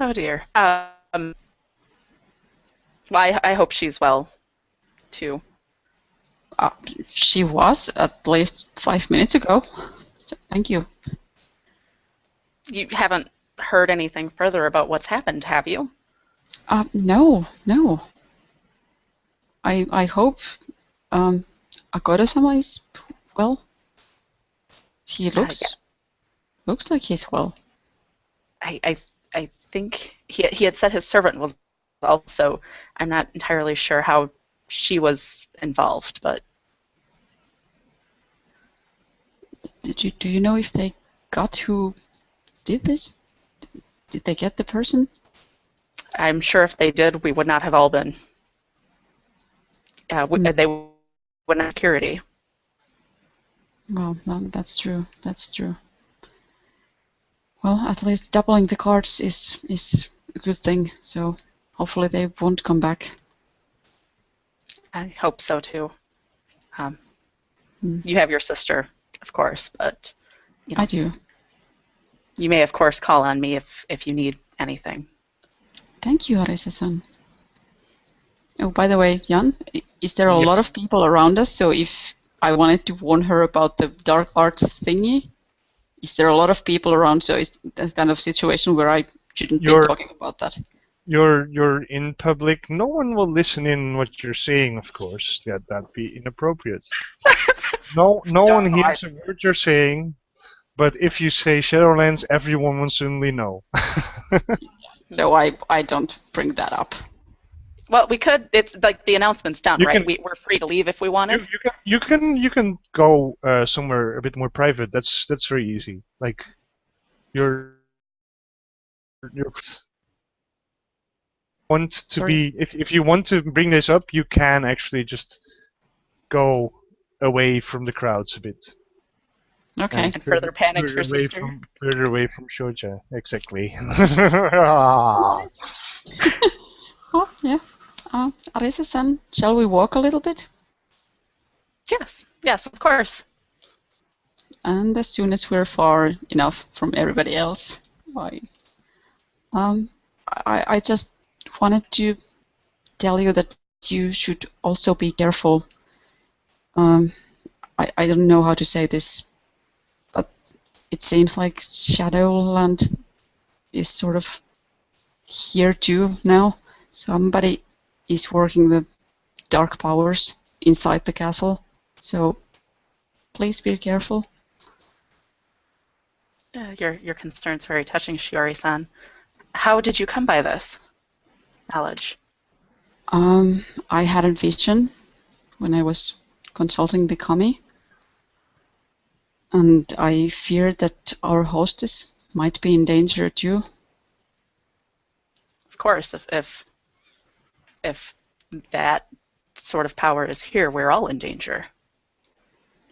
Oh dear. Well, I hope she's well, too. She was at least 5 minutes ago. So thank you. You haven't heard anything further about what's happened, have you? No. I hope Akoda-sama is well. He looks like he's well. I think he had said his servant was also. I'm not entirely sure how she was involved, but Do you know if they got who did this? Did they get the person? I'm sure if they did, we would not have all been. They wouldn't have security. Well, that's true. That's true. Well, at least doubling the cards is a good thing. So hopefully they won't come back. I hope so too. You have your sister, of course, but you know, I do. You may, of course, call on me if you need anything. Thank you, Arisa-san. Oh, by the way, Jan, is there a lot of people around us? So if I wanted to warn her about the dark arts thingy, is there a lot of people around? So is that kind of situation where I shouldn't be talking about that? You're in public. No one will listen in what you're saying, of course. That'd be inappropriate. No one hears a word you're saying. But if you say Shadowlands, everyone will suddenly know. So I don't bring that up. Well, we could. It's like the announcement's done, right? We're free to leave if we wanted. You can go somewhere a bit more private. That's very easy. Like you're want to Sorry. be if you want to bring this up, you can actually just go away from the crowds a bit. Okay. And further panic your sister. Further away from Shoja, exactly. Oh, yeah. Arisa-san, shall we walk a little bit? Yes, of course. And as soon as we're far enough from everybody else, I just wanted to tell you that you should also be careful. I don't know how to say this, but it seems like Shadowland is sort of here too now. Somebody is working the dark powers inside the castle. So please be careful. Your concern's very touching, Shiori-san. How did you come by this knowledge? I had a vision when I was consulting the kami, and I feared that our hostess might be in danger too. Of course, if that sort of power is here, we're all in danger.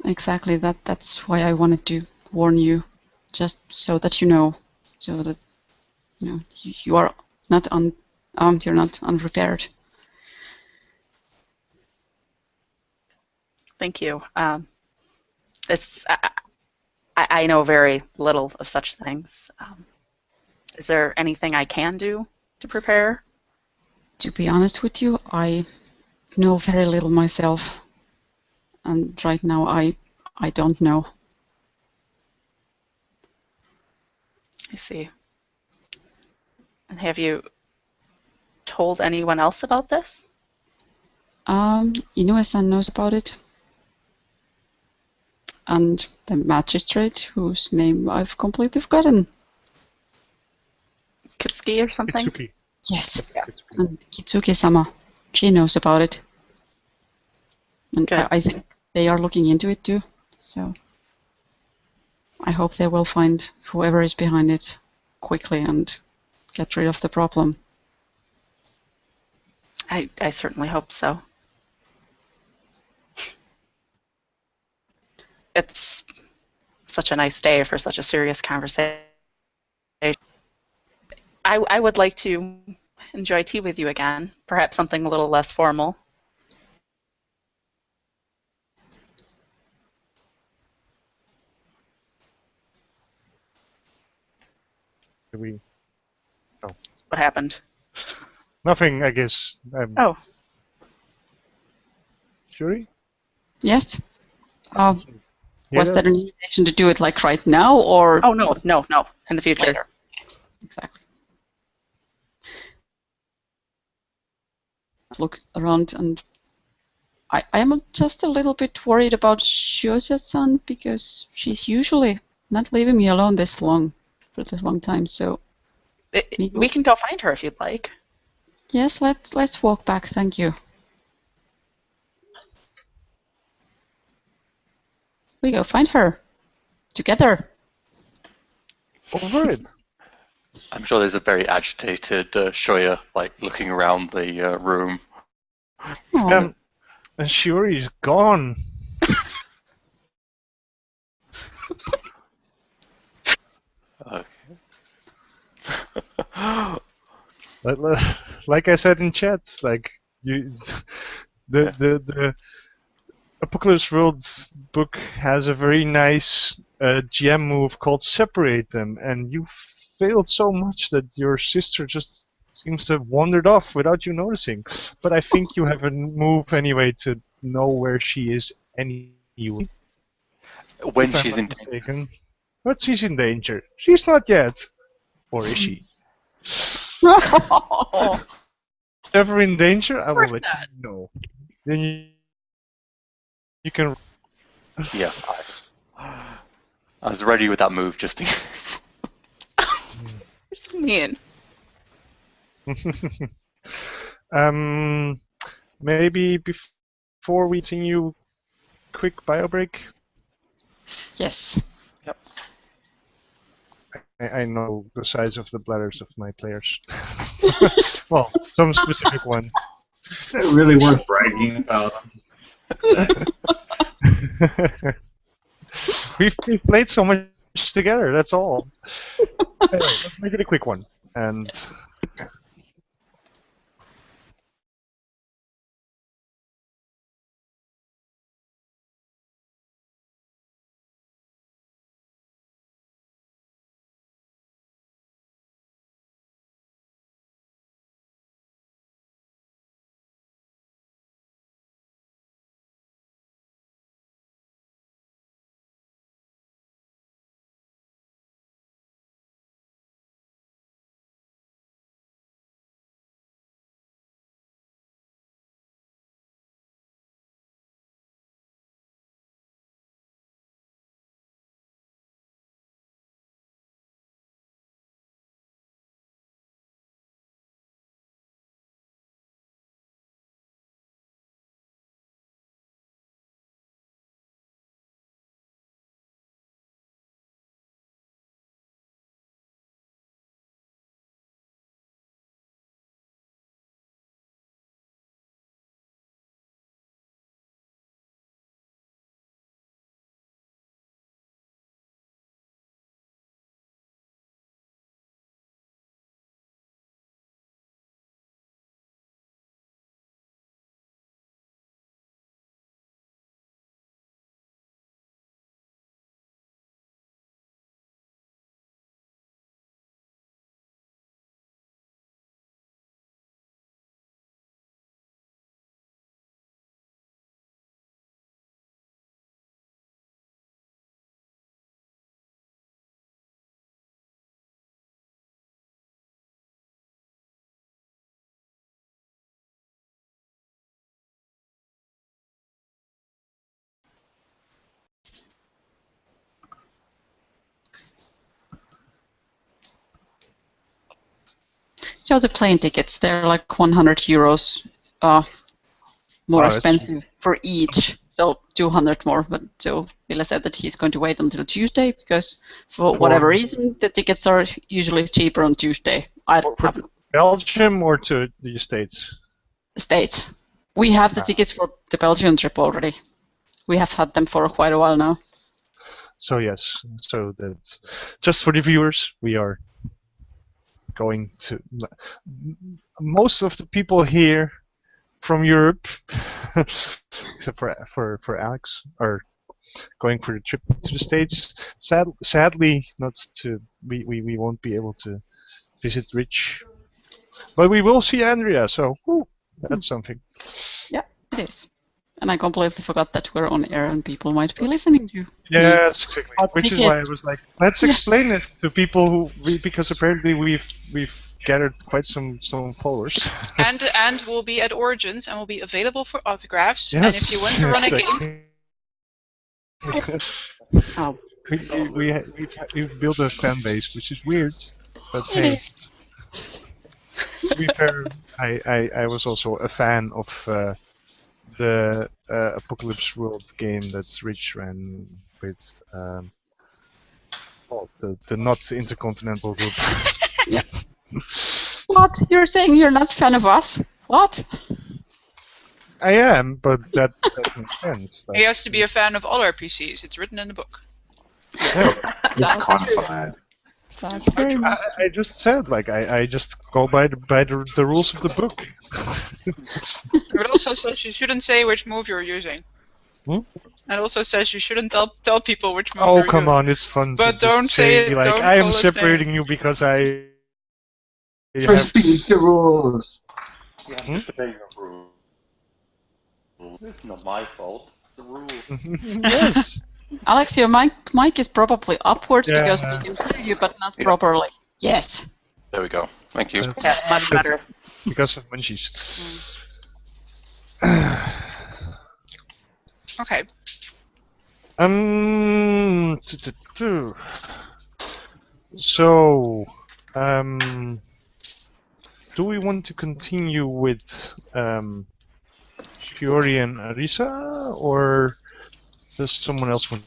Exactly. That's why I wanted to warn you, just so that you know, so that you are not you're not unprepared. Thank you. I know very little of such things. Is there anything I can do to prepare? To be honest with you, I know very little myself, and right now I don't know. I see. And have you told anyone else about this? Inoue-san knows about it, and the magistrate, whose name I've completely forgotten. Kitsuki or something? Kitsuki. Yes, Kitsuki. and Kitsuki-sama, she knows about it. And Good. I think they are looking into it too, so I hope they will find whoever is behind it quickly and get rid of the problem. I certainly hope so. It's such a nice day for such a serious conversation. I would like to enjoy tea with you again, perhaps something a little less formal. We What happened? nothing, I guess. Oh, Shuri? Yes? Hear Was that an invitation to do it like right now, or? oh no, in the future. Later. Yes, exactly. Look around, and I am just a little bit worried about Shioja-san, because she's usually not leaving me alone this long, for this long time. So We can go find her if you'd like. yes, let's walk back. Thank you. We go find her together. Over it. I'm sure there's a very agitated Shoya, like looking around the room. Oh, And Shuri's gone. Okay. Like I said in chat, like you, the Apocalypse World's book has a very nice GM move called Separate Them, and you failed so much that your sister just seems to have wandered off without you noticing. But I think you have a move anyway to know where she is anyway. When If I'm she's not in mistaken. But she's in danger. She's not yet. Or is she? Ever in danger? I will course let not. you know. Then you can. yeah, I was ready with that move just in case. You're so mean. Maybe before we continue, quick bio break. yes. Yep. I know the size of the bladders of my players. Well, some specific one. Is it really worth bragging about? We've played so much together. That's all. Anyway, let's make it a quick one. And So the plane tickets, they're like 100 euros more expensive for each. So 200 more. But so Ville said that he's going to wait until Tuesday because for whatever reason, the tickets are usually cheaper on Tuesday. I don't have Belgium or to the States? States. We have the tickets for the Belgian trip already. We have had them for quite a while now. So yes, so that's just for the viewers. We are going to. Most of the people here from Europe, except for Alex, are going for the trip to the States. Sadly, not to. We won't be able to visit Rich, but we will see Andrea. So that's something. Yeah, it is. And I completely forgot that we're on air and people might be listening to. Yes, exactly. Which is why I was like, let's explain it to people because apparently we've gathered quite some followers. And we'll be at Origins and we'll be available for autographs. Yes, and if you want to run a game, we've built a fan base, which is weird, but hey. To be fair, I was also a fan of the Apocalypse World game that's Rich ran with the not Intercontinental Group. Yeah. What? You're saying you're not a fan of us? What? I am, but that makes sense. he has to be a fan of all RPCs. It's written in the book. It's codified. That's very much. I just said, like, I just go by the rules of the book. It also says you shouldn't say which move you're using. It also says you shouldn't tell people which move you're using. Oh, come on, it's fun but to don't just say say, it, like, don't I am call us separating names. you because I... Speak the rules. You have to obey your rules. It's not my fault. It's the rules. Yes. Alex, your mic is probably upwards Yeah. because we can hear you, but not properly. Yes. There we go. Thank you. Yeah, much better. Because of munchies. Okay. So, do we want to continue with Fiori and Arisa, or does someone else want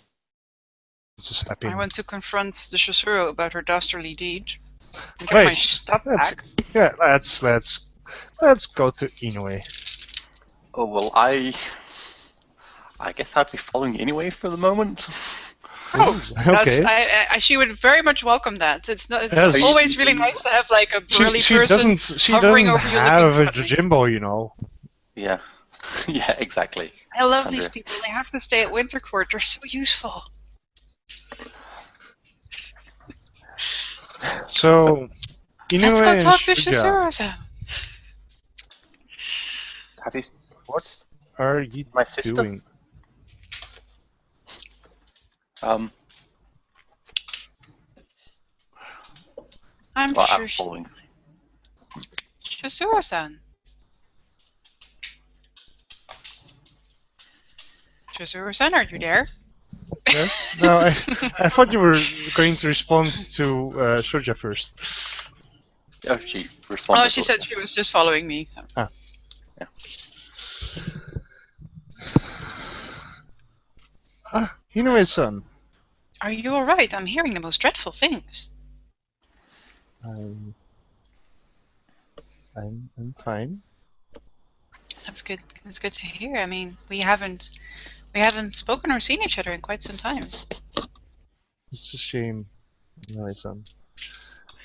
to step in? I want to confront the chasseur about her dastardly deed. And get my stuff back. Yeah, let's go to Inoue. Oh well, I guess I'd be following anyway for the moment. Oh, that's, okay. she would very much welcome that. It's Yes. always really nice to have like a burly She person doesn't hovering over you have looking a friendly. Jimbo, you know. Yeah, yeah, exactly. I love these people. They have to stay at Winter Court. They're so useful. So, Inoue Let's go and talk to Shuja, Chasseur. Have you? what are you My sister? doing? I'm Well, sure I'm following. Chasseur-san. Chasseur-san, are you there? Yes? No, I thought you were going to respond to Shuja first. Oh, she responded. Oh, she said she was just following me. So. Ah. Yeah. Inoue-san. Are you alright? I'm hearing the most dreadful things. I'm fine. That's good. That's good to hear. I mean, we haven't spoken or seen each other in quite some time. It's a shame, Inoue-san.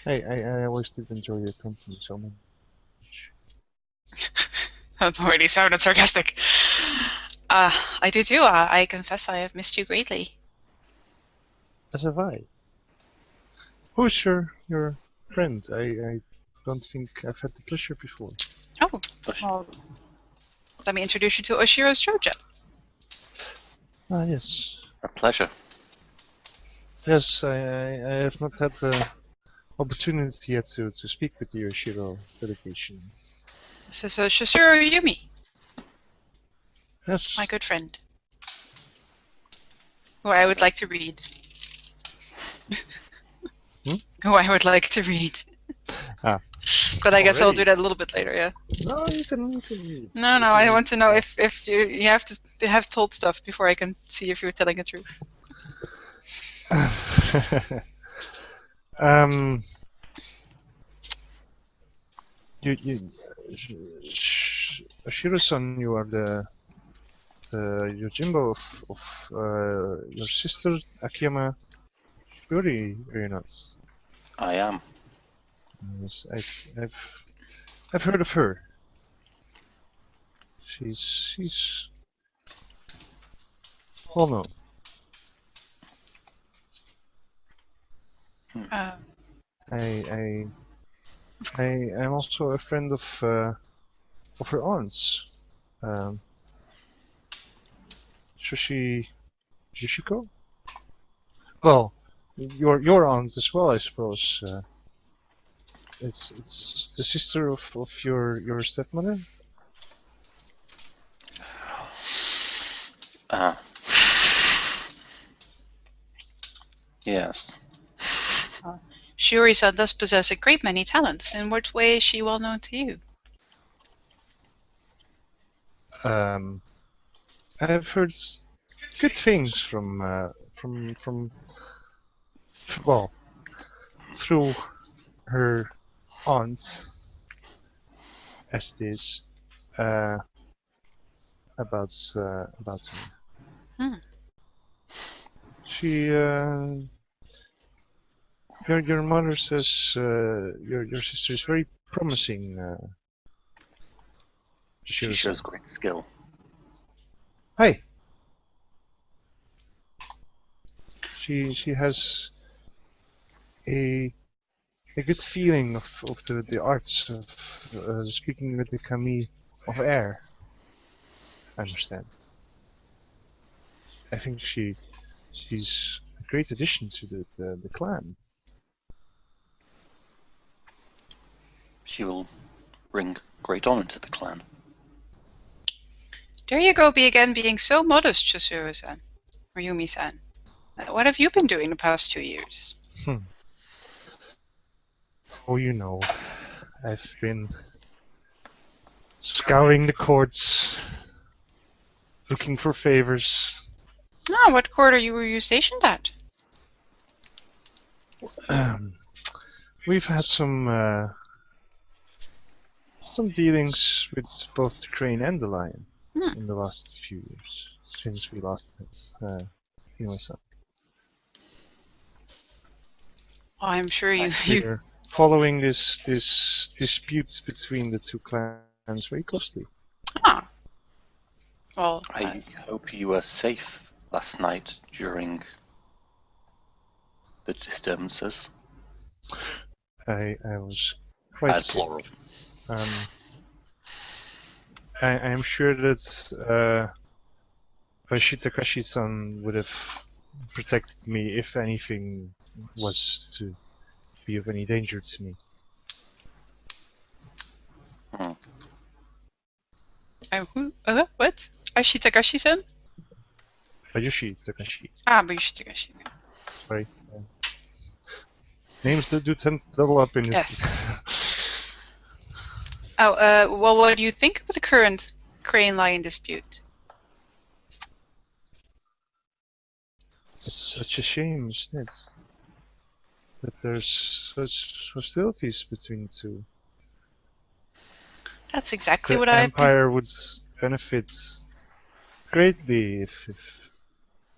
I always did enjoy your company so much. That already sounded sarcastic. I do too. I confess I have missed you greatly. As have I. Who's your friend? I don't think I've had the pleasure before. Oh, well, let me introduce you to Oshiro Stroja. Ah, yes. A pleasure. Yes, I have not had the opportunity yet to speak with the Oshiro delegation. This is Chasseur Yumi, Yes. my good friend, who I would like to read. Who I would like to read. Ah. But I guess I'll Already? do that a little bit later. Yeah. No, you can. No. I want to know if you have to have told stuff before I can see if you're telling the truth. You, Shiro-san, you are the Yojimbo of your sister Akiyama Shuri, are you not? I am. Yes, I've heard of her. She's well known. I'm also a friend of her aunts. Yoshiko? Well, your aunt as well, I suppose. It's the sister of your stepmother. Yes. Shuri-san does possess a great many talents. In what way is she well known to you? I've heard good things from well, through her aunt, as it is, about her. She your mother says your sister is very promising. She shows great skill. Hi. She has a good feeling of the arts of speaking with the kami of air. I understand. I think she's a great addition to the clan. She will bring great honor to the clan. There you go, being so modest, Chizuru-san, or Yumi-san. What have you been doing the past 2 years? Oh, you know, I've been scouring the courts, looking for favors. Ah, what court were you stationed at? We've had some dealings with both the crane and the lion in the last few years, since we last met Inoue-san. I'm sure We're following this dispute between the two clans very closely. Ah. Well, I hope you were safe last night during the disturbances. I was quite As plural. I am sure that Takashi-san would have protected me if anything was to be of any danger to me. What? Ashi Takashi-san? Bayushi Takashi. Ah, Bayushi Takashi. Sorry. Names that do tend to double up in this. Yes. Well, what do you think of the current crane-lion dispute? It's such a shame, isn't it? That there's such hostilities between the two. That's exactly the what I. Empire would benefit greatly if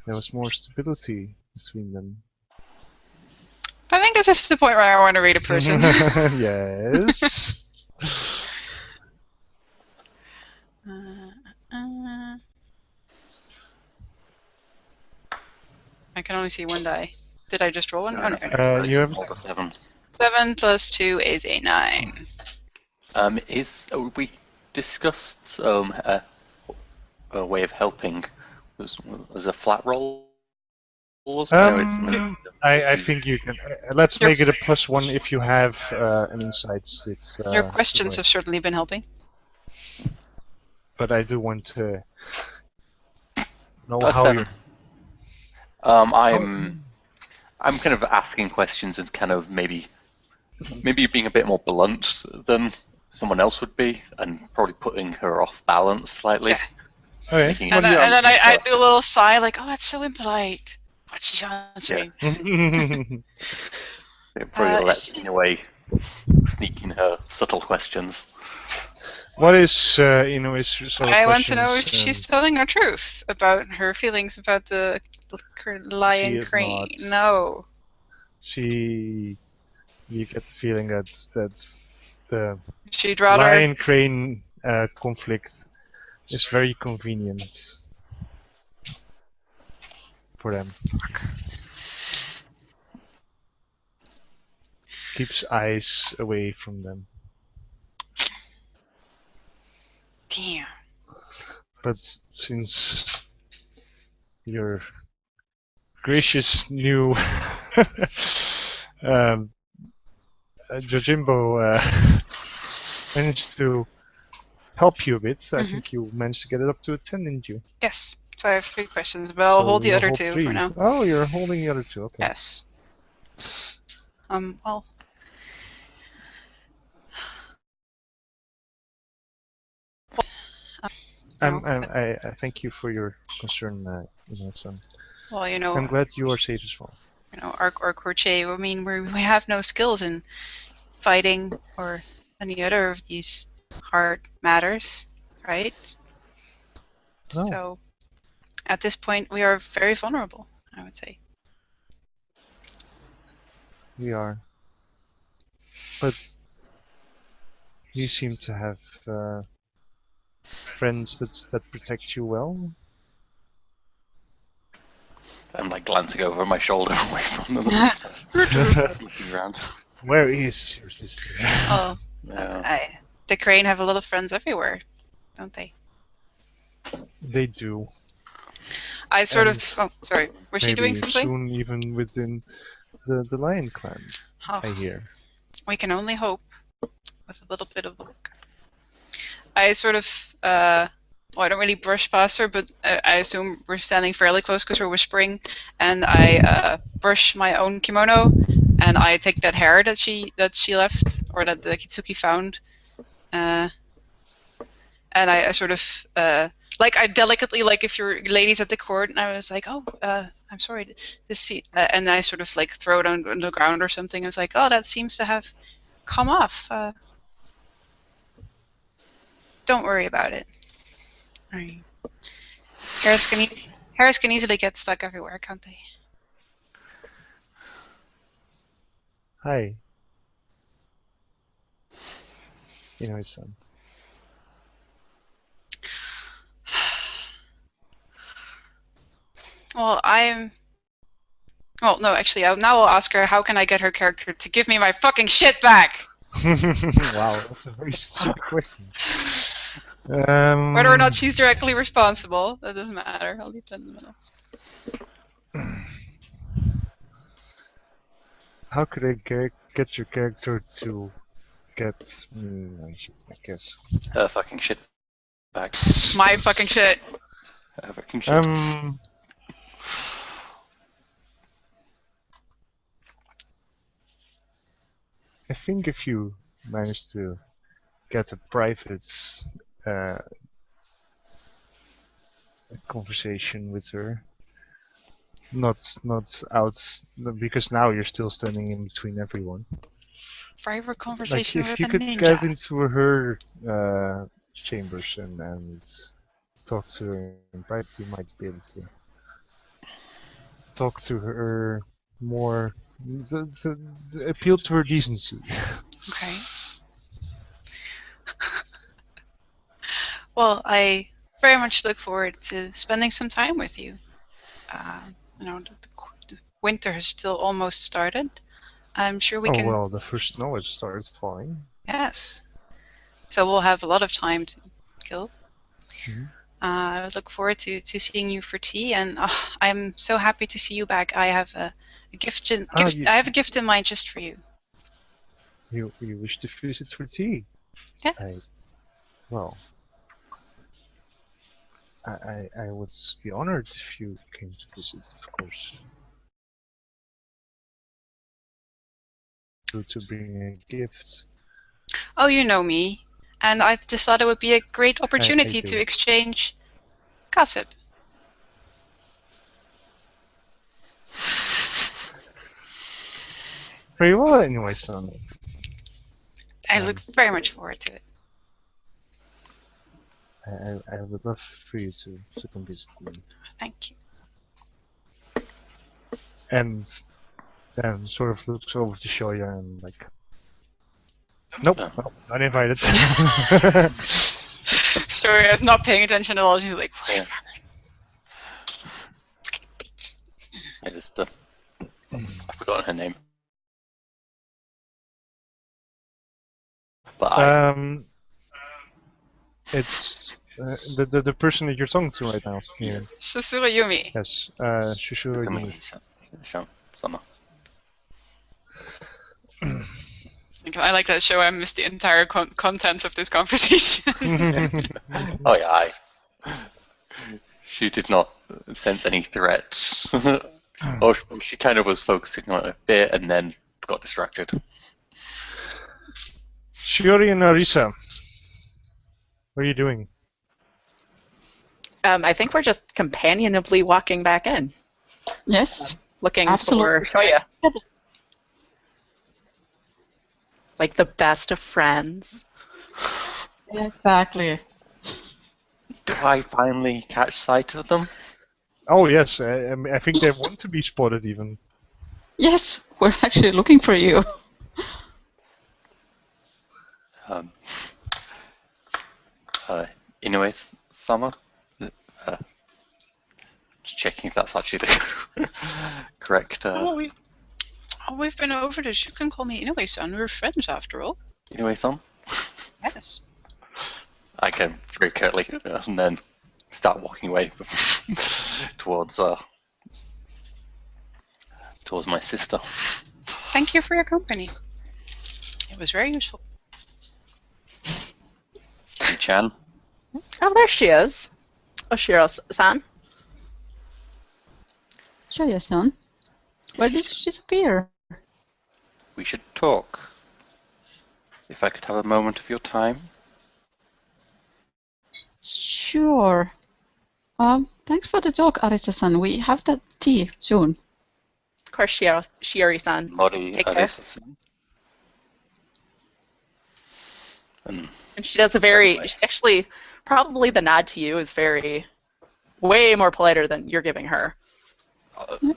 there was more stability between them. I think this is the point where I want to read a person. Yes. I can only see one die. Did I just roll one? Oh, no. You have 7. 7 plus 2 is a 9. We discussed a way of helping. Was a flat roll? I think you can. Let's make it a +1 if you have an insight. With, Your questions have certainly been helping. But I do want to know a how 7. I'm kind of asking questions and kind of maybe Maybe you're being a bit more blunt than someone else would be, and probably putting her off balance slightly. Yeah. Okay. Making it And, Well, then I do a little sigh, like, oh, that's so impolite. But she's answering. probably let Is she- Inoue sneak in her subtle questions. What is Inoue's sort of I want to questions? know if she's telling the truth about her feelings about the lion is crane. not. No. You get the feeling that the She'd rather. lion crane conflict is very convenient for them. Keeps eyes away from them. Damn. But since your gracious new Jojimbo managed to help you a bit, I think you managed to get it up to a 10, didn't you? Yes. So I have 3 questions, but I'll hold the you'll other hold 2 3. for now. Oh, you're holding the other 2. Okay. Yes. Well. I thank you for your concern, son. Well, you know. I'm glad you are safe as well. You know, our crochet. I mean, we have no skills in fighting or any other of these hard matters, right? No. So, at this point, we are very vulnerable, I would say. We are. But you seem to have friends that protect you well. I'm like glancing over my shoulder away from them. Looking around. Where is your sister? Oh, Yeah. the crane have a lot of friends everywhere, don't they? They do. I sort of. Oh, sorry. Was she doing Maybe something? soon even within the Lion Clan, I hear. We can only hope with a little bit of luck. I sort of. Well, I don't really brush past her, but I assume we're standing fairly close because we're whispering, and I brush my own kimono, and I take that hair that she left, or that the Kitsuki found, and I sort of like I delicately, like if you're ladies at the court, and I was like, oh, I'm sorry, this and I sort of like throw it on the ground or something. I was like, oh, that seems to have come off. Don't worry about it. Hairs can easily get stuck everywhere, can't they? Hi. Son. Well, Well, no, actually, now I'll ask her how can I get her character to give me my fucking shit back? Wow, that's a very specific question. Whether or not she's directly responsible, that doesn't matter. I'll leave that in the middle. How could I get your character to get shit, I guess. Her fucking shit back. My fucking shit. Her fucking shit. I think if you manage to get a private conversation with her, not out, because now you're still standing in between everyone. Private conversation like if with you a could ninja. get into her chambers and talk to her in private, you might be able to talk to her more, to appeal to her decency. Okay. Well, I very much look forward to spending some time with you. You know, the winter has still almost started. I'm sure we can. Oh well, the first snow has started falling. Yes. So we'll have a lot of time to kill. Mm-hmm. I look forward to seeing you for tea, and I'm so happy to see you back. I have a gift. I have a gift in mind just for you. You wish to visit for tea? Yes. I would be honored if you came to visit, of course. to bring gifts. Oh, you know me. And I just thought it would be a great opportunity do. to exchange gossip. Very well, anyway, son. I look very much forward to it. I would love for you to come visit me. Thank you. And then sort of looks over to Shoya and like, nope, not invited. Sorry, I was not paying attention at all. She's like, Yeah. I just I've forgotten her name. But it's the person that you're talking to right now. Yeah. Shusura Yumi. Yes, Shushura Yumi. Summer. I like that show. I missed the entire contents of this conversation. Oh yeah, she did not sense any threats. Or she kind of was focusing on it a bit and then got distracted. Shiori and Arisa, what are you doing? I think we're just companionably walking back in, Yes. looking Absolutely. for Shoya. Like the best of friends. Exactly. Do I finally catch sight of them? Oh yes, I think they want to be spotted even. Yes, we're actually looking for you. Anyways, Summer. Just checking if that's actually the correct. We've been over this. You can call me Inoue-san. We're friends after all. Inoue-san? Yes. I can very curtly and then start walking away towards my sister. Thank you for your company. It was very useful. Chan. Oh, there she is. Oshiro-san. Shoya-san, where did you disappear? We should talk. If I could have a moment of your time. Sure. Thanks for the talk, Arisa-san. We have that tea soon. Of course, Shiori-san. Mori Take care. Arisa-san. And she does actually, probably the nod to you is way more politer than you're giving her.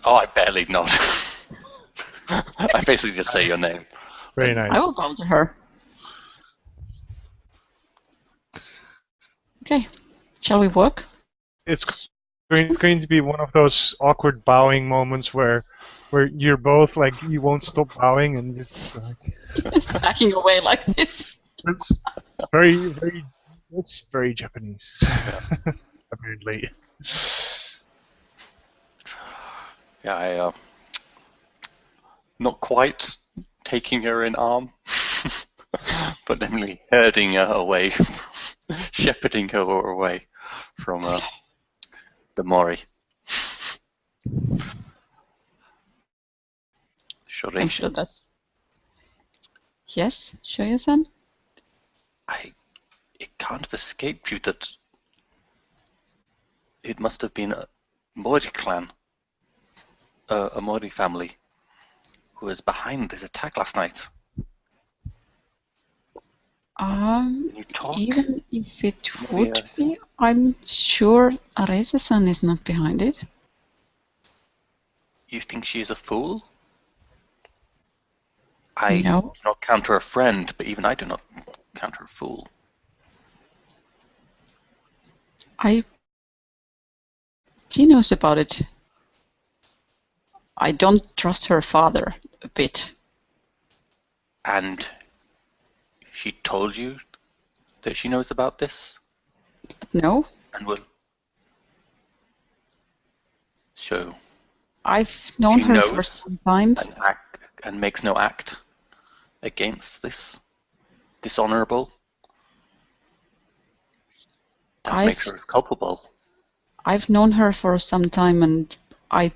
I barely nod. I basically just say your name. Very nice. I will bow to her. Okay, shall we walk? It's going to be one of those awkward bowing moments where you're both like you won't stop bowing and just like Just backing away like this. it's very Japanese. Apparently. Yeah, not quite taking her in arm, but definitely herding her away, shepherding her away from the Mori. Shuri, I'm sure that's... Yes, Shoya-san? It can't have escaped you that it must have been a Mori clan, a Mori family, who was behind this attack last night. Can you talk? Even if it would be, I'm sure Arisa-san is not behind it. You think she is a fool? I No. do not count her a friend, but even I do not count her a fool. She knows about it. I don't trust her father a bit. And she told you that she knows about this? No, And will show I've known She her for knows. some time. and makes no act against this dishonorable. That makes her culpable. I've known her for some time, and I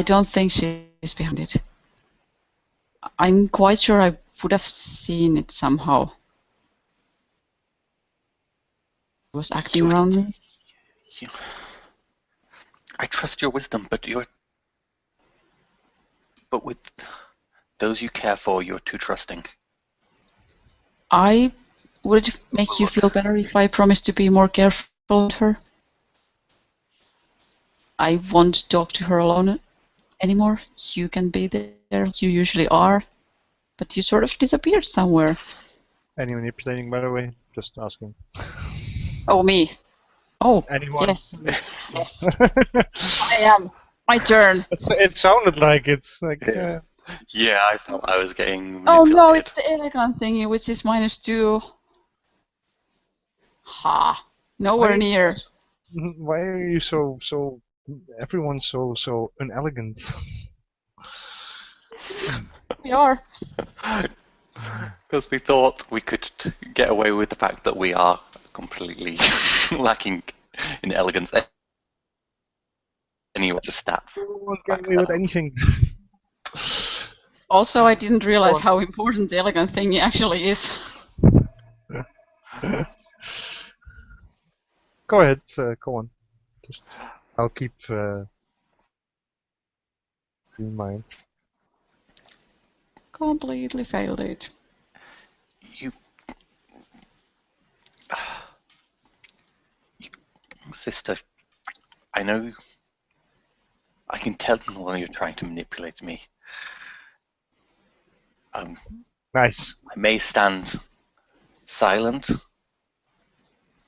don't think she's behind it. I'm quite sure I would have seen it somehow. It was acting around me. I trust your wisdom, but with those you care for, you're too trusting. Would it make you feel better if I promised to be more careful with her? I won't talk to her alone anymore. You can be there. You usually are. But you sort of disappeared somewhere. Any manipulating, by the way? Just asking. Oh, me. Oh, Anyone? yes. Yes. I am. My turn. It sounded like it's like. Yeah, I thought I was getting Oh manipulated. no, it's the elegant thingy, which is -2. Ha! Nowhere near. Why are you so? Everyone's so inelegant. We are. Because we thought we could get away with the fact that we are completely lacking in elegance. Anyway, the stats. Everyone's getting away with anything. Also, I didn't realize how important the elegant thingy actually is. Go ahead, go on. I'll keep in mind. Completely failed it. Sister, I know. I can tell when you're trying to manipulate me. Nice. I may stand silent,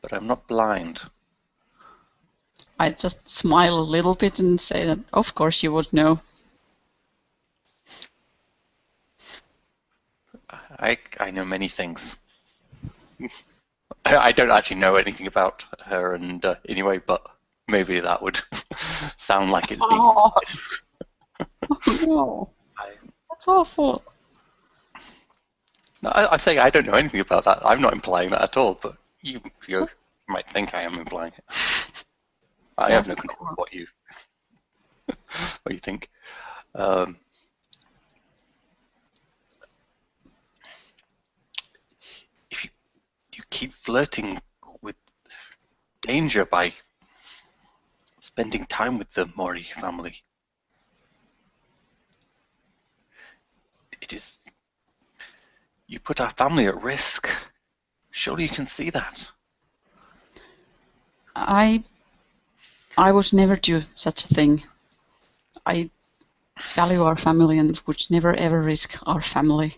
but I'm not blind. I just smile a little bit and say that, of course you would know. I know many things. I don't actually know anything about her, and anyway, but maybe that would sound like it's being. Oh, oh no, that's awful. No, I'm saying I don't know anything about that. I'm not implying that at all, but you might think I am implying it. I have no control of what you think. If you keep flirting with danger by spending time with the Mori family, you put our family at risk. Surely you can see that. I would never do such a thing. I value our family and would never ever risk our family.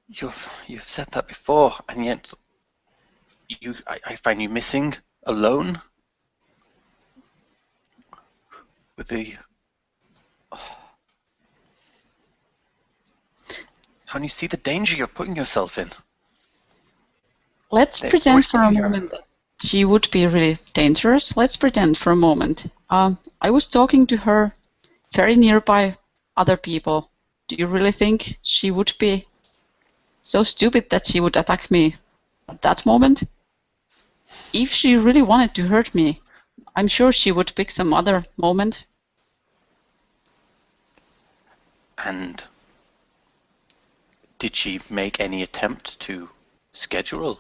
You've said that before, and yet I find you missing, alone, with the. Can you see the danger you're putting yourself in? Let's pretend for a moment that she would be really dangerous. Let's pretend for a moment. I was talking to her very nearby other people. Do you really think she would be so stupid that she would attack me at that moment? If she really wanted to hurt me, I'm sure she would pick some other moment. And did she make any attempt to schedule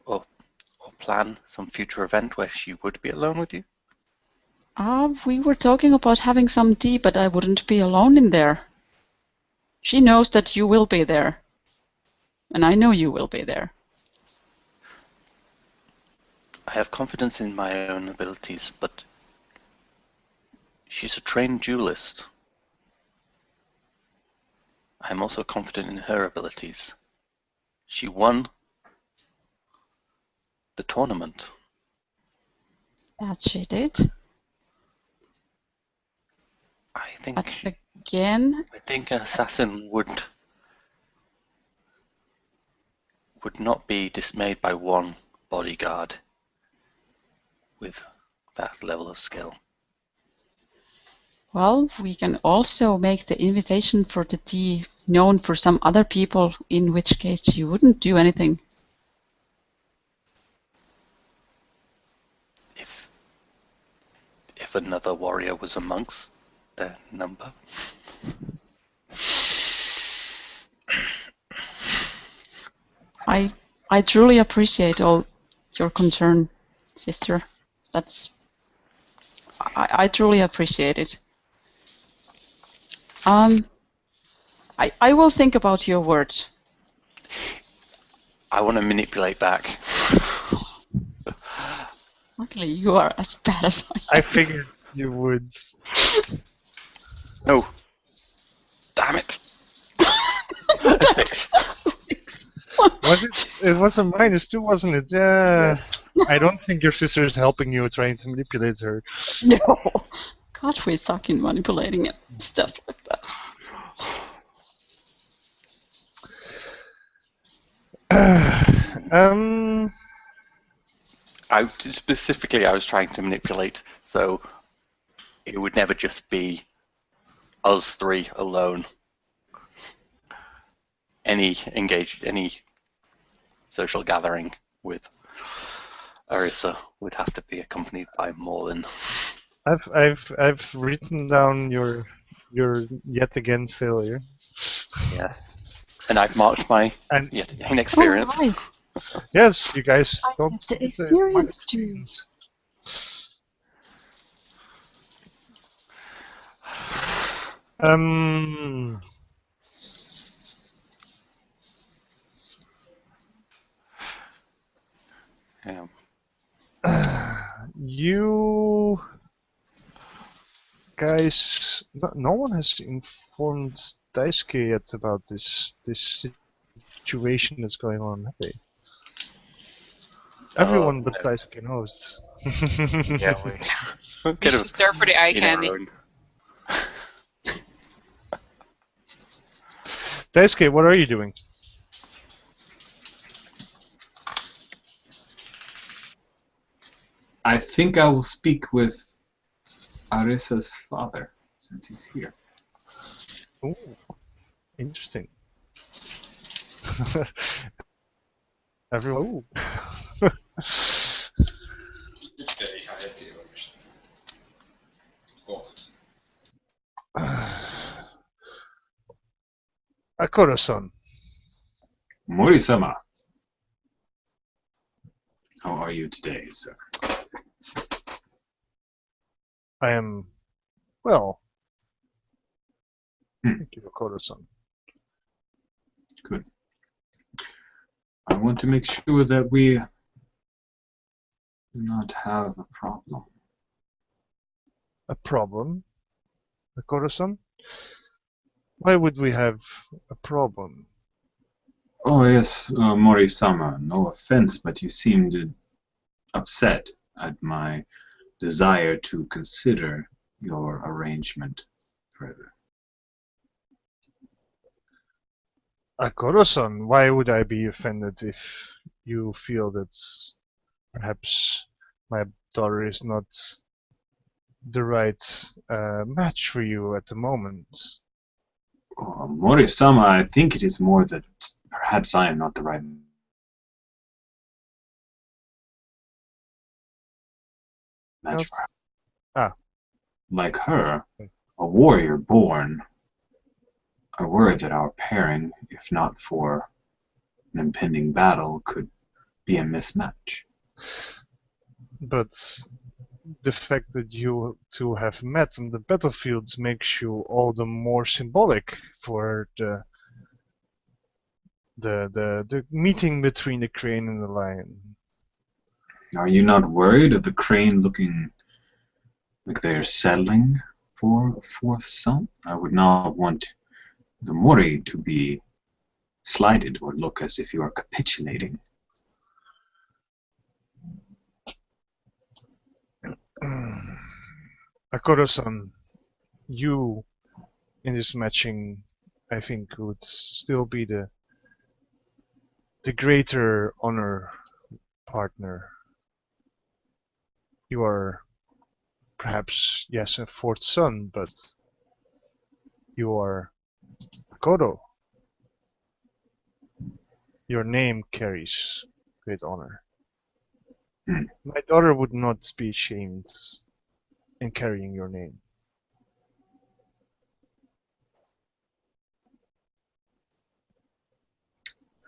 or plan some future event where she would be alone with you? We were talking about having some tea, but I wouldn't be alone in there. She knows that you will be there. And I know you will be there. I have confidence in my own abilities, but she's a trained duelist. I'm also confident in her abilities. She won the tournament. That she did. I think. But again, I think an assassin would not be dismayed by one bodyguard with that level of skill. well, we can also make the invitation for the tea known for some other people, in which case you wouldn't do anything. If another warrior was amongst their number. I truly appreciate all your concern, sister. I truly appreciate it. I will think about your words. I want to manipulate back. Luckily, you are as bad as I I am. figured you would. No. Damn it. That's a 6. Was it? It was a -2, wasn't it? Yeah. Yes. I don't think your sister is helping you trying to manipulate her. No. God, we suck in manipulating and stuff like that. I was trying to manipulate so it would never just be us three alone. Any social gathering with Arissa would have to be accompanied by more than. I've written down your yet again failure. Yes. And I've marked my And inexperience. Oh, right. yes, you guys I don't get the forget the experience too. Yeah. You guys, no one has informed Daisuke yet about this situation that's going on, have they? Everyone but No. Daisuke knows. Yeah, we He's get just there for the eye in our candy. own. Daisuke, what are you doing? I think I will speak with Arissa's father, since he's here. Ooh, interesting. Everyone. Ooh. Akoro-san, Mori-sama, how are you today, sir? I am well. Hmm. Thank you, Akoro-san. Good. I want to make sure that we do not have a problem. A problem, Akoro-san? Why would we have a problem? Oh yes, Mori-sama, no offense, but you seemed upset at my desire to consider your arrangement further. Akoro-san, why would I be offended if you feel that perhaps my daughter is not the right match for you at the moment? Oh, Mori-sama, I think it is more that perhaps I am not the right match for her. Ah. Like her, a warrior born, I worry that our pairing, if not for an impending battle, could be a mismatch. But the fact that you two have met on the battlefields makes you all the more symbolic for the meeting between the crane and the lion. Are you not worried of the crane looking like they are settling for a fourth son? I would not want the Mori to be slighted or look as if you are capitulating. Akoro-san, you in this matching, I think, would still be the greater honor partner. You are perhaps, yes, a fourth son, but you are Akoro. Your name carries great honor. My daughter would not be ashamed in carrying your name.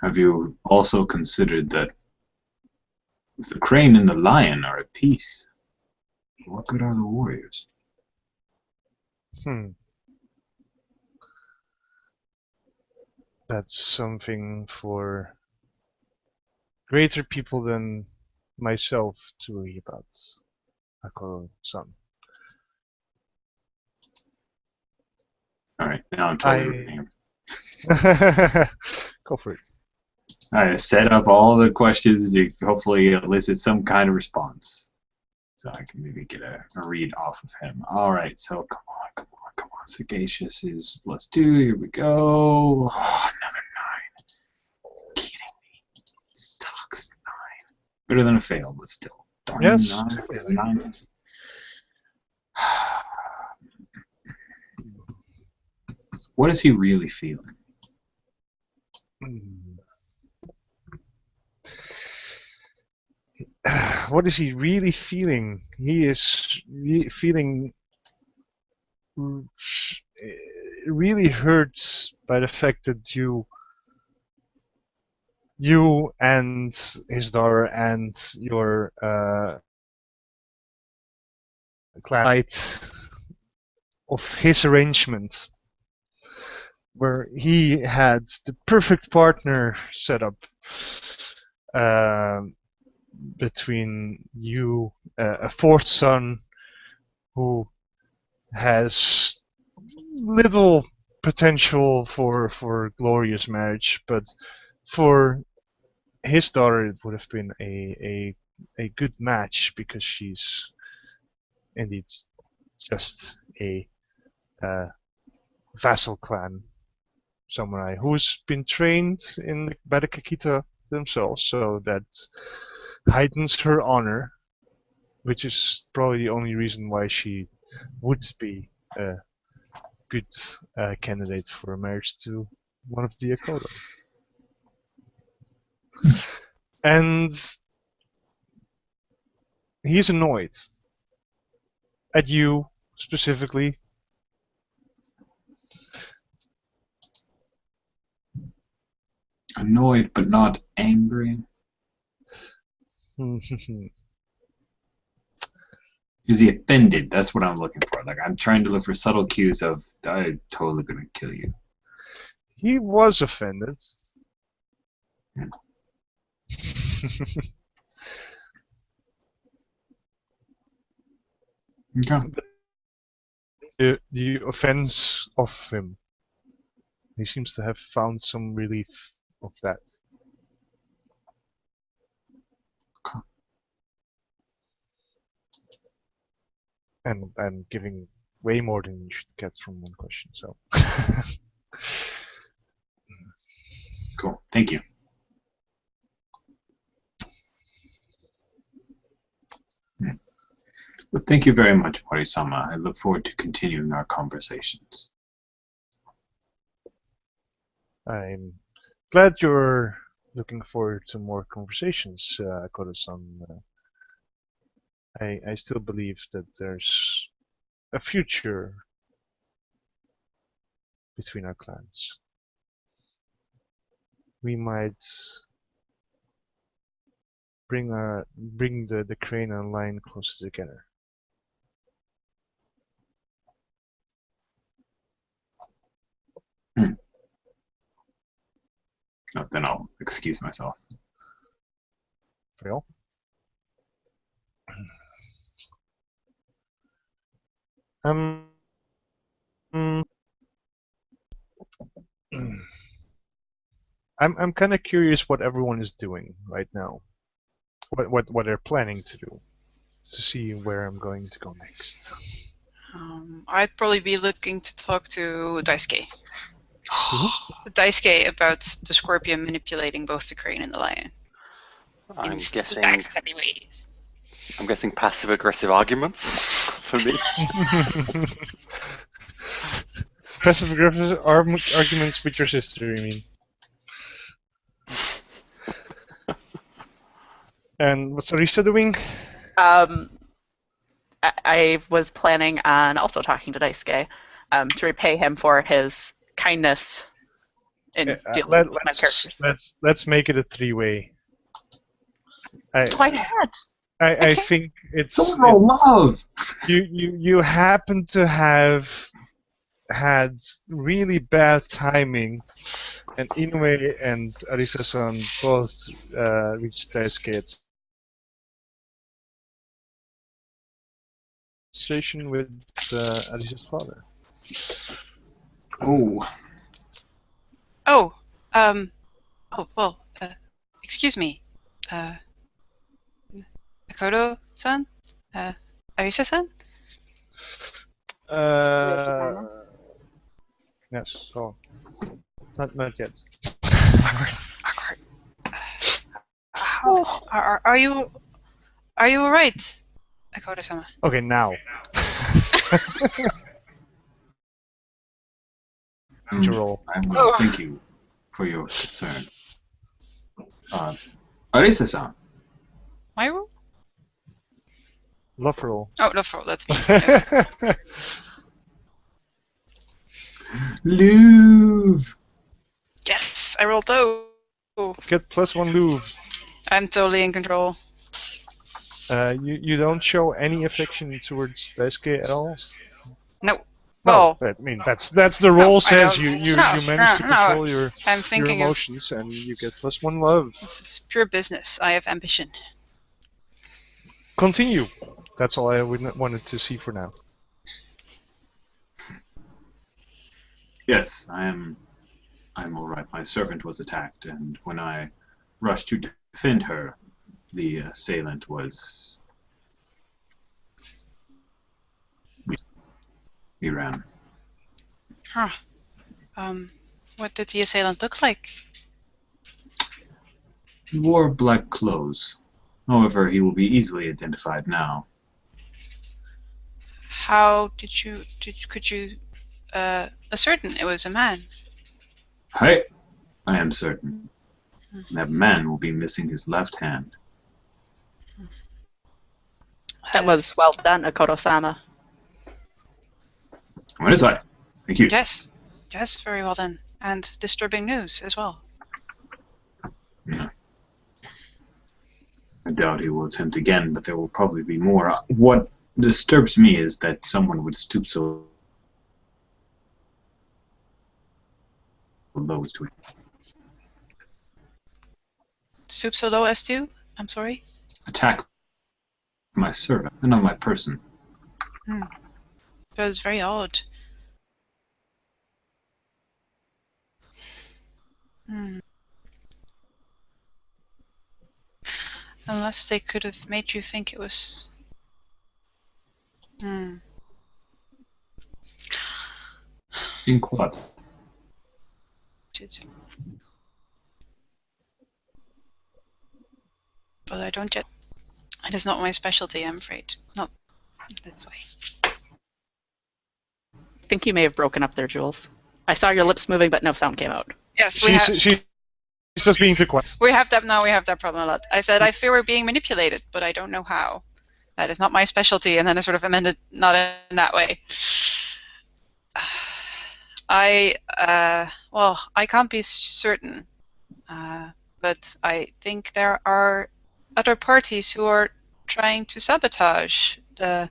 Have you also considered that if the crane and the lion are at peace, what good are the warriors? That's something for greater people than myself to worry about, Akoro-san. Alright, now I'm totally reading him. Go for it. Alright, set up all the questions to hopefully elicit some kind of response. So I can maybe get a read off of him. Alright, so come on. Sagacious is +2. Here we go. Oh, another 9. Kidding me. Sucks. 9. Better than a fail, but still. Darn, Yes. 9. What is he really feeling? What is he really feeling? He is feeling really hurt by the fact that you and his daughter and your client of his arrangement, where he had the perfect partner set up between you, a fourth son who has little potential for glorious marriage, but for his daughter it would have been a good match because she's indeed just a vassal clan samurai who's been trained by the Kakita themselves, so that heightens her honor, which is probably the only reason why she would be a good candidate for a marriage to one of the Akodo. And he's annoyed at you specifically. Annoyed but not angry. Is he offended? That's what I'm looking for. Like, I'm trying to look for subtle cues of, I'm totally gonna kill you. He was offended. Yeah. Okay. The offense of him. He seems to have found some relief of that. Okay. And I'm giving way more than you should get from one question, so. Cool. Thank you. Well, thank you very much, Mori-sama. I look forward to continuing our conversations. I'm glad you're looking forward to more conversations, Akodo-san. I still believe that there's a future between our clans. We might bring the crane and lion closer together. Oh, then I'll excuse myself. Real? I'm kind of curious what everyone is doing right now. What they're planning to do, to see where I'm going to go next. I'd probably be looking to talk to Daisuke. To Daisuke about the scorpion manipulating both the crane and the lion. I'm guessing. Heavy ways. I'm guessing passive-aggressive arguments for me. Passive-aggressive arguments with your sister, you mean? And what's Arisha doing? I was planning on also talking to Daisuke to repay him for his kindness in dealing with my characters. Let's make it a three-way. I can't. I think it's Someone roll love. you happen to have had really bad timing, and Inoue and Arisa-san both reached their skates. Station with Arisa's father. Oh. Oh, well, excuse me. Makoto-san? Arisa-san? Yes, go on. Not yet. Awkward. Are you alright, Makoto-sama? Okay, now. Roll. I will thank you for your concern. Arisa-san. My role? Love roll. Oh, love roll, that's me. Yes. Louvre. Yes, I rolled low. Get +1 Louvre. I'm totally in control. You don't show any affection towards Daisuke at all? No. No, Well, I mean that's the role says I you don't. manage to control your I'm thinking emotions and you get +1 love. This is pure business. I have ambition. Continue. That's all I wanted to see for now. Yes, I'm all right. My servant was attacked, and when I rushed to defend her, the assailant was. We ran. Huh. What did the assailant look like? He wore black clothes. However, he will be easily identified now. How could you ascertain it was a man? Hey, I am certain. That man will be missing his left hand. That was well done, Akoto-sama. On his side. Thank you. Yes, very well done, and disturbing news as well. Yeah. I doubt he will attempt again, but there will probably be more. What disturbs me is that someone would stoop so low as to Stoop so low as to? I'm sorry? attack my servant and not my person. That is very odd. Unless they could have made you think it was... In what? But I don't get... It is not my specialty, I'm afraid. Not this way. I think you may have broken up there, Jules. I saw your lips moving, but no sound came out. Yes, we have... She's just being too quiet. We have that problem a lot. I said, I fear we're being manipulated, but I don't know how. That is not my specialty, and then I sort of amended, not in that way. Well, I can't be certain, but I think there are other parties who are trying to sabotage the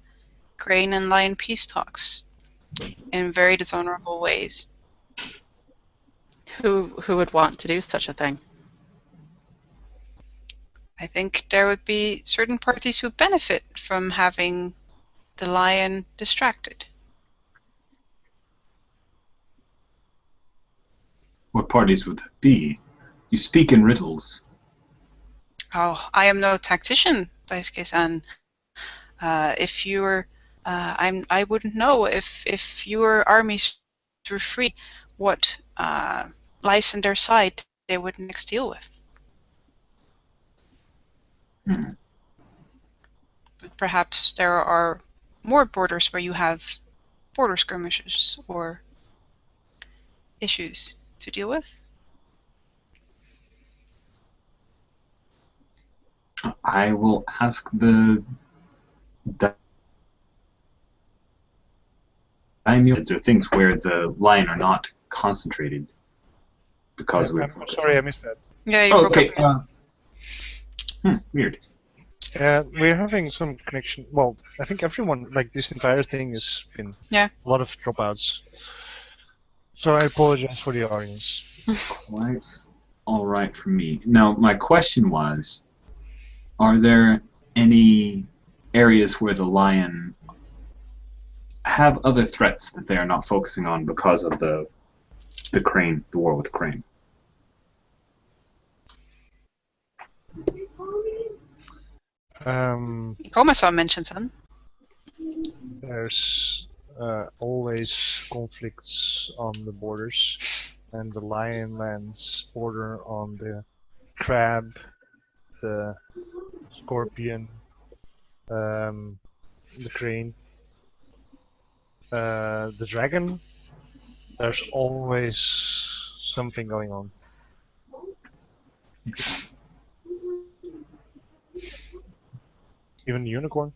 Crane and Lion peace talks in very dishonorable ways. Who would want to do such a thing? I think there would be certain parties who benefit from having the lion distracted. What parties would that be? You speak in riddles. Oh, I am no tactician, Daisuke-san. If you were, I wouldn't know if your armies were free, what lies in their side they would next deal with. But perhaps there are more borders where you have border skirmishes or issues to deal with. I will ask the daimyo or things where the lion are not concentrated. because we're I'm sorry, I missed that. Yeah, you Oh, broke okay. up. Weird. We're having some connection. Well, I think everyone, like this entire thing has been Yeah. a lot of dropouts. So I apologize for the audience. Quite all right for me. Now, my question was, are there any areas where the lion have other threats that they are not focusing on because of the crane, the war with crane? Komasan mentioned some. There's always conflicts on the borders, and the lion lands border on the crab, the scorpion, the crane, the dragon. There's always something going on. Even the unicorn.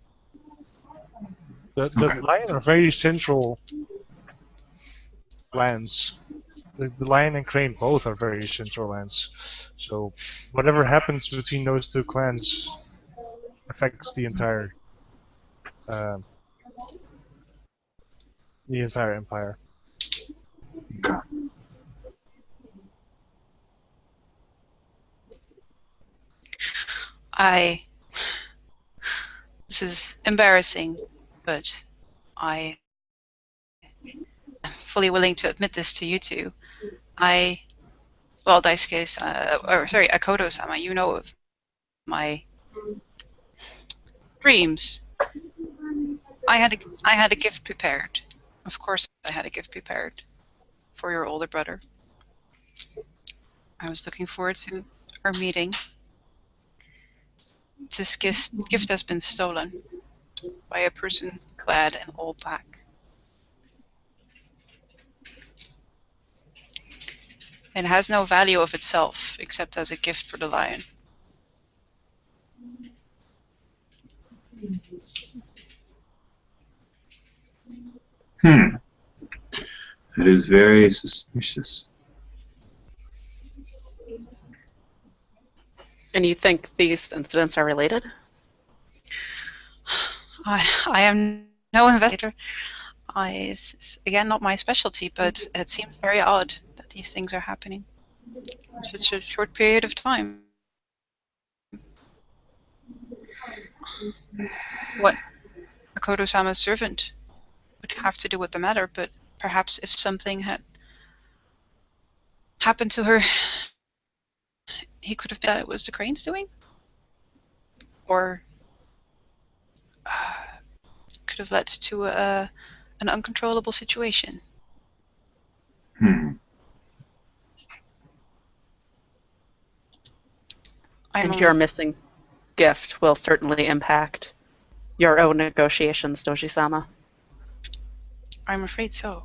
The lion are very central lands. The lion and crane both are very central lands. So whatever happens between those two clans affects the entire empire. Okay. This is embarrassing, but I am fully willing to admit this to you two. Well, Daisuke, Akoto-sama, you know of my dreams. I had a gift prepared. Of course, I had a gift prepared for your older brother. I was looking forward to our meeting. This gift has been stolen by a person clad in all black. It has no value of itself except as a gift for the lion. It is very suspicious. And you think these incidents are related? I am no investigator. It's again not my specialty, but it seems very odd that these things are happening in such a short period of time. What Makoto-sama's servant would have to do with the matter, but perhaps if something had happened to her, he could have been that it was the crane's doing, or could have led to an uncontrollable situation. And your missing gift will certainly impact your own negotiations, Doji-sama. I'm afraid so.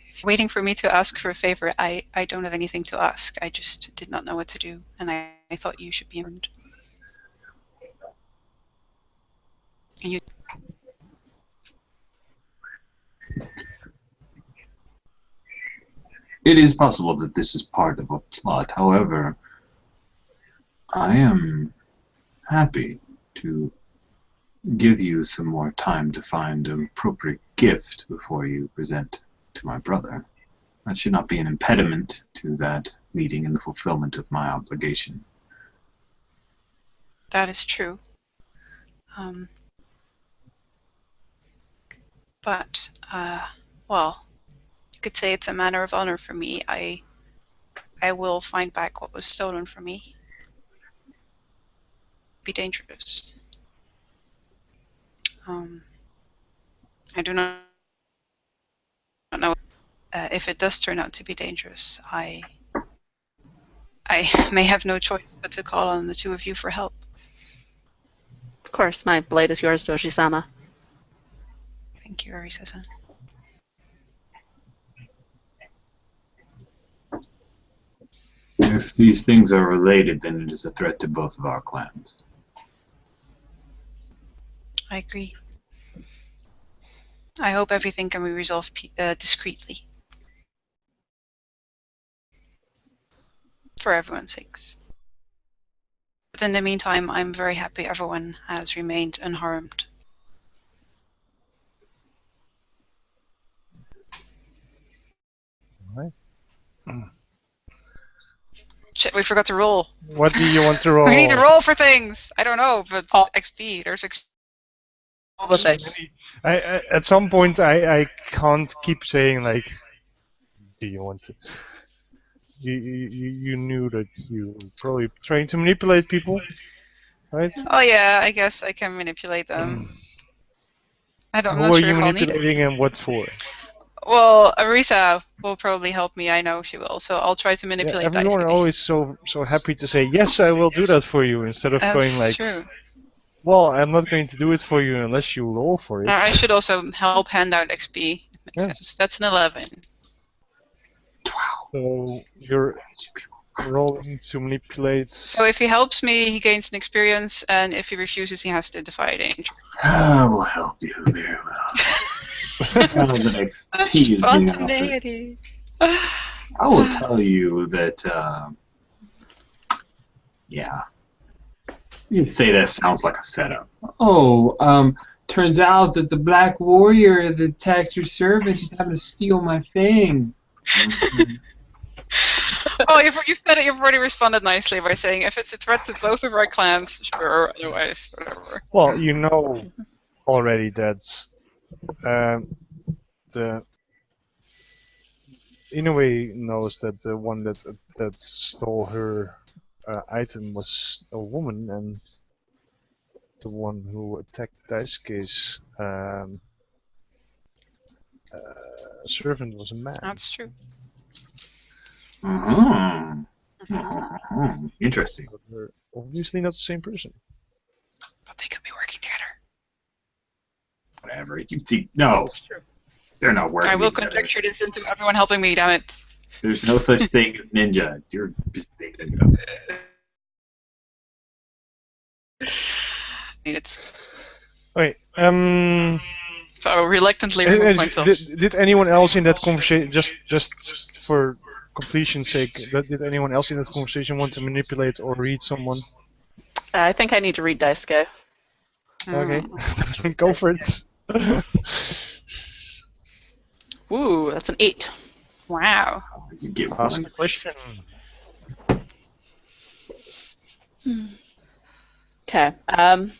If you're waiting for me to ask for a favor, I don't have anything to ask. I just did not know what to do, and I thought you should be informed. And you. It is possible that this is part of a plot. However, I am happy to give you some more time to find an appropriate gift before you present to my brother. That should not be an impediment to that meeting and the fulfillment of my obligation. That is true. But, well, you could say it's a matter of honor for me. I will find back what was stolen from me. Be dangerous. I do not know if it does turn out to be dangerous. I may have no choice but to call on the two of you for help. Of course, my blade is yours, Doji-sama. Thank you, Arisa-san. If these things are related, then it is a threat to both of our clans. I agree. I hope everything can be resolved discreetly. For everyone's sakes. But in the meantime, I'm very happy everyone has remained unharmed. Right. Shit, we forgot to roll. What do you want to roll? We need to roll for things. I don't know, but XP. There's XP. All the things. At some point, I can't keep saying like, do you want to? You knew that you were probably trying to manipulate people, right? Oh yeah, I guess I can manipulate them. I'm Who not are sure you if I'll need it. manipulating and what for? Well, Arisa will probably help me. I know she will. So I'll try to manipulate Everyone Daisuke. always so happy to say yes, I will do that for you, instead of going like, true. well, I'm not going to do it for you unless you roll for it. I should also help hand out XP. Makes Yes. sense. That's an 11. So you're rolling to manipulate. So if he helps me, he gains an experience, and if he refuses, he has to defy danger. I will help you very well. The next tea is being offered. Spontaneity. I will tell you that, yeah. You say that sounds like a setup. Oh, turns out that the black warrior that attacked your servant just happened to steal my thing. Oh, you've said it. You've already responded nicely by saying if it's a threat to both of our clans, sure. Otherwise, whatever. Well, you know already that the Inoue knows that the one that stole her item was a woman, and the one who attacked Daisuke's servant was a man. That's true. Interesting. But they're obviously not the same person. But they could be working together. Whatever. You see, no. They're not working I will together. conjecture this into everyone helping me, damn it. There's no such thing as ninja. You're just making it up. It's Wait, so reluctantly remove myself. did anyone else in that conversation, just for completion's sake, did anyone else in that conversation want to manipulate or read someone? I think I need to read Daisuke. Okay, go for it. Ooh, that's an 8. Wow. You get Ask one. a question. Okay. I'm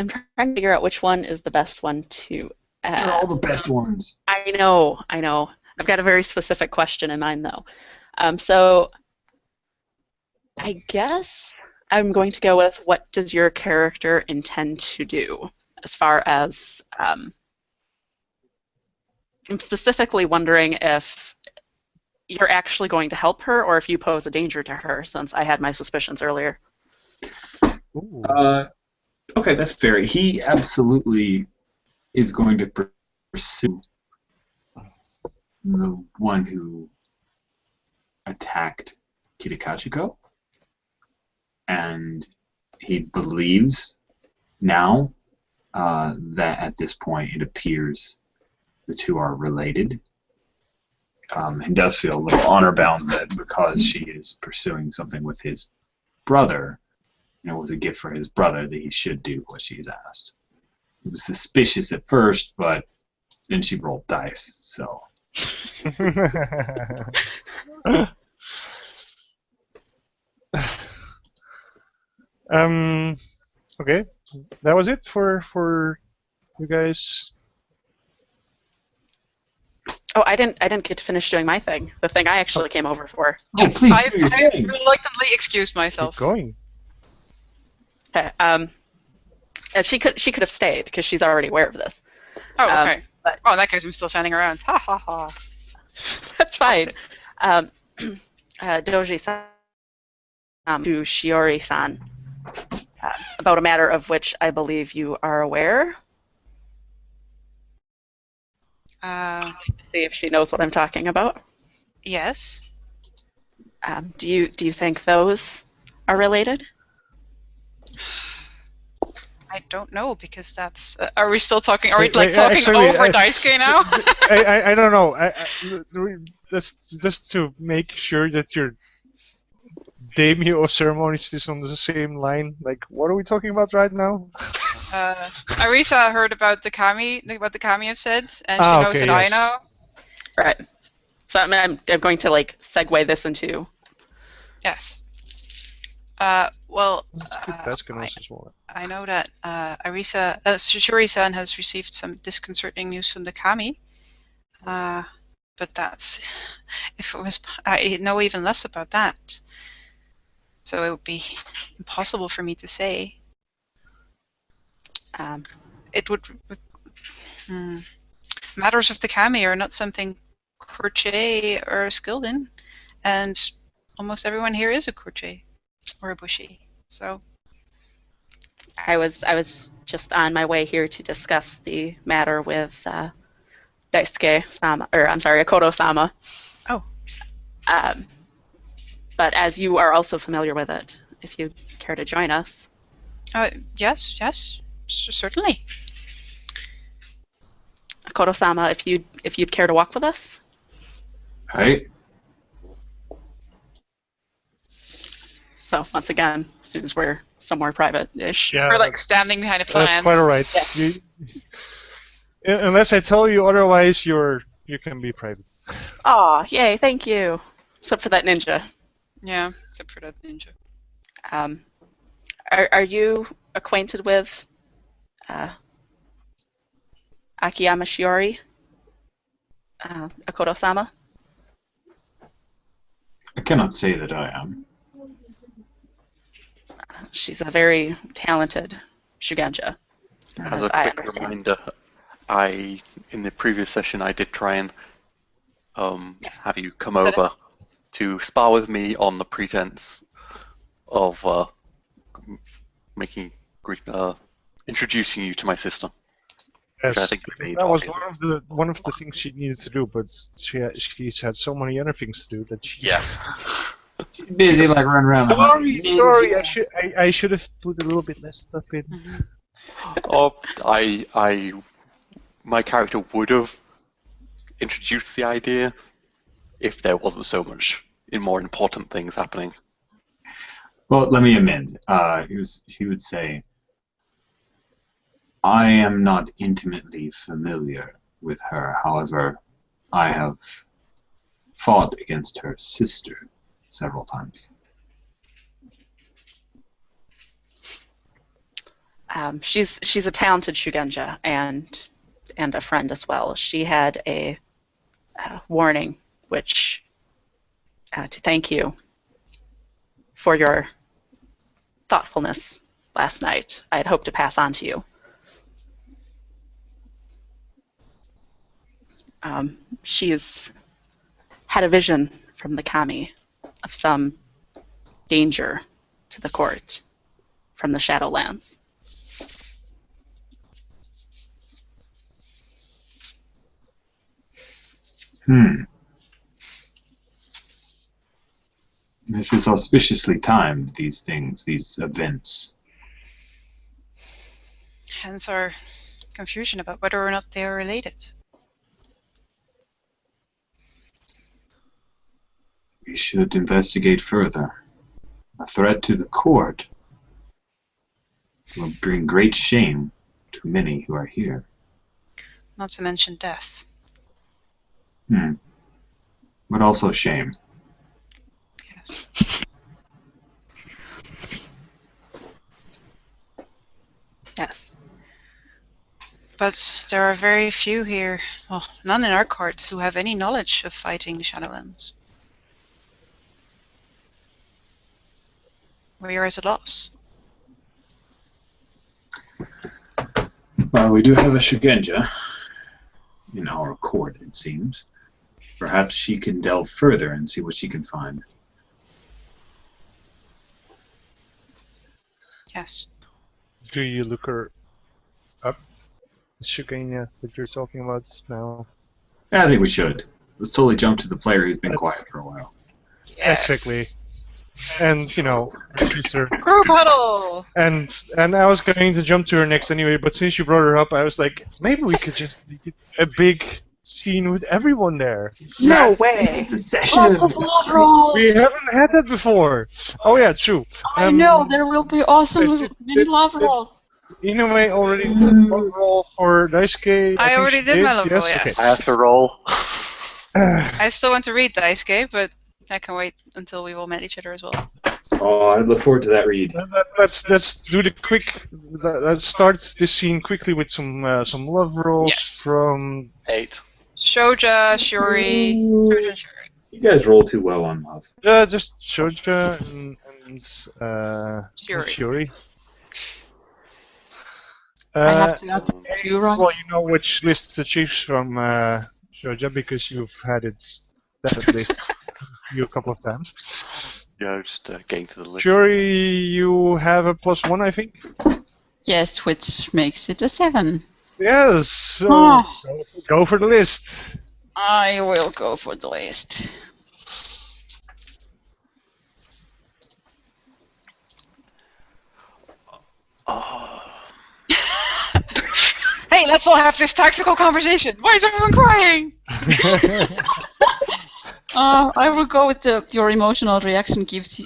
trying to figure out which one is the best one to ask. They're all the best ones. I know. I've got a very specific question in mind, though. So I guess I'm going to go with, what does your character intend to do? As far as, I'm specifically wondering if you're actually going to help her, or if you pose a danger to her, since I had my suspicions earlier. Ooh. Okay, that's fair. He absolutely is going to pursue the one who attacked Kitakachiko, and he believes now that at this point it appears the two are related. He does feel a little honor-bound that because she is pursuing something with his brother, it was a gift for his brother, that he should do what she's asked. He was suspicious at first, but then she rolled dice, so. Okay, that was it for you guys. Oh, I didn't get to finish doing my thing. The thing I actually came over for. Oh, please I've do your thing. reluctantly excused myself. Keep going. Okay. She could have stayed because she's already aware of this. Oh, okay. But Oh, in that case, I'm still standing around. Ha ha ha. that's fine. Doji-san to Shiori-san about a matter of which I believe you are aware. See if she knows what I'm talking about. Yes. Do you think those are related? I don't know, because that's. Are we still talking? Are we Wait, talking actually, over Daisuke now? I don't know. That's just to make sure that your daimyo of ceremonies is on the same line. Like, what are we talking about right now? Arisa heard about the kami, what the kami have said, and she knows okay, that I yes. know. Right. So I'm going to like segue this into. Yes. Well, I know that Arisa, Shuri-san has received some disconcerting news from the kami. But that's, if it was, I know even less about that. So it would be impossible for me to say. It would. Matters of the kami are not something courtier are skilled in, and almost everyone here is a courtier or a bushi. So. I was just on my way here to discuss the matter with Daisuke-sama, or I'm sorry, Akoto-sama. Oh. But as you are also familiar with it, if you care to join us. Yes, certainly. Akoto-sama, if you'd care to walk with us. Hey. So once again, as soon as we're somewhere private-ish, we're like standing behind a plant. That's quite alright. Yeah. Unless I tell you otherwise, you can be private. Aw, yay! Thank you. Except for that ninja. Yeah, except for that ninja. Are you acquainted with Akiyama Shiori? Akoto-sama? I cannot say that I am. She's a very talented shugenja. As a quick reminder, in the previous session I did try and have you come over to spar with me on the pretense of introducing you to my sister. Yes, Which I think made that was one of the things she needed to do, but she's had so many other things to do that she. Yeah. She's busy, like running around. Sorry. I should have put a little bit less stuff in. My character would have introduced the idea if there wasn't so much more important things happening. Well, let me amend. He would say, I am not intimately familiar with her. However, I have fought against her sister several times. She's a talented shugenja and a friend as well. She had a warning, which to thank you for your thoughtfulness last night. I had hoped to pass on to you. She's had a vision from the kami of some danger to the court from the Shadowlands. This is auspiciously timed, these events. Hence our confusion about whether or not they are related. We should investigate further. A threat to the court will bring great shame to many who are here. Not to mention death. But also shame. Yes. Yes. But there are very few here, well, none in our court, who have any knowledge of fighting the Shadowlands. We are at a loss. Well, we do have a shugenja in our court, it seems. Perhaps she can delve further and see what she can find. Yes. Do you look her up? The Shugenya that you're talking about now? I think we should. Let's totally jump to the player who's been quiet for a while. Yes. Exactly. And, you know, Mr. Group huddle. And I was going to jump to her next anyway, but since you brought her up, I was like, maybe we could just make it a big scene with everyone there. No way. The session Lots of love rolls! We haven't had that before. Oh yeah, true. I know, there will be awesome many love rolls. Inoue already did love roll for Daisuke. I think already she did my love roll, yes. yes. I have to roll. I still want to read Daisuke, but I can wait until we've all met each other as well. Oh, I look forward to that read. Let's do the quick. Let's start this scene quickly with some love rolls Yes. from 8. Shoja, Shiori, Shoja, Shiori. You guys roll too well on love. just Shoja and Shiori. I have to add two, right? Well, you know which list to choose from, Shoja, because you've had that list a couple of times. Yeah, just getting to the list. Shiori, you have a +1, I think. Yes, which makes it a 7. Yes. So Ah. go for the list. I will go for the list. Oh, Hey, let's all have this tactical conversation. Why is everyone crying? I will go with your emotional reaction gives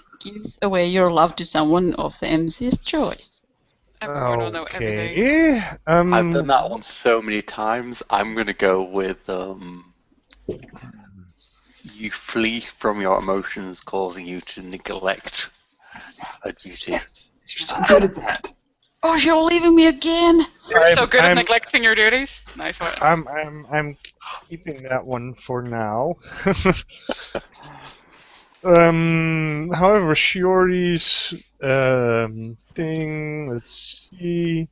away your love to someone of the MC's choice. Everyone will know everything. Okay. I've done that one so many times. I'm gonna go with you flee from your emotions, causing you to neglect a duty. Yes, you're so good at that. Oh, you're leaving me again? You're so good at I'm- neglecting your duties. Nice one. I'm keeping that one for now. However, Shiori's thing. Let's see.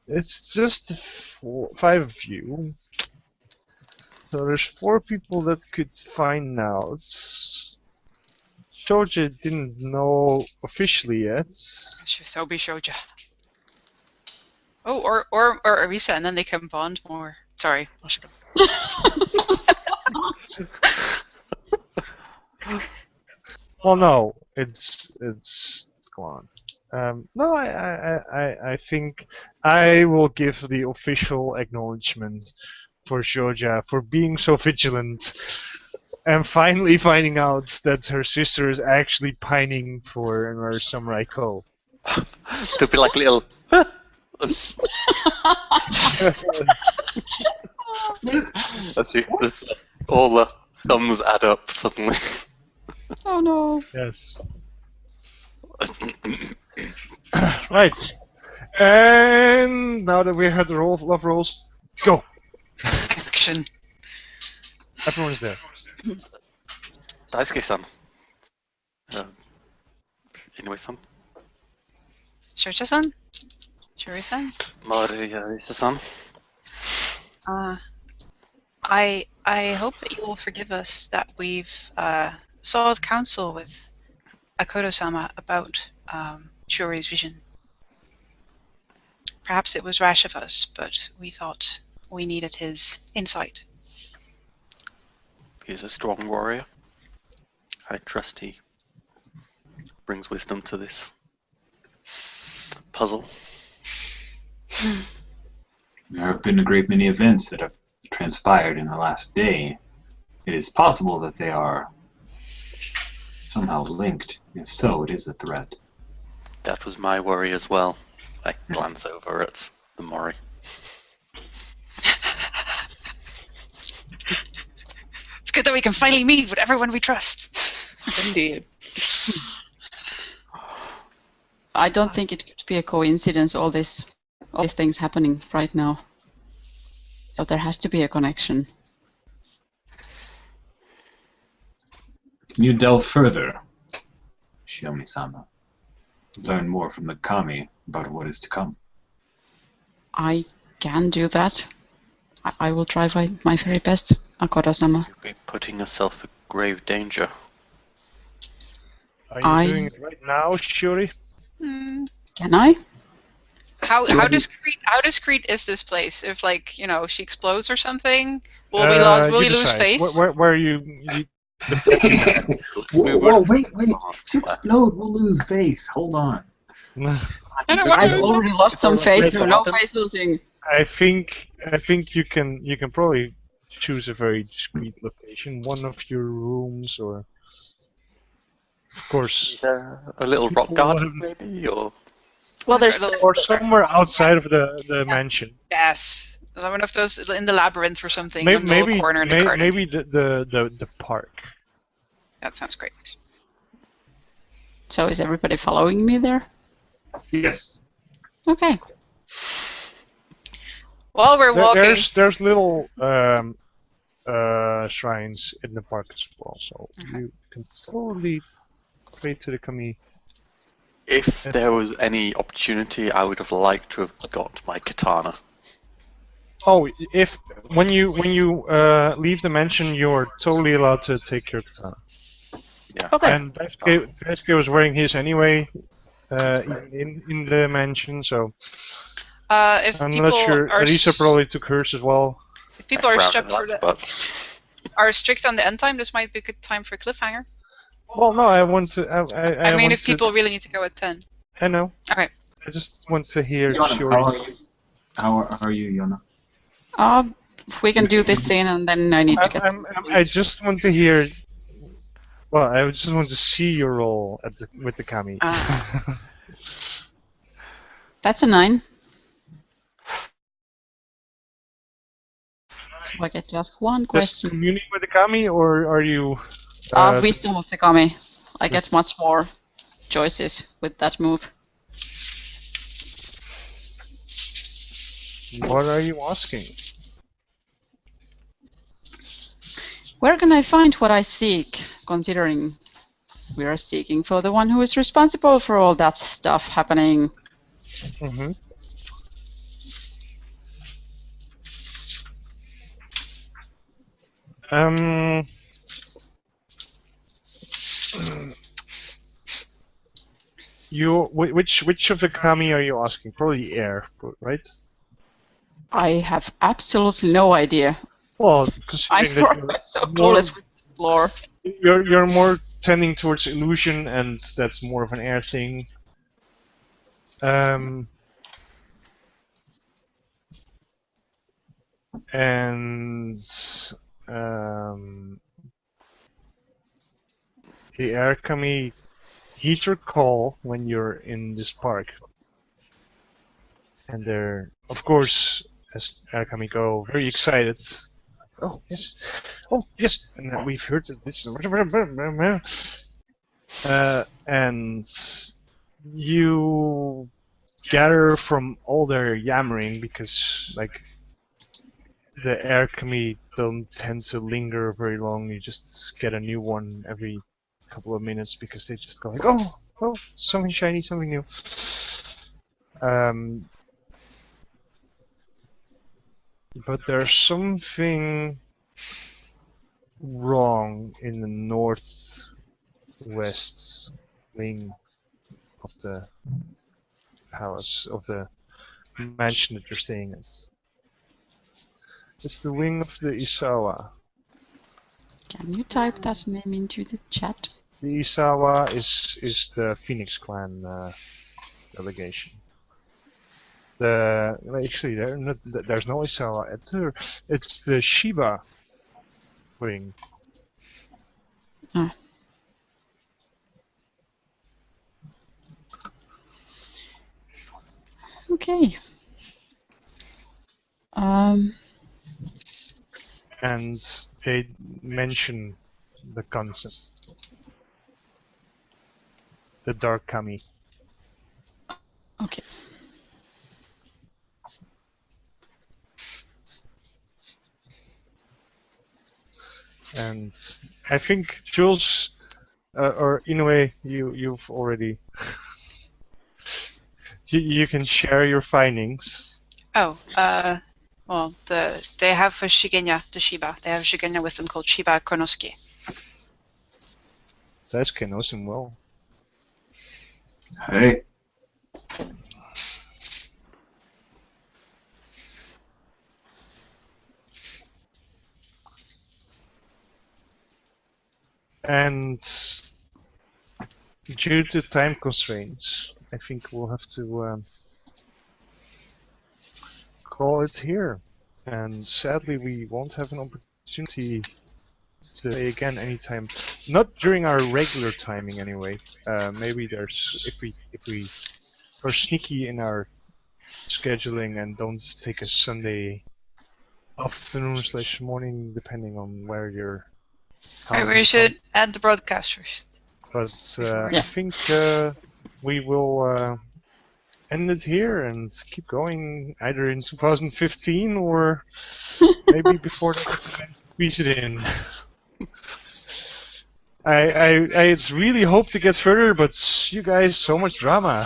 It's just 5 of you. So there's 4 people that could find out. Shoja didn't know officially yet. So be Shoja. Oh, or Arisa, and then they can bond more. Sorry, I'll shut up. Well, no, it's come on. No, I think I will give the official acknowledgement for Shoja for being so vigilant and finally finding out that her sister is actually pining for another Samurai Ko. To be like little. I see. This, all the thumbs add up suddenly. Oh no. Yes. Right. And now that we had the love rolls, go. Action. Everyone's there. Daisuke-san. Inoue-san. Shoja-san? Shiori-san? Marisa-san. I hope that you will forgive us that we've sought counsel with Akoto-sama about Shiori's vision. Perhaps it was rash of us, but we thought we needed his insight. He's a strong warrior. I trust he brings wisdom to this puzzle. There have been a great many events that have transpired in the last day. It is possible that they are somehow linked. If so, it is a threat. That was my worry as well. I glance over at the Mori. It's good that we can finally meet with everyone we trust. Indeed. I don't think it could be a coincidence, all these things happening right now. So there has to be a connection. Can you delve further, Shiomi-sama? Learn more from the kami about what is to come. I can do that. I will try my very best, Akoto-sama. You'll be putting yourself in grave danger. Are you doing it right now, Shiori? Can I? How discreet is this place? If like she explodes or something, will You we lose decide. face? Where you Whoa, wait. If you explode, we'll lose face. Hold on. I don't I've want already lost some face, so no face losing. I think you can probably choose a very discreet location, one of your rooms, or of course A little rock people garden, have- maybe, or Well, there's or somewhere outside of the mansion. Yes, one of those in the labyrinth or something. In the little corner in the garden. Maybe the park. That sounds great. So is everybody following me there? Yes. Okay. While we're walking, There's little shrines in the park as well, so you can totally pray to the kami. if there was any opportunity, I would have liked to have got my katana. Oh, when you leave the mansion, you're totally allowed to take your katana. Yeah. okay. And Daisuke was wearing his anyway, in the mansion, so if I'm people not sure. are Arisa probably took hers as well. if people are Frowned strict at for that, the, but are strict on the end time, this might be a good time for a cliffhanger. Well, no, I want to. I I mean, want if people really need to go at 10. I know. Okay. I just want to hear Yona, Shiori's. how are you? How are you, Yona? We can do this scene, and then I need to get. I just want to hear. Well, I just want to see your role with the kami. That's a 9. So I get to ask one Just question. communing with the kami, or are you? Wisdom of the kami. I get much more choices with that move. What are you asking? Where can I find what I seek, considering we are seeking for the one who is responsible for all that stuff happening? Mm-hmm. Which of the kami are you asking? Probably the air, right? I have absolutely no idea. Well, I'm considering so that clueless with lore. you're more tending towards illusion, and that's more of an air thing. And the air kami heed your call when you're in this park, and they're, of course, as air kami go, very excited. Oh yes, and we've heard that this. And you gather from all their yammering, because like the air kami don't tend to linger very long. You just get a new one every couple of minutes, because they just go like, oh, something shiny, something new. But there's something wrong in the northwest wing of the palace, of the mansion that you're staying at. It's the wing of the Isawa. Can you type that name into the chat? The Isawa is the Phoenix Clan delegation. Actually, there's no Isawa. It's the Shiba wing. Ah. Okay. And they mention the concept, the Dark Kami. Okay. And I think Jules, or in a way, you've already. You can share your findings. Oh, well, they have a Shigenya, the Shiba. They have a Shigenya with them called Shiba Konosuke. Daisuke knows him well. Hey. And due to time constraints, I think we'll have to call it here. And sadly, we won't have an opportunity to play again anytime. Not during our regular timing, anyway. Maybe there's if we are sneaky in our scheduling and don't take a Sunday afternoon/morning, depending on where you're. Right, we should add the broadcasters. But Yeah. I think we will end it here and keep going either in 2015 or maybe before that we squeeze it in. I really hope to get further, but you guys, so much drama.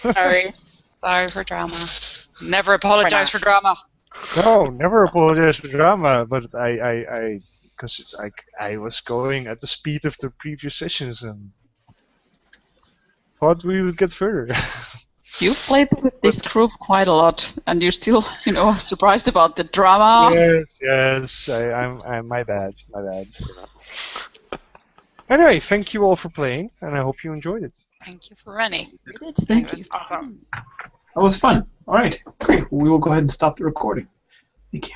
Sorry. Sorry for drama. Never apologize for drama. No, never apologize for drama, but because I was going at the speed of the previous sessions and thought we would get further. You've played with this group quite a lot, and you're still, surprised about the drama. Yes, I'm my bad. Anyway, thank you all for playing, and I hope you enjoyed it. Thank you for running. We did. Thank you. Awesome. That was fun. All right, great. We will go ahead and stop the recording. Thank you.